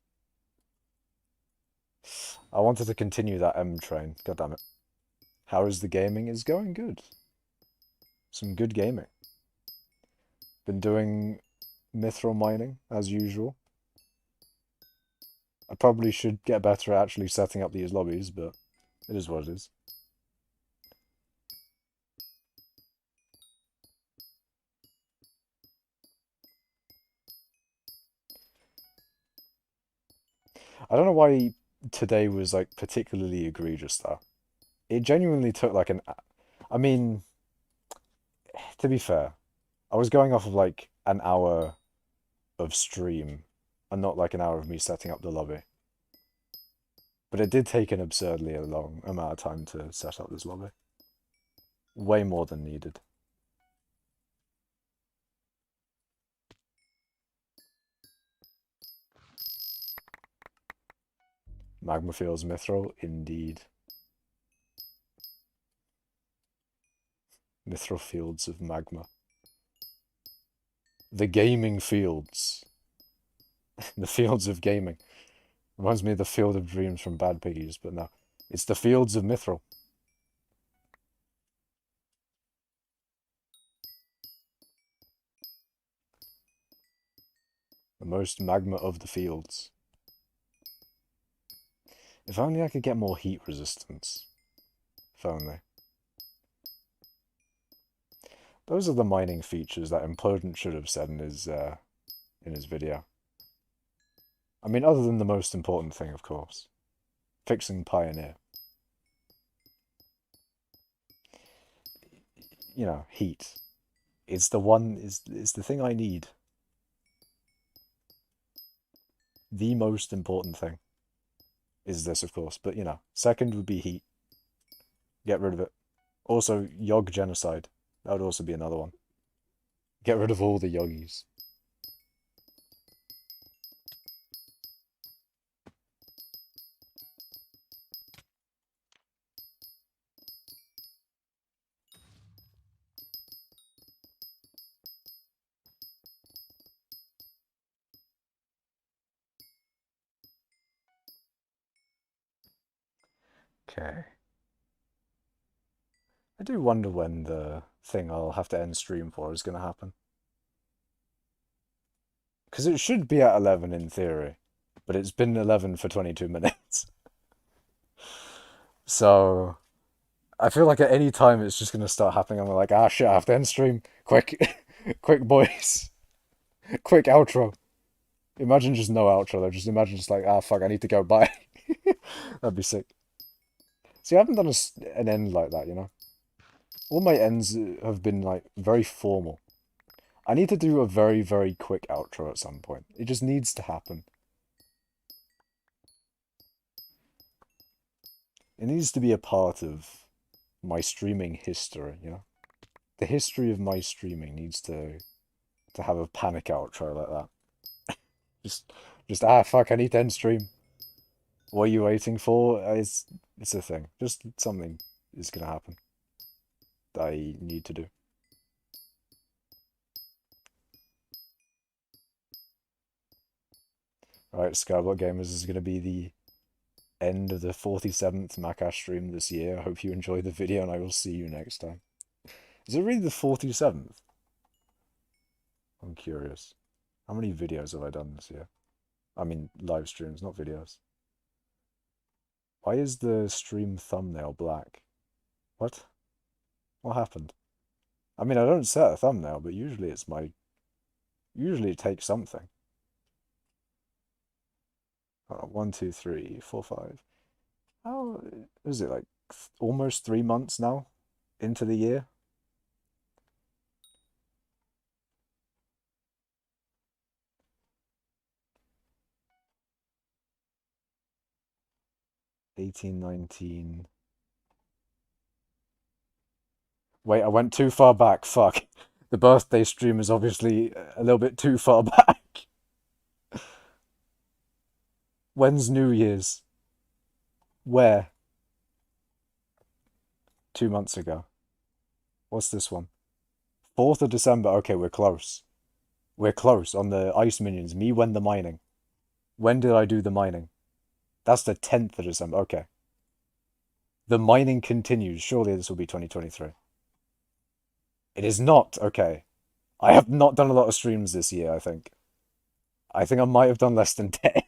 I wanted to continue that M train. God damn it. How is the gaming? It's going good. Some good gaming. Been doing mithril mining, as usual. I probably should get better at actually setting up these lobbies, but it is what it is. I don't know why today was like particularly egregious though. It genuinely took like an... I mean, to be fair, I was going off of like an hour of stream and not like an hour of me setting up the lobby. But it did take an absurdly long amount of time to set up this lobby. Way more than needed. Magma Fields Mithril, indeed. Mithril Fields of Magma. The gaming fields. The fields of gaming. Reminds me of the Field of Dreams from Bad Piggies, but no. It's the fields of Mithril. The most magma of the fields. If only I could get more heat resistance. If only. Those are the mining features that Implodent should have said in his video. I mean, other than the most important thing, of course. Fixing Pioneer. You know, heat. It's the thing I need. The most important thing is this, of course. But, you know, second would be heat. Get rid of it. Also, Yog genocide. That would also be another one. Get rid of all the yogis. Okay. I do wonder when the thing I'll have to end stream for is going to happen. Because it should be at 11 in theory, but it's been 11 for 22 minutes. So, I feel like at any time it's just going to start happening. I'm like, ah shit, I have to end stream. Quick, quick boys. Quick outro. Imagine just no outro though. Just imagine just like, ah fuck, I need to go, bye. That'd be sick. See, I haven't done an end like that, you know? All my ends have been like very formal. I need to do a very, very quick outro at some point. It just needs to happen. It needs to be a part of my streaming history, you know? The history of my streaming needs to have a panic outro like that. Just ah fuck, I need to end stream. What are you waiting for? It's a thing. Just something is gonna happen that I need to do. Alright, Skyblock Gamers is gonna be the end of the 47th Macash stream this year. I hope you enjoyed the video and I will see you next time. Is it really the 47th? I'm curious. How many videos have I done this year? I mean, live streams, not videos. Why is the stream thumbnail black? What? What happened? I mean, I don't set a thumbnail, but usually it's my... Usually it takes something. 1, 2, 3, 4, 5. How is it, like, almost 3 months now into the year? '18, 19. Wait, I went too far back. Fuck. The birthday stream is obviously a little bit too far back. When's New Year's? Where? 2 months ago. What's this one? 4th of December. Okay, we're close. We're close on the ice minions. Me when the mining. When did I do the mining? That's the 10th of December. Okay. The mining continues. Surely this will be 2023. It is not. Okay. I have not done a lot of streams this year, I think. I think I might have done less than 10.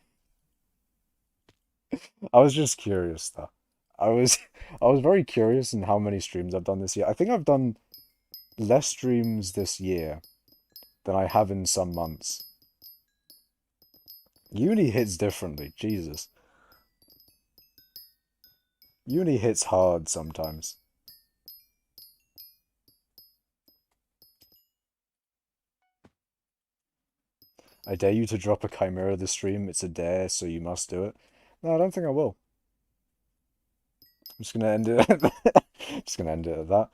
I was just curious though. I was I was very curious in how many streams I've done this year. I think I've done less streams this year than I have in some months. Uni hits differently, Jesus. Uni hits hard sometimes. I dare you to drop a chimera this stream. It's a dare, so you must do it. No, I don't think I will. I'm just gonna end it. Just gonna end it at that.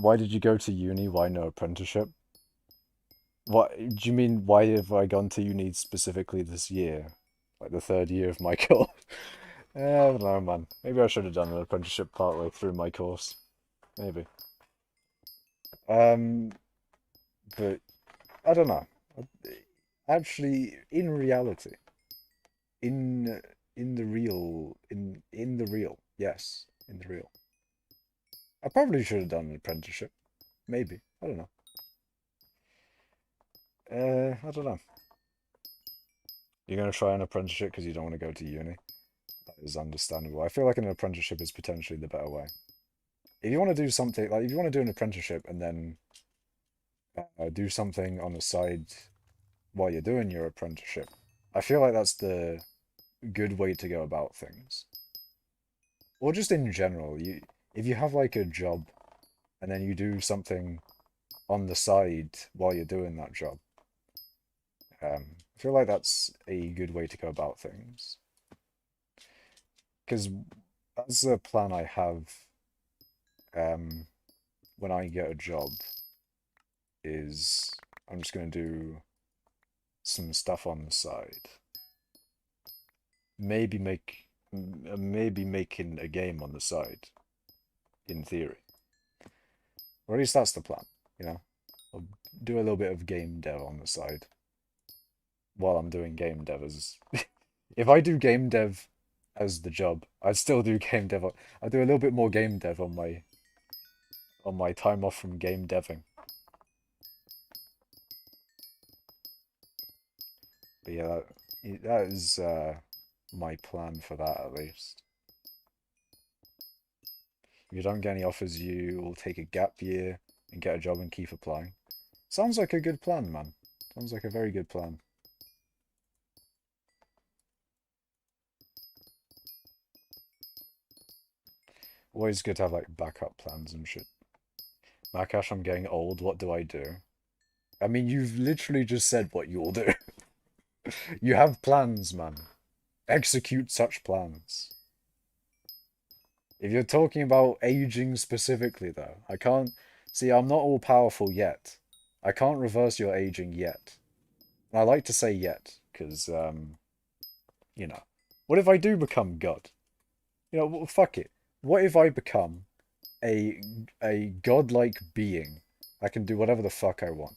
Why did you go to uni? Why no apprenticeship? What do you mean? Why have I gone to uni specifically this year? Like the third year of my course? I don't know, man. Maybe I should have done an apprenticeship partway through my course. Maybe. Um, but I don't know. Actually, in reality, in in the real, yes, in the real. I probably should have done an apprenticeship. Maybe. I don't know. I don't know. You're gonna try an apprenticeship because you don't want to go to uni. That is understandable. I feel like an apprenticeship is potentially the better way. If you want to do something, like if you want to do an apprenticeship and then do something on the side while you're doing your apprenticeship, I feel like that's the good way to go about things. Or just in general, if you have like a job and then you do something on the side while you're doing that job, I feel like that's a good way to go about things. Because as a plan I have, um, when I get a job, is I'm just gonna do some stuff on the side. Maybe maybe making a game on the side, in theory. Or at least that's the plan, you know? I'll do a little bit of game dev on the side while I'm doing game dev as... If I do game dev as the job, I'd still do game dev. I do a little bit more game dev on my time off from game deving. But yeah, that is my plan for that at least. If you don't get any offers, you will take a gap year and get a job and keep applying. Sounds like a good plan, man. Sounds like a very good plan. Always good to have like backup plans and shit. Makash, I'm getting old. What do I do? I mean, you've literally just said what you'll do. You have plans, man. Execute such plans. If you're talking about aging specifically, though, I can't... See, I'm not all powerful yet. I can't reverse your aging yet. And I like to say yet, because, you know. What if I do become God? You know, well, fuck it. What if I become a godlike being? I can do whatever the fuck I want.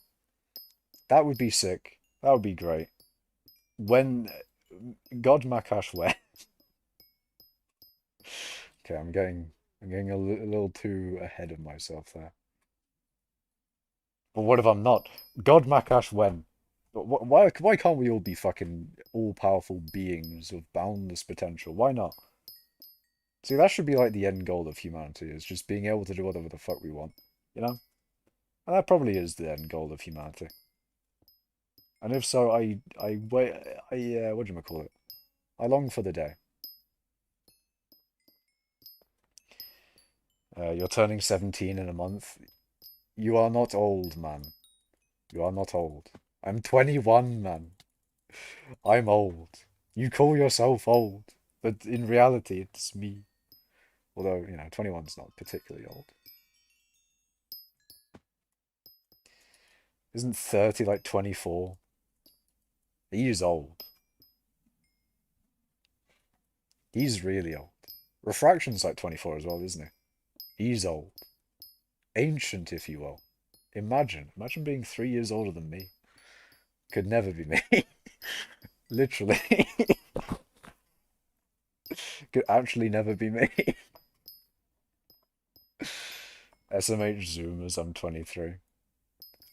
That would be sick. That would be great. When God Makash when? Okay, I'm getting a little too ahead of myself there. But what if I'm not? God Makash when? Why can't we all be fucking all-powerful beings of boundless potential? Why not? See, that should be like the end goal of humanity, is just being able to do whatever the fuck we want, you know? And that probably is the end goal of humanity. And if so, I wait, what do you call it? I long for the day. You're turning 17 in a month. You are not old, man. You are not old. I'm 21, man. I'm old. You call yourself old, but in reality, it's me. Although, you know, 21's not particularly old. Isn't 30 like 24? He is old. He's really old. Refraction's like 24 as well, isn't he? He's old. Ancient, if you will. Imagine being 3 years older than me. Could never be me. Literally. Could actually never be me. SMH Zoomers, I'm 23.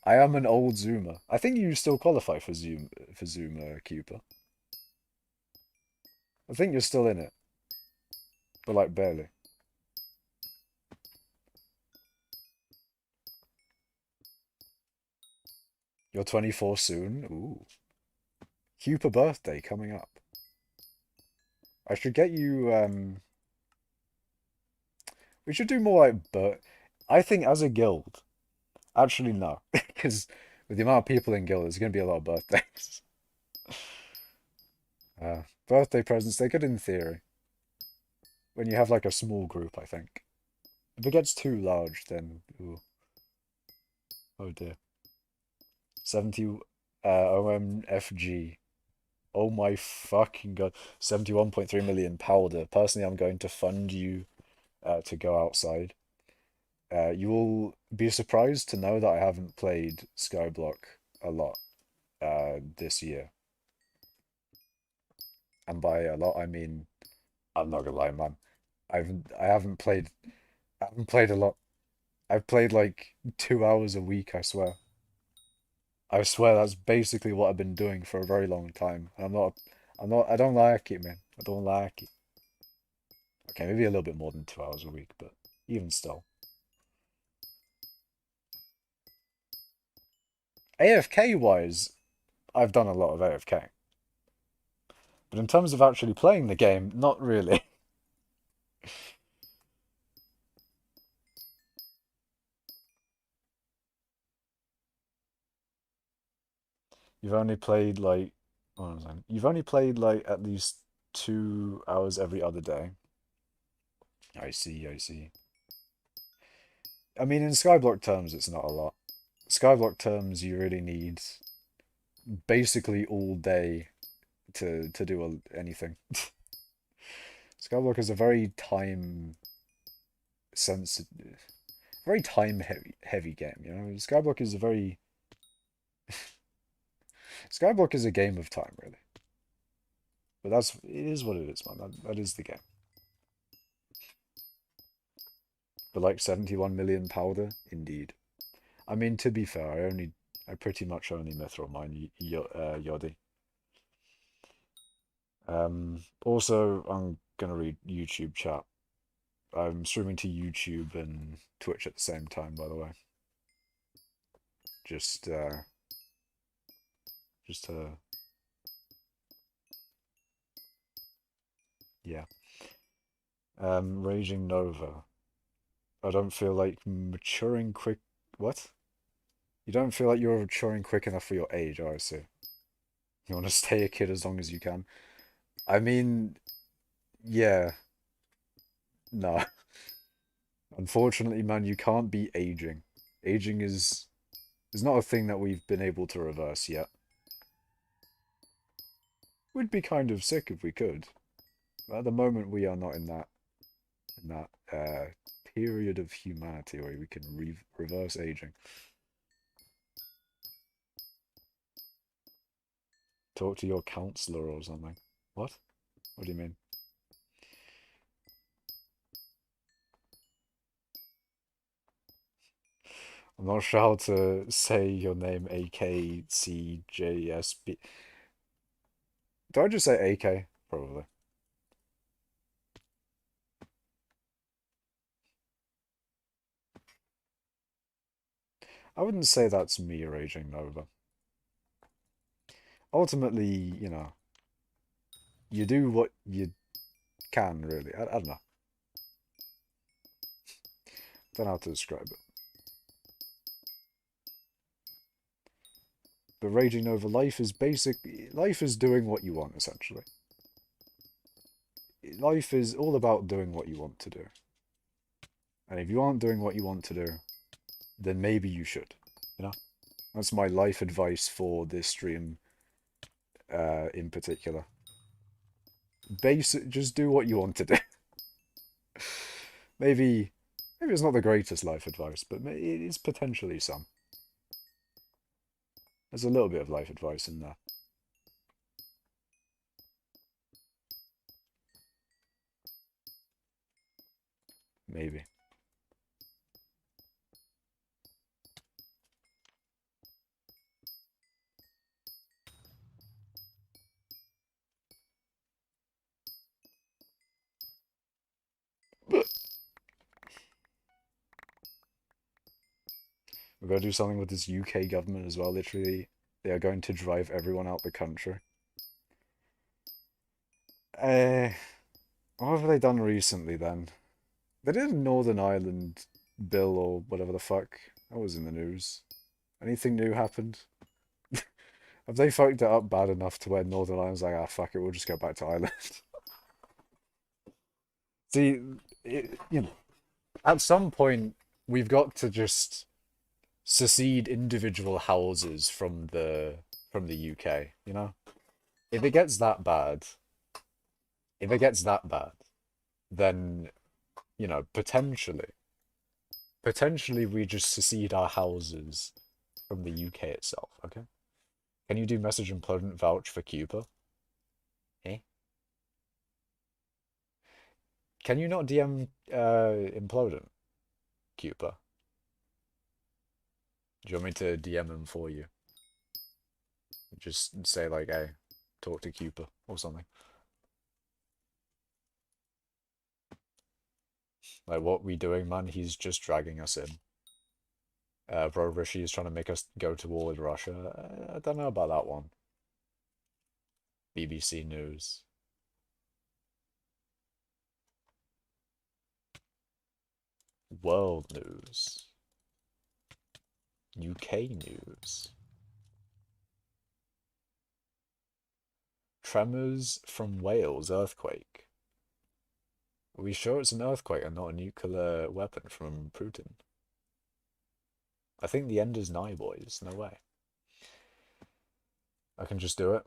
I am an old Zoomer. I think you still qualify for Zoomer Cooper. I think you're still in it. But like barely. You're 24 soon? Ooh. Cooper birthday coming up. I should get you, we should do more like, but I think as a guild, actually no. Because with the amount of people in guild, there's going to be a lot of birthdays. Birthday presents, they're good in theory. When you have like a small group, I think. If it gets too large, then, ooh. Oh dear. 70 OMFG. Oh my fucking god. 71.3 million powder. Personally, I'm going to fund you to go outside. You will be surprised to know that I haven't played Skyblock a lot this year. And by a lot, I mean, I'm not gonna lie, man. I haven't played a lot. I've played like 2 hours a week, I swear. I swear that's basically what I've been doing for a very long time. I don't like it, man. I don't like it. Okay, maybe a little bit more than 2 hours a week, but even still. AFK wise, I've done a lot of AFK. But in terms of actually playing the game, not really. You've only played like, what was I saying? You've only played like at least 2 hours every other day. I see, I see. I mean, in Skyblock terms, it's not a lot. Skyblock terms, you really need basically all day to do anything. Skyblock is a very time sensitive, very time heavy game. You know, Skyblock is a game of time, really. But it is what it is, man. That is the game. But like 71 million powder, indeed. I mean, to be fair, I pretty much only mithril mine Yodi. Also, I'm gonna read YouTube chat. I'm streaming to YouTube and Twitch at the same time, by the way. Just, just yeah. Raging Nova. I don't feel like maturing quick. What? You don't feel like you're maturing quick enough for your age, oh, I see. You want to stay a kid as long as you can. I mean, yeah, no. Unfortunately, man, you can't be aging. Aging is not a thing that we've been able to reverse yet. We'd be kind of sick if we could. But at the moment, we are not in that period of humanity where we can reverse aging. Talk to your counselor or something. What? What do you mean? I'm not sure how to say your name, AKCJSB. Do I just say AK? Probably. I wouldn't say that's me raging Nova. Ultimately, you do what you can, really. I don't know. Don't know how to describe it. But raging Nova, life is doing what you want, essentially. Life is all about doing what you want to do. And if you aren't doing what you want to do, then maybe you should. You know? That's my life advice for this stream in particular. Basic, just do what you want to do. Maybe, maybe it's not the greatest life advice, but it is potentially some. There's a little bit of life advice in there. Maybe. We've got to do something with this UK government as well. Literally, they are going to drive everyone out the country. Uh, what have they done recently then? They did a Northern Ireland bill or whatever the fuck. That was in the news. Anything new happened? Have they fucked it up bad enough to where Northern Ireland's like, ah, fuck it, we'll just go back to Ireland? See, at some point, we've got to just secede individual houses from the UK, you know? If it gets that bad, if it gets that bad, then, potentially we just secede our houses from the UK itself, okay? Can you do message implodent vouch for Cuba? Eh? Can you not DM implodent Cuba? Do you want me to DM him for you? Just say like, hey, talk to Cuba or something. Like, what we doing, man? He's just dragging us in. Bro, Rishi is trying to make us go to war with Russia. I don't know about that one. BBC News. World News. UK News. Tremors from Wales earthquake. Are we sure it's an earthquake and not a nuclear weapon from Putin? I think the end is nigh, boys. No way. I can just do it.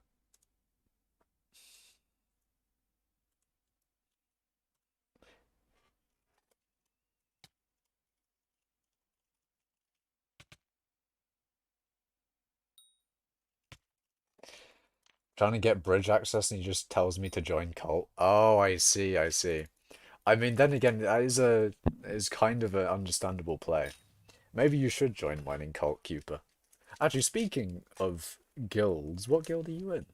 Trying to get bridge access and he just tells me to join cult. Oh, I see, I see. I mean, then again, that is kind of an understandable play. Maybe you should join mining cult, Cooper. Actually, speaking of guilds, what guild are you in?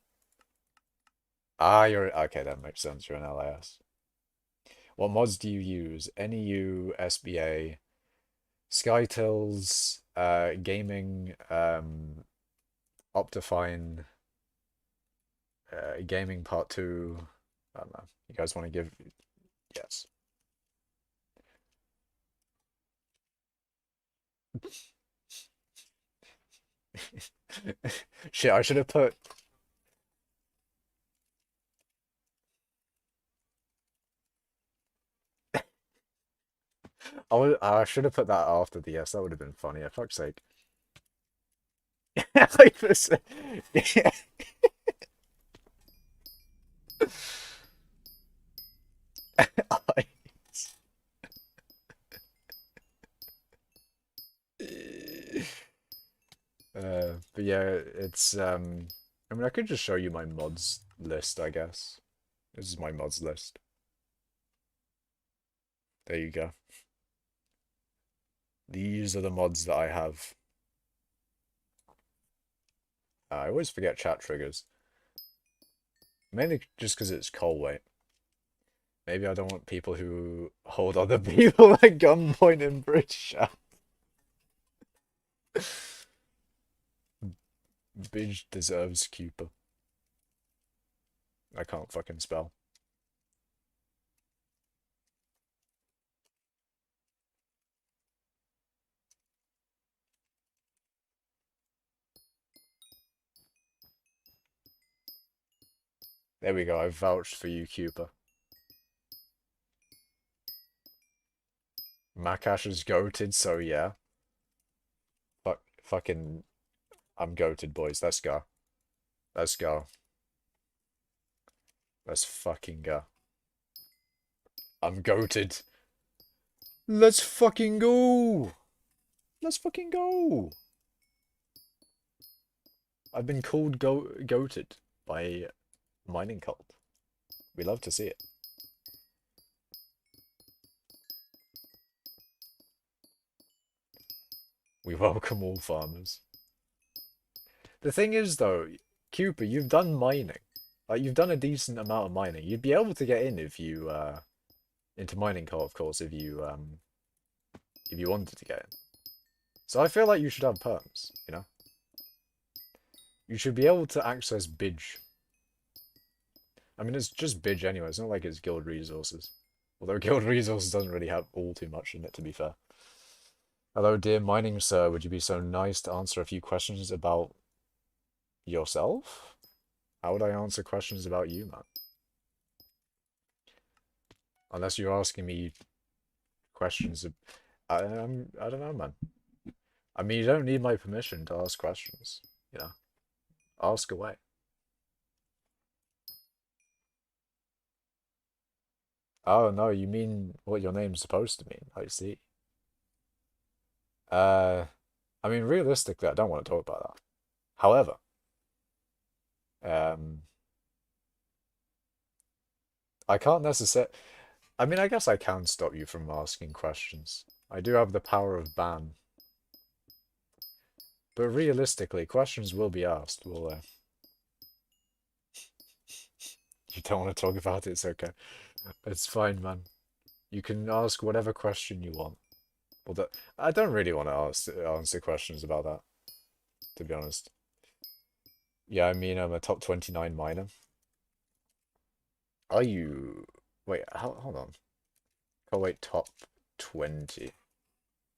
Ah, you're okay. That makes sense. You're an LAS. What mods do you use? NEU, SBA, Skytills, gaming, Optifine, gaming part two. I don't know. You guys want to give? Yes. Shit, I should have put. I should have put that after the yes. That would have been funny. For fuck's sake. Like this. Yeah. But yeah, it's I mean I could just show you my mods list, I guess. This is my mods list. There you go. These are the mods that I have. I always forget chat triggers. Mainly just because it's cold weight. Maybe I don't want people who hold other people at gunpoint in British. Bidge deserves Cooper. I can't fucking spell. There we go, I vouched for you, Cooper. Makash is goated, so yeah. Fucking, I'm goated, boys. Let's go. Let's go. Let's fucking go. I'm goated. Let's fucking go. Let's fucking go. I've been called goated by mining cult. We love to see it. We welcome all farmers. The thing is, though, Cooper, you've done mining. Like, you've done a decent amount of mining. You'd be able to get in if you, into mining cult, of course, if you wanted to get in. So I feel like you should have perms, you know? You should be able to access Bidge. I mean, it's just Bidge anyway. It's not like it's guild resources. Although guild resources doesn't really have all too much in it, to be fair. Hello, dear mining sir. Would you be so nice to answer a few questions about yourself? How would I answer questions about you, man? Unless you're asking me questions. I don't know, man. I mean, you don't need my permission to ask questions. You know, ask away. Oh no, you mean what your name's supposed to mean? I see. Uh, I mean, realistically, I don't want to talk about that. However, um, I can't necessarily. I mean, I guess I can stop you from asking questions. I do have the power of ban. But realistically, questions will be asked, will they? You don't want to talk about it, it's okay. It's fine, man. You can ask whatever question you want. Well, I don't really want to answer questions about that, to be honest. Yeah, I mean, I'm a top 29 miner. Are you... Wait, hold on. Oh, wait, top 20.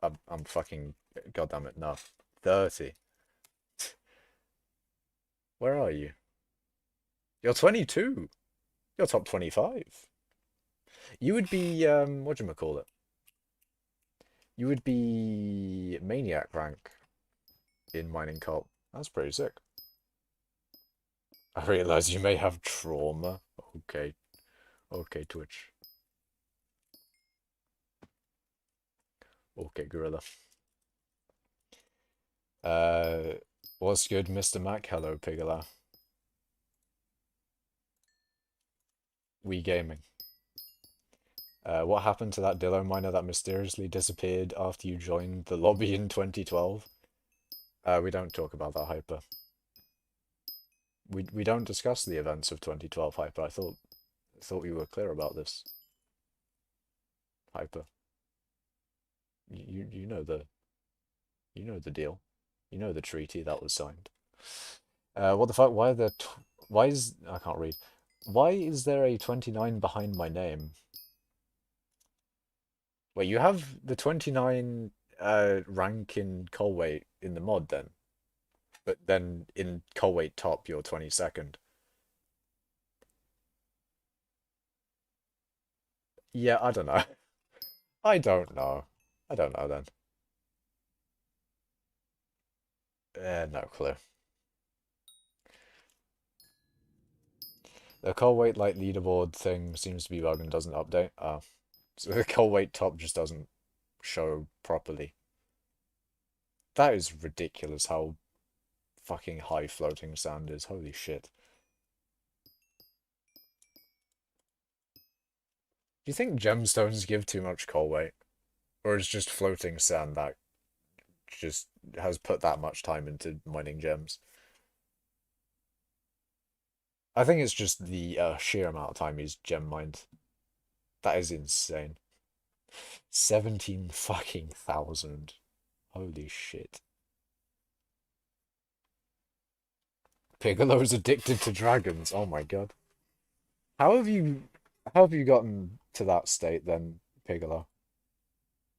I'm fucking... Goddamn it, no. 30. Where are you? You're 22. You're top 25. You would be, whatchamacallit? You would be Maniac rank in Mining Cult. That's pretty sick. I realize you may have trauma. Okay. Okay, Twitch. Okay, Gorilla. What's good, Mr. Mac? Hello, Pigala. We gaming. What happened to that Dillo miner that mysteriously disappeared after you joined the lobby in 2012? We don't talk about that, Hyper. We don't discuss the events of 2012, Hyper. I thought we were clear about this. Hyper. You know the deal. You know the treaty that was signed. What the fuck? Why is I can't read. Why is there a 29 behind my name? Wait, you have the 29 rank in Colweight in the mod then? But then in Colweight top you're 22nd. Yeah, I don't know. I don't know. I don't know then. No clue. The Colweight like leaderboard thing seems to be bugged and doesn't update. So the Colweight top just doesn't show properly. That is ridiculous how fucking high floating sand is. Holy shit. Do you think gemstones give too much coal weight? Or is just floating sand that just has put that much time into mining gems? I think it's just the sheer amount of time he's gem mined. That is insane. 17 fucking thousand. Holy shit. Piccolo's addicted to dragons. Oh my god. How have you gotten to that state then, Piccolo?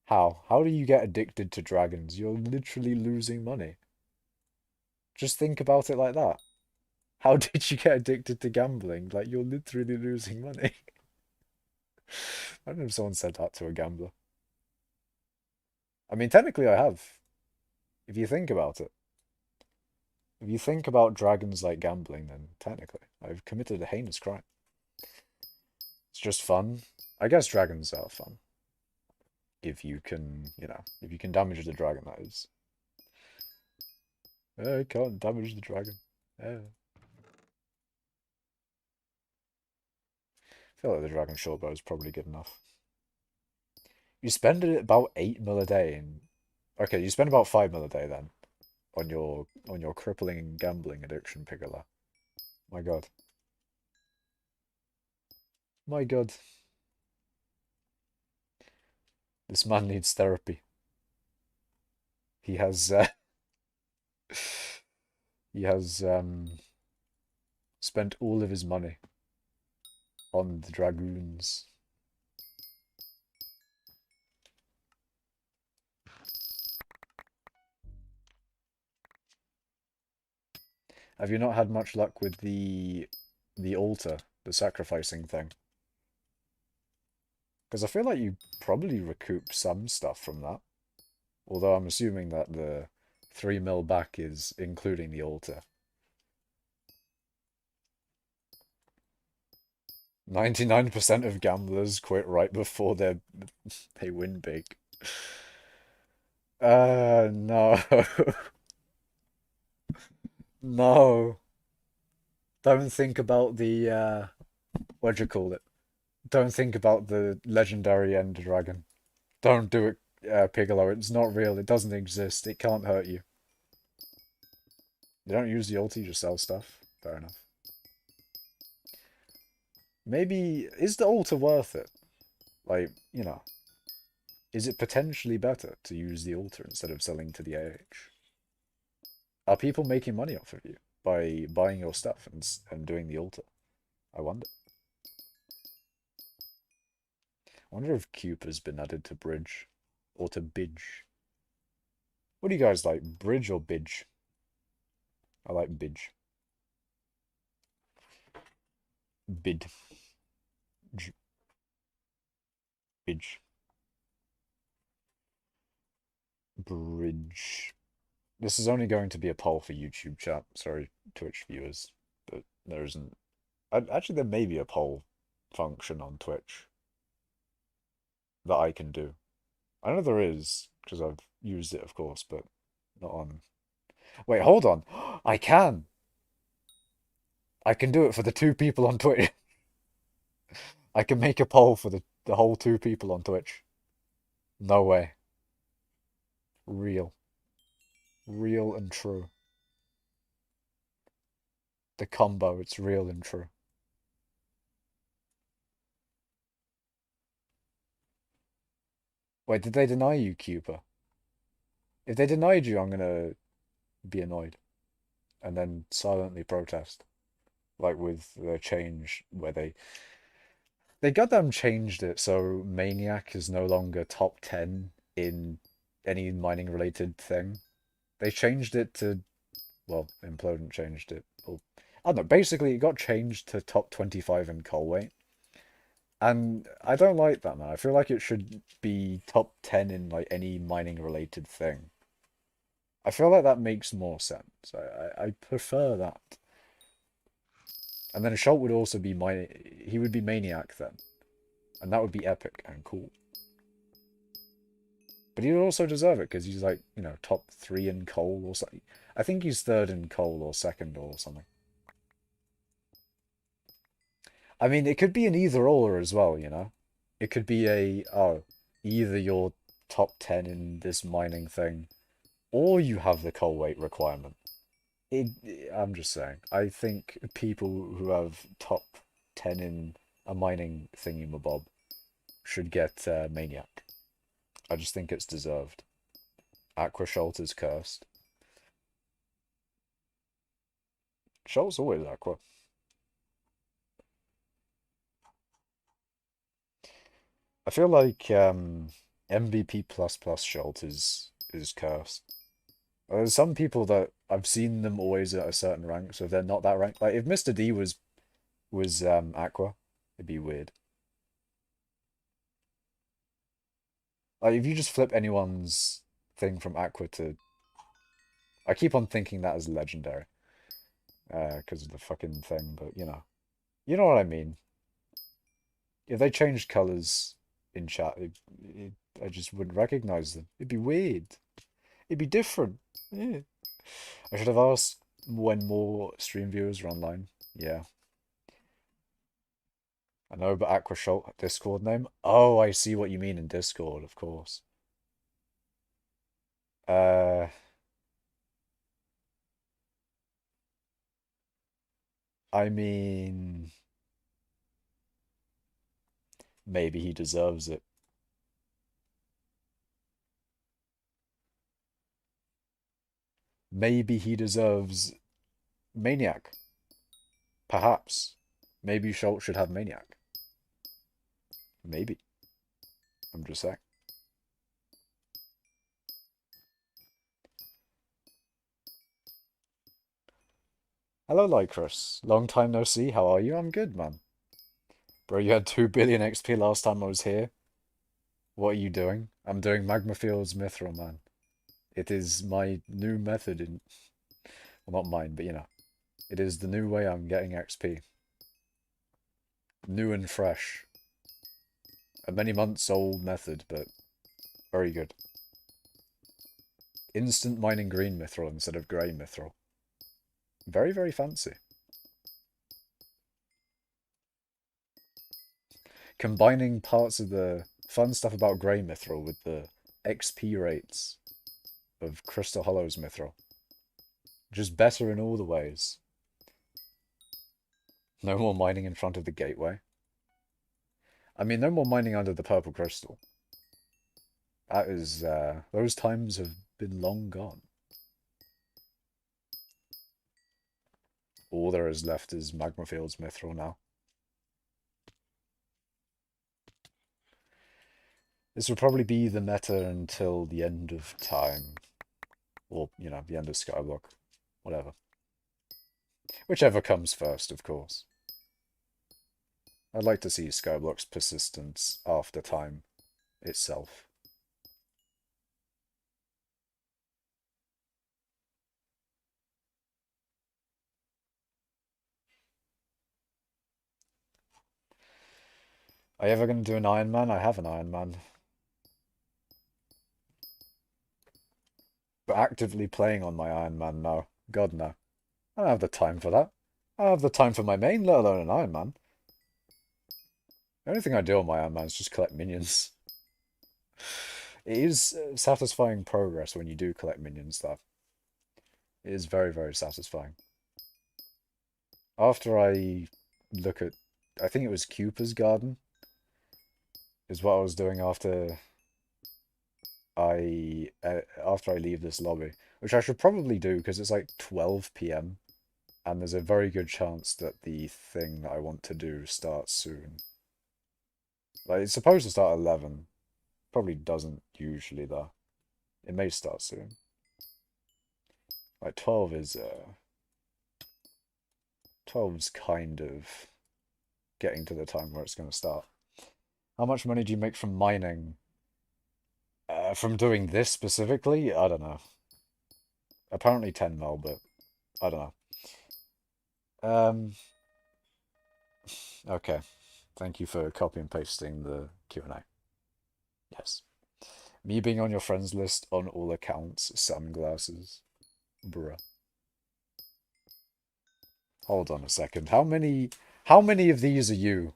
How? How do you get addicted to dragons? You're literally losing money. Just think about it like that. How did you get addicted to gambling? Like, you're literally losing money. I don't know if someone said that to a gambler. I mean, technically I have. If you think about it. If you think about dragons like gambling, then technically I've committed a heinous crime. It's just fun. I guess dragons are fun. If you can, if you can damage the dragon, that is. I can't damage the dragon. I feel like the dragon shortbow is probably good enough. You spend about 8 mil a day in... Okay, you spend about 5 mil a day then on your crippling gambling addiction, Piccolo. My god. My god. This man needs therapy. He has he has spent all of his money on the dragoons. Have you not had much luck with the altar, the sacrificing thing? Because I feel like you probably recoup some stuff from that. Although I'm assuming that the 3 mil back is including the altar. 99% of gamblers quit right before they win big. No. No. Don't think about the what do you call it? Don't think about the legendary Ender Dragon. Don't do it, Piccolo. It's not real. It doesn't exist. It can't hurt you. You don't use the ulti, you just sell stuff. Fair enough. Maybe, is the altar worth it? Like, is it potentially better to use the altar instead of selling to the AH? Are people making money off of you by buying your stuff and doing the altar? I wonder. I wonder if Cube has been added to Bridge or to Bidge. What do you guys like, Bridge or Bidge? I like Bidge. Bid. Bidge. Bridge. This is only going to be a poll for YouTube chat. Sorry, Twitch viewers, but there isn't. Actually, there may be a poll function on Twitch that I can do. I know there is because I've used it, of course, but not on. Wait, hold on. I can. I can do it for the 2 people on Twitch. I can make a poll for the whole 2 people on Twitch. No way. Real. Real and true. The combo, it's real and true. Wait, did they deny you, Cuba? If they denied you, I'm gonna be annoyed and then silently protest. Like with the change where they goddamn changed it so Maniac is no longer top 10 in any mining related thing. They changed it to, well, Implodent changed it. Well, I don't know, basically it got changed to top 25 in coal weight. And I don't like that, man. I feel like it should be top 10 in like any mining related thing. I feel like that makes more sense. I prefer that. And then Schultz would also be he would be Maniac then. And that would be epic and cool. But he would also deserve it because he's like, top 3 in coal or something. I think he's third in coal or second or something. I mean, it could be an either or as well, It could be either you're top 10 in this mining thing or you have the coal weight requirement. I'm just saying. I think people who have top 10 in a mining thingy-mabob should get Maniac. I just think it's deserved. Aqua Schultz is cursed. Schultz always Aqua. I feel like MVP plus plus Schultz is cursed. There's some people that I've seen them always at a certain rank, so if they're not that rank. Like if Mr. D was Aqua, it'd be weird. Like if you just flip anyone's thing from Aqua to, I keep on thinking that as legendary, because of the fucking thing, but you know what I mean. If they changed colors in chat, I just wouldn't recognize them. It'd be weird. It'd be different. Yeah. I should have asked when more stream viewers are online. Yeah. I know, but Aquashult Discord name? Oh, I see what you mean in Discord, of course. Uh, I mean, maybe he deserves it. Maybe he deserves Maniac. Perhaps. Maybe Schultz should have Maniac. Maybe. I'm just saying. Hello, Lycrus. Long time no see. How are you? I'm good, man. Bro, you had 2 billion XP last time I was here. What are you doing? I'm doing Magma Field's Mithril, man. It is my new method in... Well, not mine, but you know. It is the new way I'm getting XP. New and fresh. A many months old method, but very good. Instant mining green mithril instead of grey mithril. Very, very fancy. Combining parts of the fun stuff about grey mithril with the XP rates of Crystal Hollow's mithril. Just better in all the ways. No more mining in front of the gateway. I mean, no more mining under the purple crystal. That is, those times have been long gone. All there is left is Magma Field's mithril now. This will probably be the meta until the end of time. Or, you know, the end of skyblock. Whatever. Whichever comes first, of course. I'd like to see skyblock's persistence after time itself. Are you ever going to do an Iron Man? I have an Iron Man. But actively playing on my Iron Man, no. God, no. I don't have the time for that. I don't have the time for my main, let alone an Iron Man. The only thing I do on my Iron Man is just collect minions. It is satisfying progress when you do collect minions, though. It is very, very satisfying. After I look at... I think it was Cooper's Garden, is what I was doing after I leave this lobby, which I should probably do because it's like 12 p.m. and there's a very good chance that the thing that I want to do starts soon. Like, it's supposed to start at 11. Probably doesn't usually, though. It may start soon. Like, 12 is, 12's kind of getting to the time where it's going to start. How much money do you make from mining? From doing this specifically? I don't know. Apparently 10 mil, but I don't know. Okay. Thank you for copy and pasting the Q&A. Yes. Me being on your friends list on all accounts, sunglasses. Bruh. Hold on a second. How many of these are you?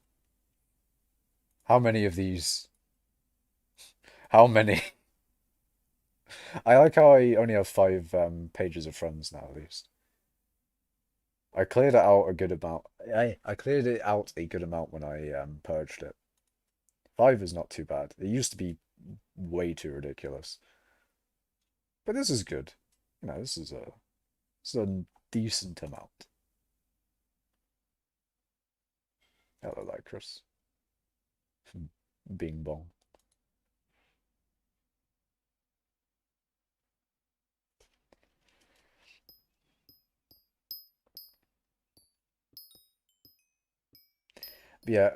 How many of these? How many? I like how I only have 5 pages of friends now, at least. I cleared it out a good amount. I cleared it out a good amount when I purged it. 5 is not too bad. It used to be way too ridiculous. But this is good. You know, this is a decent amount. Hello, Lycrus. Bing bong. Yeah,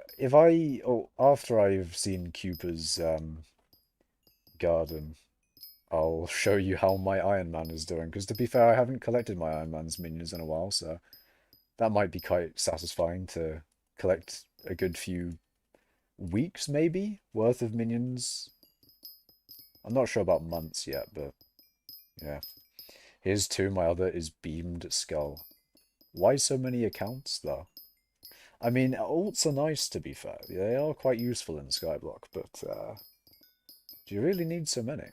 after I've seen Cooper's garden, I'll show you how my Iron Man is doing. Because to be fair, I haven't collected my Iron Man's minions in a while, so that might be quite satisfying to collect a good few weeks maybe worth of minions. I'm not sure about months yet, but yeah. Here's two. My other is beamed skull. Why so many accounts though? I mean, alts are nice to be fair. They are quite useful in skyblock, but do you really need so many?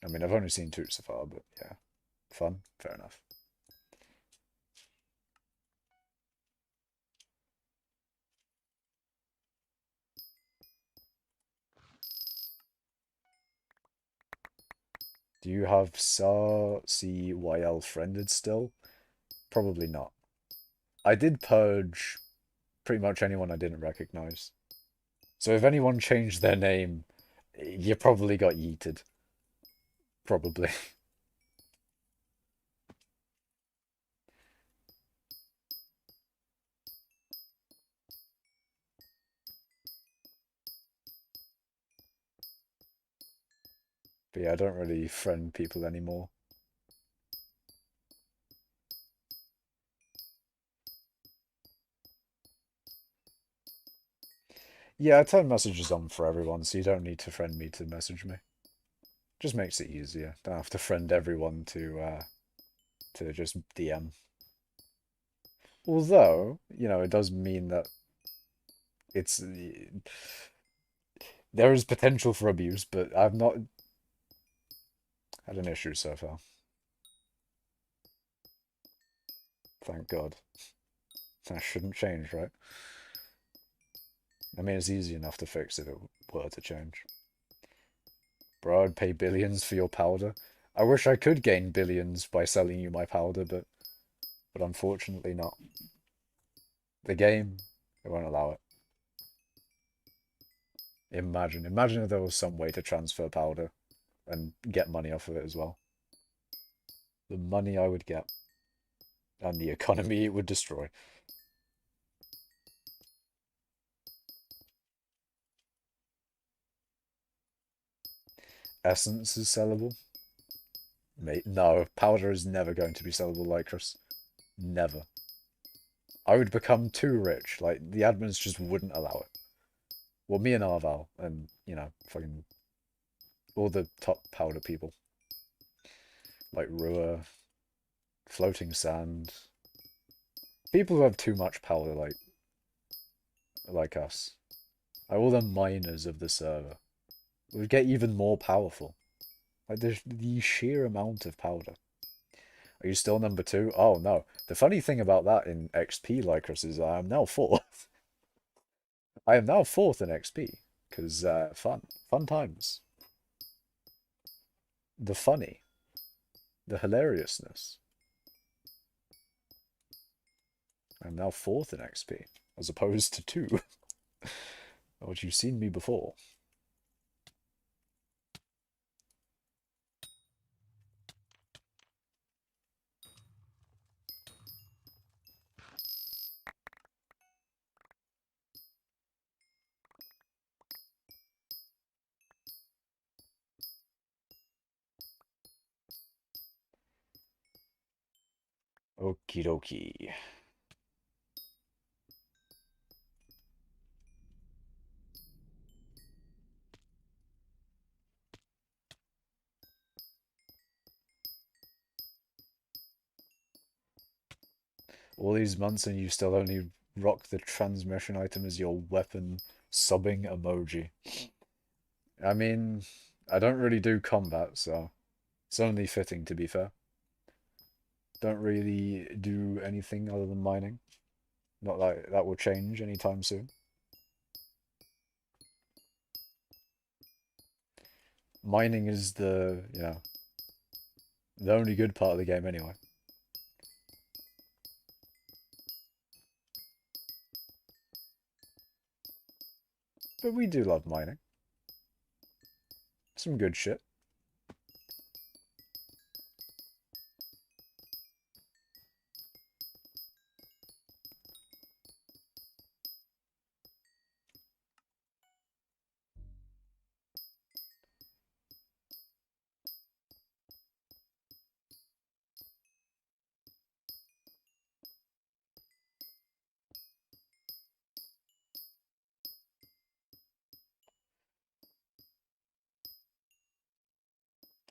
I mean, I've only seen two so far, but yeah, fun, fair enough. Do you have SAR-CYL friended still? Probably not. I did purge pretty much anyone I didn't recognize. So if anyone changed their name, you probably got yeeted. Probably. But yeah, I don't really friend people anymore. Yeah, I turn messages on for everyone, so you don't need to friend me to message me. Just makes it easier. Don't have to friend everyone to just DM. Although, it does mean that it's there is potential for abuse, but I've not had an issue so far. Thank God. That shouldn't change, right? I mean, it's easy enough to fix if it were to change. Bro, I'd pay billions for your powder. I wish I could gain billions by selling you my powder, but unfortunately not. The game, it won't allow it. Imagine if there was some way to transfer powder and get money off of it as well. The money I would get and the economy it would destroy. Essence is sellable? Mate, no, powder is never going to be sellable, Lycrus. Never. I would become too rich. Like, the admins just wouldn't allow it. Well, me and Arval, and, fucking all the top powder people. Like Rua, Floating Sand. People who have too much powder, like us. I call them miners of the server. Would get even more powerful. Like, the sheer amount of powder. Are you still number two? Oh, no. The funny thing about that in XP, Lycrus, is I am now fourth. I am now fourth in XP. Because, fun. Fun times. The funny. The hilariousness. I'm now fourth in XP. As opposed to two. What you've seen me before. Okie dokie. All these months and you still only rock the transmission item as your weapon subbing emoji. I mean, I don't really do combat, so it's only fitting to be fair. Don't really do anything other than mining. Not like that will change anytime soon. Mining is the only good part of the game anyway. But we do love mining. Some good shit.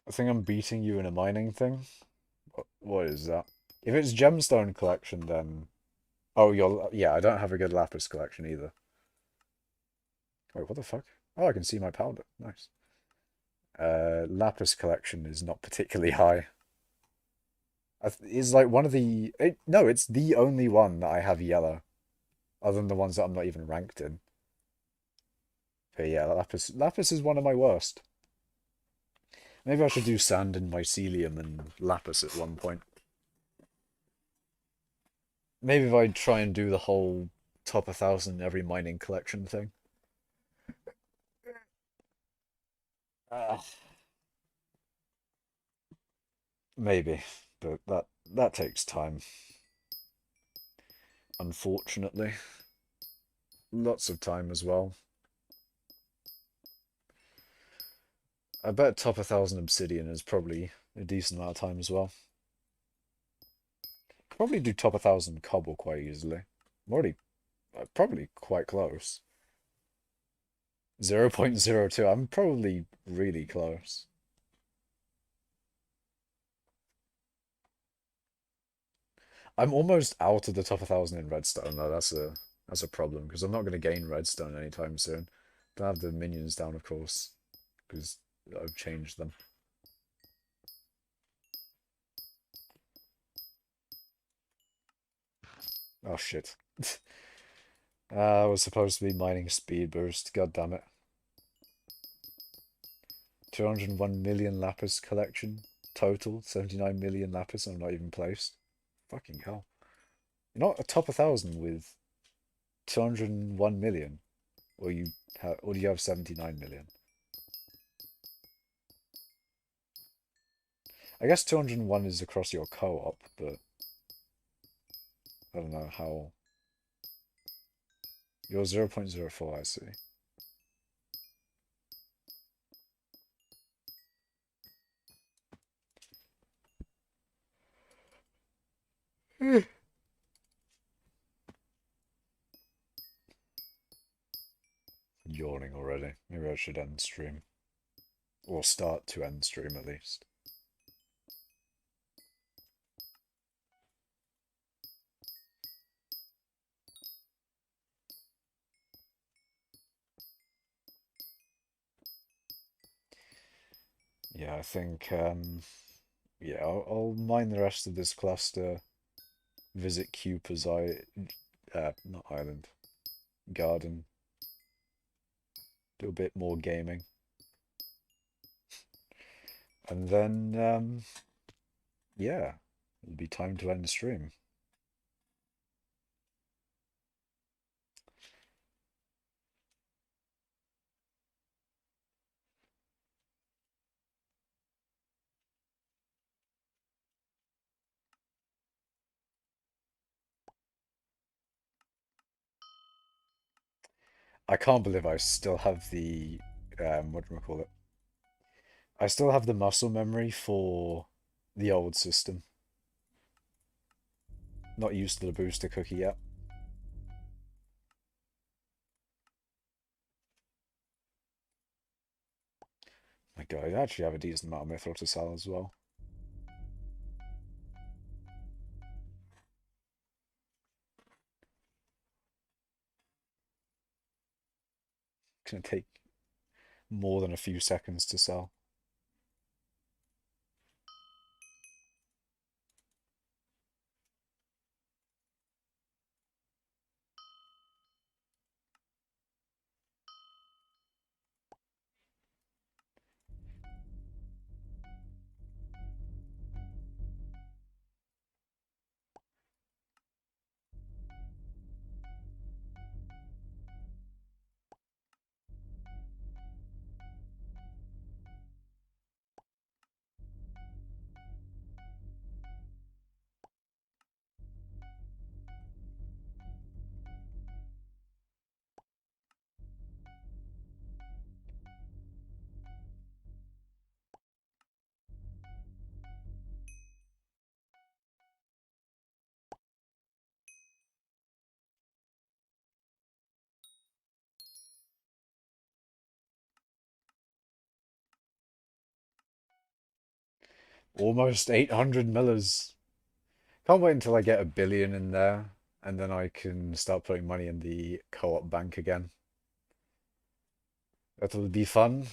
I think I'm beating you in a mining thing. What is that? If it's gemstone collection, then oh, yeah. I don't have a good lapis collection either. Wait, what the fuck? Oh, I can see my powder. Nice. Lapis collection is not particularly high. It's like one of no, it's the only one that I have yellow, other than the ones that I'm not even ranked in. But yeah, lapis is one of my worst. Maybe I should do sand and mycelium and lapis at one point. Maybe if I try and do the whole top 1,000 every mining collection thing. Uh, Maybe, but that takes time, unfortunately. Lots of time as well. I bet top 1,000 obsidian is probably a decent amount of time as well. Probably do top 1,000 cobble quite easily. I'm already probably quite close. 0.02. I'm probably really close. I'm almost out of the top 1,000 in redstone though. That's a problem because I'm not going to gain redstone anytime soon. Don't have the minions down, of course, because I've changed them. Oh shit. I was supposed to be mining speed boost. God damn it. 201 million lapis collection total. 79 million lapis. I'm not even placed. Fucking hell. You're not a top 1,000 with 201 million, or do you have 79 million? I guess 201 is across your co-op, but I don't know how. You're 0.04, I see. Yawning already. Maybe I should end stream. Or start to end stream at least. Yeah, I think, yeah, I'll mine the rest of this cluster, visit Cooper's not island, garden, do a bit more gaming. And then, yeah, it'll be time to end the stream. I can't believe I still have what do we call it? I still have the muscle memory for the old system. Not used to the booster cookie yet. My God, I actually have a decent amount of mithril to sell as well. It's gonna take more than a few seconds to sell. Almost 800 millers. Can't wait until I get 1 billion in there, and then I can start putting money in the co-op bank again. That'll be fun.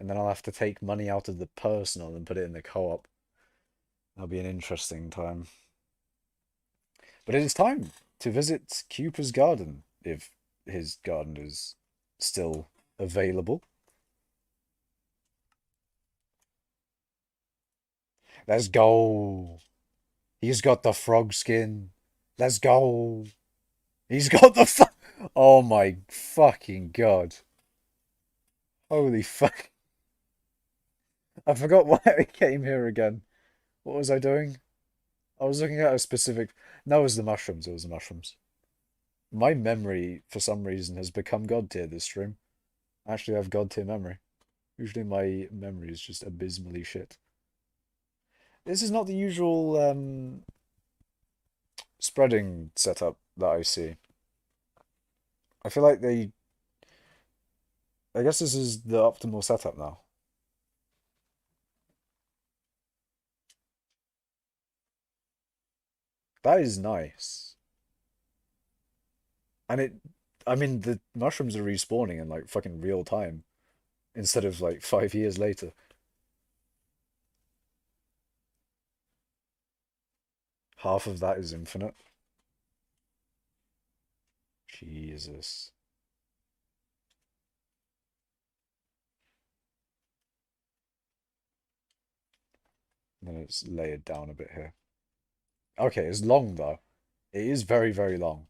And then I'll have to take money out of the personal and put it in the co-op. That'll be an interesting time. But it is time to visit Cooper's garden, if his garden is still available. Let's go. He's got the frog skin. Let's go. He's got the Oh my fucking god. Holy fuck. I forgot why I came here again. What was I doing? I was looking at a specific... No, it was the mushrooms. It was the mushrooms. My memory, for some reason, has become god tier this stream. Actually, I have god tier memory. Usually my memory is just abysmally shit. This is not the usual spreading setup that I see. I feel like they... I guess this is the optimal setup now. That is nice. And I mean, the mushrooms are respawning in like fucking real time instead of like 5 years later. Half of that is infinite. Jesus. Then it's layered down a bit here. Okay, it's long though. It is very, very long.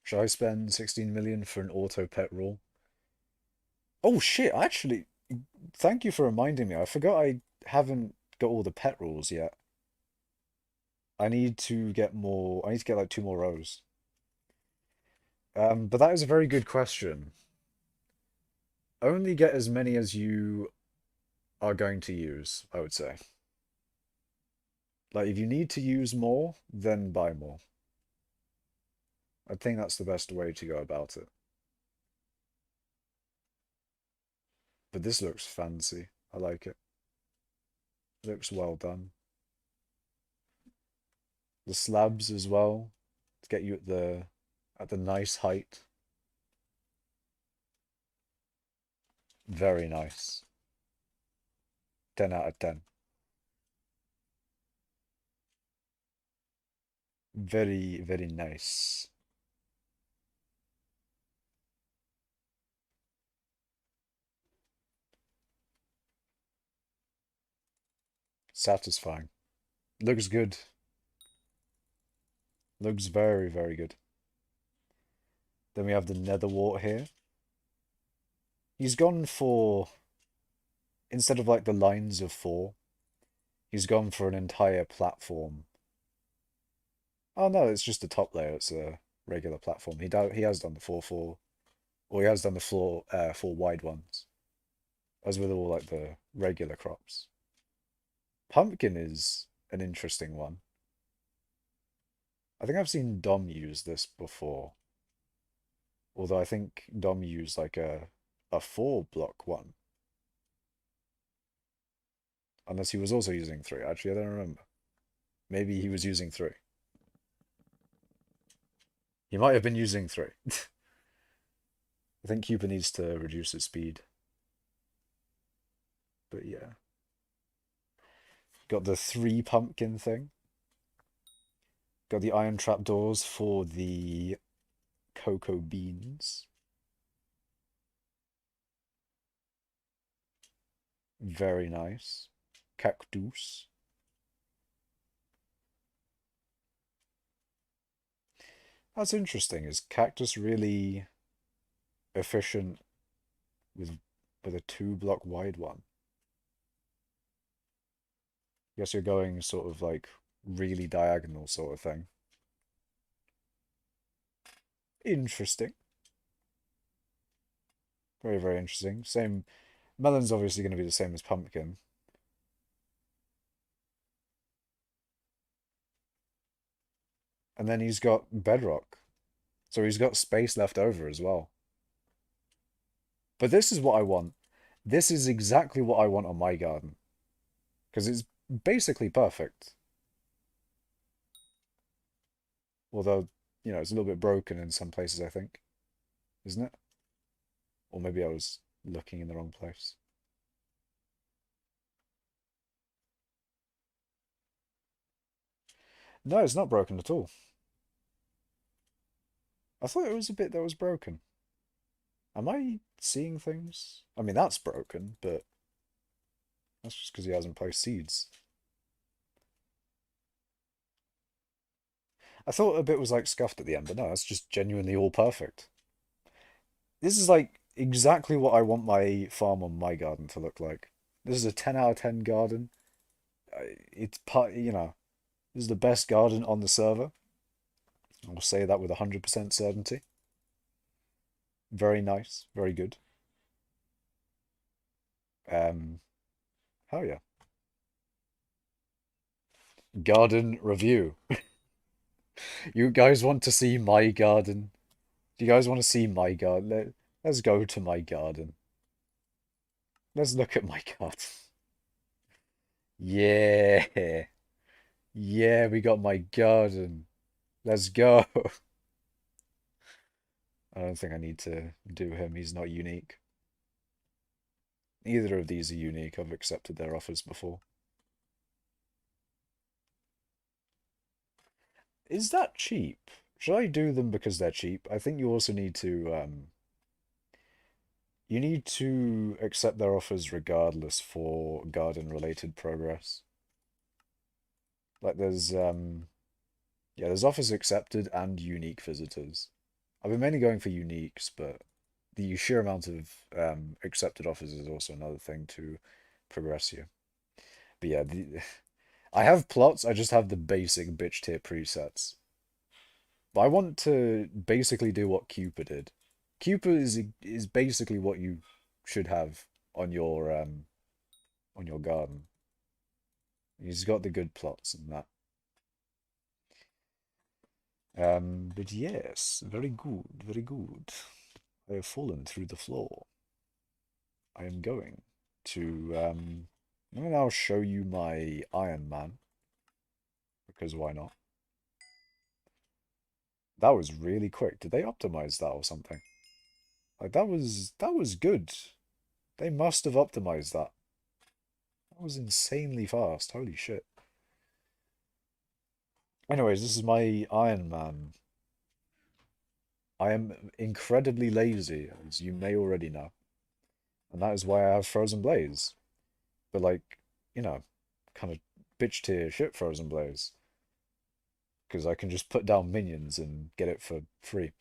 Should I spend 16 million for an auto pet rule? Oh shit, actually, thank you for reminding me. I forgot I haven't got all the pet rules yet. I need to get more. I need to get like 2 more rows. But that is a very good question. Only get as many as you are going to use, I would say. Like, if you need to use more, then buy more. I think that's the best way to go about it. But this looks fancy. I like it. Looks well done. The slabs as well to get you at the nice height. Very nice. 10 out of 10. Very, very nice. Satisfying. Looks good. Looks very, very good. Then we have the nether wart here. He's gone for, instead of like the lines of 4, he's gone for an entire platform. Oh no, it's just the top layer. It's a regular platform. He has done the 4-4, or he has done the 4 wide ones, as with all like the regular crops. Pumpkin is an interesting one. I think I've seen Dom use this before. Although I think Dom used like a 4 block one. Unless he was also using 3. Actually, I don't remember. Maybe he was using 3. He might have been using 3. I think Cooper needs to reduce his speed. But yeah. Got the 3 pumpkin thing. Got the iron trapdoors for the cocoa beans. Very nice. Cactus. That's interesting. Is cactus really efficient with a 2 block wide one? Guess you're going sort of like really diagonal sort of thing. Interesting. Very, very interesting. Same. Melon's obviously going to be the same as pumpkin. And then he's got bedrock. So he's got space left over as well. But this is what I want. This is exactly what I want on my garden. Because it's basically perfect. Although, it's a little bit broken in some places, I think. Isn't it? Or maybe I was looking in the wrong place. No, it's not broken at all. I thought it was a bit that was broken. Am I seeing things? I mean, that's broken, but that's just because he hasn't placed seeds. I thought a bit was like scuffed at the end, but no, that's just genuinely all perfect. This is like exactly what I want my farm on my garden to look like. This is a 10 out of 10 garden. It's this is the best garden on the server. I'll say that with 100% certainty. Very nice, very good. Um, hell yeah. Garden review. You guys want to see my garden? Do you guys want to see my garden? Let's go to my garden. Let's look at my garden. Yeah. Yeah, we got my garden. Let's go. I don't think I need to do him. He's not unique. Neither of these are unique. I've accepted their offers before. Is that cheap? Should I do them because they're cheap? I think you also need to you need to accept their offers regardless for garden related progress. Like there's offers accepted and unique visitors. I've been mainly going for uniques, but the sheer amount of accepted offers is also another thing to progress you. But yeah, I have plots, I just have the basic bitch tier presets. But I want to basically do what Cupid did. Cupid is basically what you should have on your garden. He's got the good plots and that. But yes, very good, very good. I have fallen through the floor. I am going to I'm gonna now show you my Iron Man because why not? That was really quick. Did they optimize that or something? Like that was good. They must have optimized that. That was insanely fast. Holy shit. Anyways, this is my Iron Man. I am incredibly lazy, as you may already know. And that is why I have Frozen Blaze. But like, you know, kind of bitch tier shit Frozen Blaze. Because I can just put down minions and get it for free.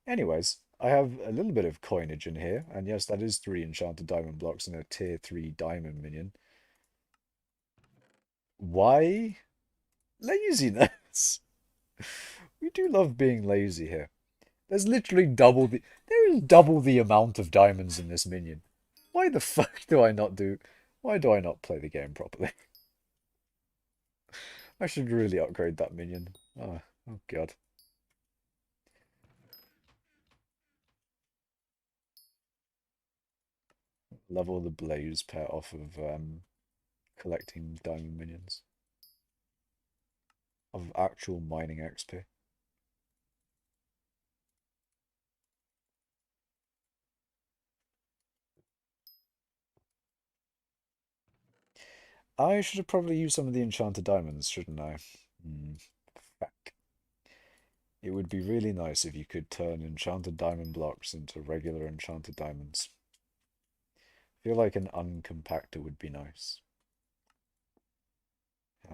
Anyways, I have a little bit of coinage in here. And yes, that is 3 enchanted diamond blocks and a tier 3 diamond minion. Why? Laziness. We do love being lazy here. There's literally there is double the amount of diamonds in this minion. Why the fuck do I not do why do I not play the game properly? I should really upgrade that minion. Oh god. Level the blaze pair off of collecting diamond minions. Of actual mining XP. I should have probably used some of the enchanted diamonds, shouldn't I? Fuck. It would be really nice if you could turn enchanted diamond blocks into regular enchanted diamonds. I feel like an uncompactor would be nice.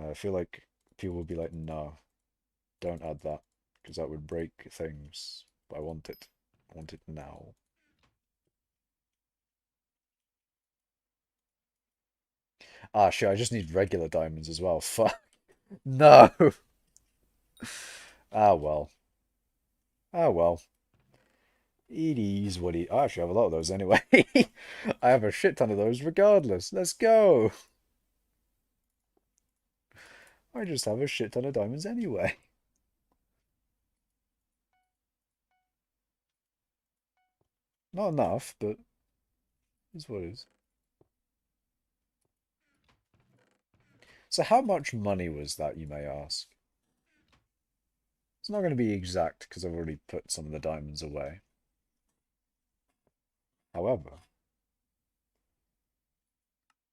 I feel like people would be like, no, don't add that, because that would break things. But I want it. I want it now. Ah, shit, I just need regular diamonds as well. Fuck. No! Ah, well. Ah, well. It is what it... I actually have a lot of those anyway. I have a shit ton of those regardless. Let's go! I just have a shit ton of diamonds anyway. Not enough, but it's what it is. So how much money was that, you may ask? It's not going to be exact because I've already put some of the diamonds away. However,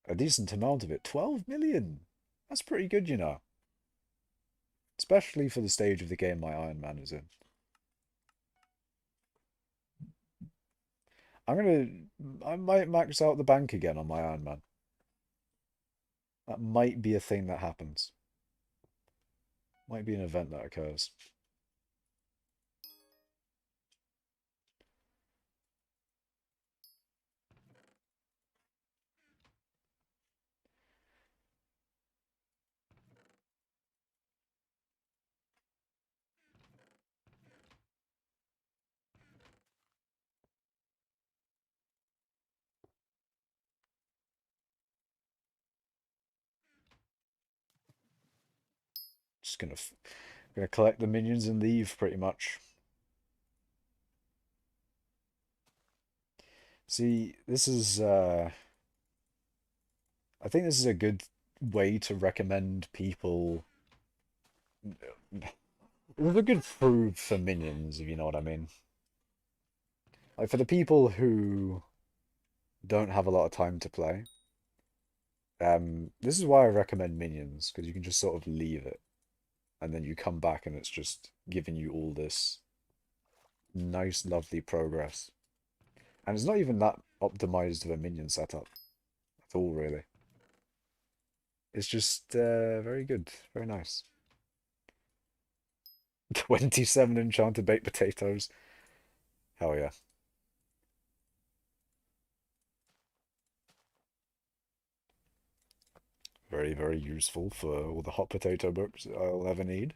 a decent amount of it, 12 million. That's pretty good, you know. Especially for the stage of the game my Iron Man is in. I might max out the bank again on my Iron Man. That might be a thing that happens. Might be an event that occurs. Just gonna collect the minions and leave pretty much. See, this is I think this is a good way to recommend people. It was a good prove for minions, if you know what I mean. Like for the people who don't have a lot of time to play, this is why I recommend minions, because you can just sort of leave it and then you come back and it's just giving you all this nice, lovely progress. And it's not even that optimized of a minion setup at all, really. It's just very good, very nice. 27 enchanted baked potatoes. Hell yeah. Very, very useful for all the hot potato books I'll ever need.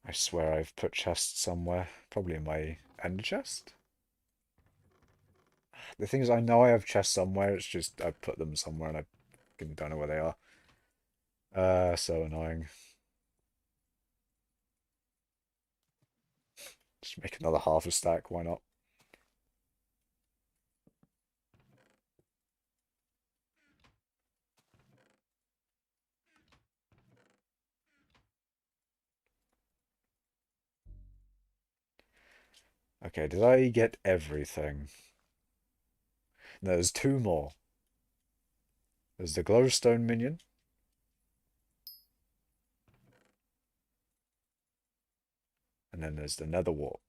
I swear I've put chests somewhere. Probably in my end chest. The thing is, I know I have chests somewhere, it's just I put them somewhere and I don't know where they are. So annoying. Just make another half a stack, why not? Okay, did I get everything? No, there's two more. There's the glowstone minion. And then there's the nether wart.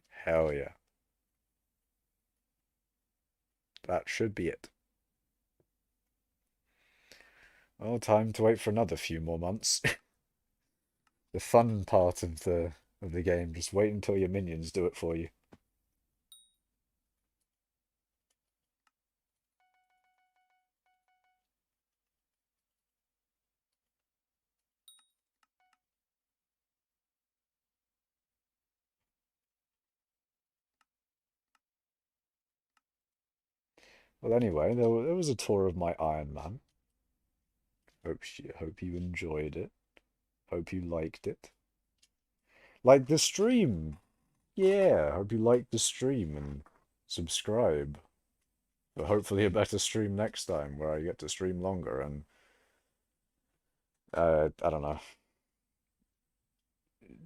Hell yeah. That should be it. Well, time to wait for another few more months. The fun part of the game. Just wait until your minions do it for you. Well, anyway, there was a tour of my Iron Man. Hope you enjoyed it. Hope you liked it. Like the stream. Yeah, hope you liked the stream and subscribe. But hopefully a better stream next time where I get to stream longer and I don't know.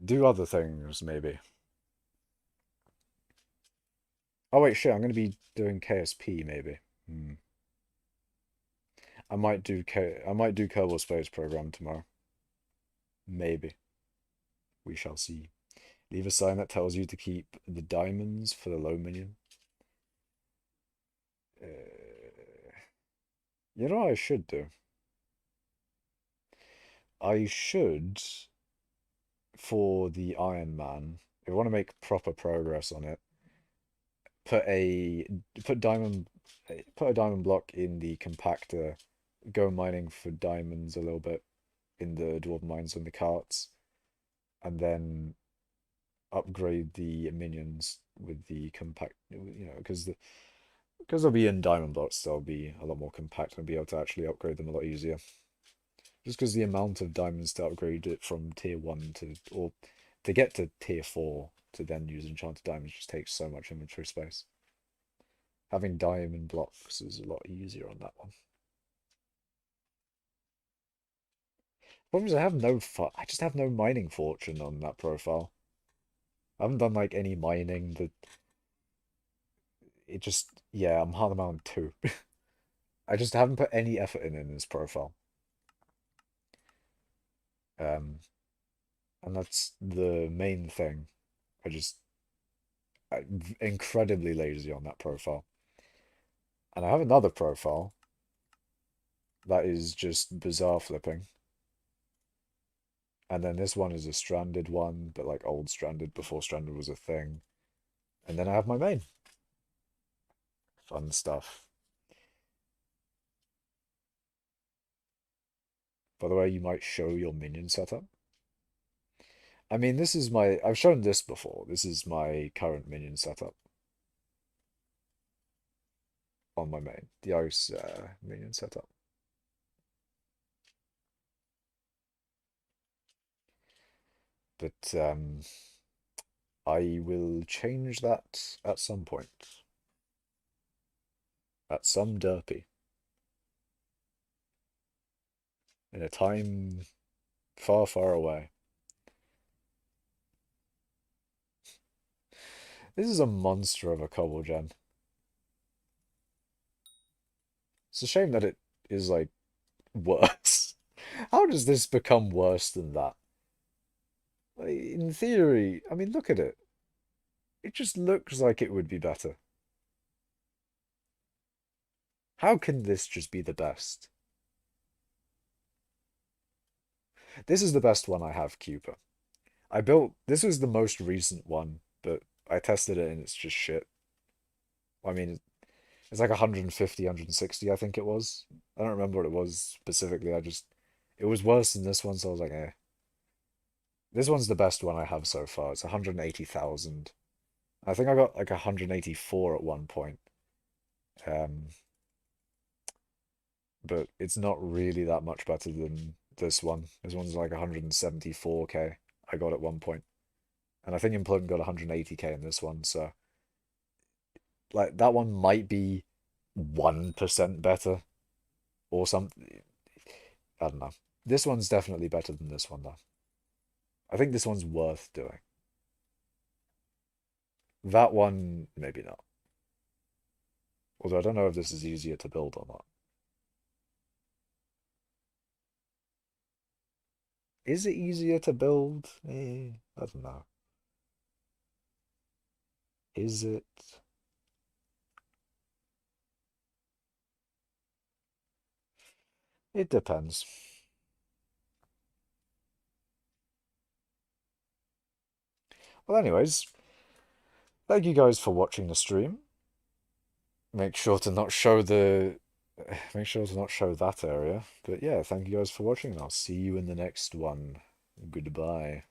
Do other things maybe. Oh wait, shit, I'm gonna be doing KSP maybe. Hmm. I might do Kerbal Space Program tomorrow. Maybe. We shall see. Leave a sign that tells you to keep the diamonds for the low minion. Uh, you know what I should do? I should, for the Iron Man, if I want to make proper progress on it, put a put diamond put a diamond block in the compactor, go mining for diamonds a little bit in the dwarven mines and the carts, and then upgrade the minions with the compact, because Because they'll be in diamond blocks, they'll be a lot more compact and be able to actually upgrade them a lot easier. Just because the amount of diamonds to upgrade it from tier 1 to, or to get to tier 4 to then use enchanted diamonds just takes so much inventory space. Having diamond blocks is a lot easier on that one. Problem is I just have no mining fortune on that profile. I haven't done like any mining that it just, yeah, I'm hard amount 2. I just haven't put any effort in this profile. Um, and that's the main thing. I'm incredibly lazy on that profile. And I have another profile that is just bizarre flipping. And then this one is a stranded one, but like old stranded before stranded was a thing. And then I have my main. Fun stuff. By the way, you might show your minion setup. I mean, I've shown this before. This is my current minion setup on my main. The ice minion setup. But I will change that at some point. At some derpy. In a time far, far away. This is a monster of a cobble gen. It's a shame that it is like worse. How does this become worse than that? Like, in theory, I mean, look at it. It just looks like it would be better. How can this just be the best? This is the best one I have, Cuba. This was the most recent one, but I tested it and it's just shit. I mean, it's like 150, 160, I think it was. I don't remember what it was specifically. It was worse than this one, so I was like, eh. This one's the best one I have so far. It's 180,000. I think I got like 184 at one point. Um, but it's not really that much better than this one. This one's like 174k I got at one point. And I think Imploding got 180k in this one, so like that one might be 1% better or something. I don't know. This one's definitely better than this one though. I think this one's worth doing. That one, maybe not. Although I don't know if this is easier to build or not. Is it easier to build? I don't know. Is it? It depends. Well, anyways, thank you guys for watching the stream. Make sure to not show make sure to not show that area. But yeah, thank you guys for watching, and I'll see you in the next one. Goodbye.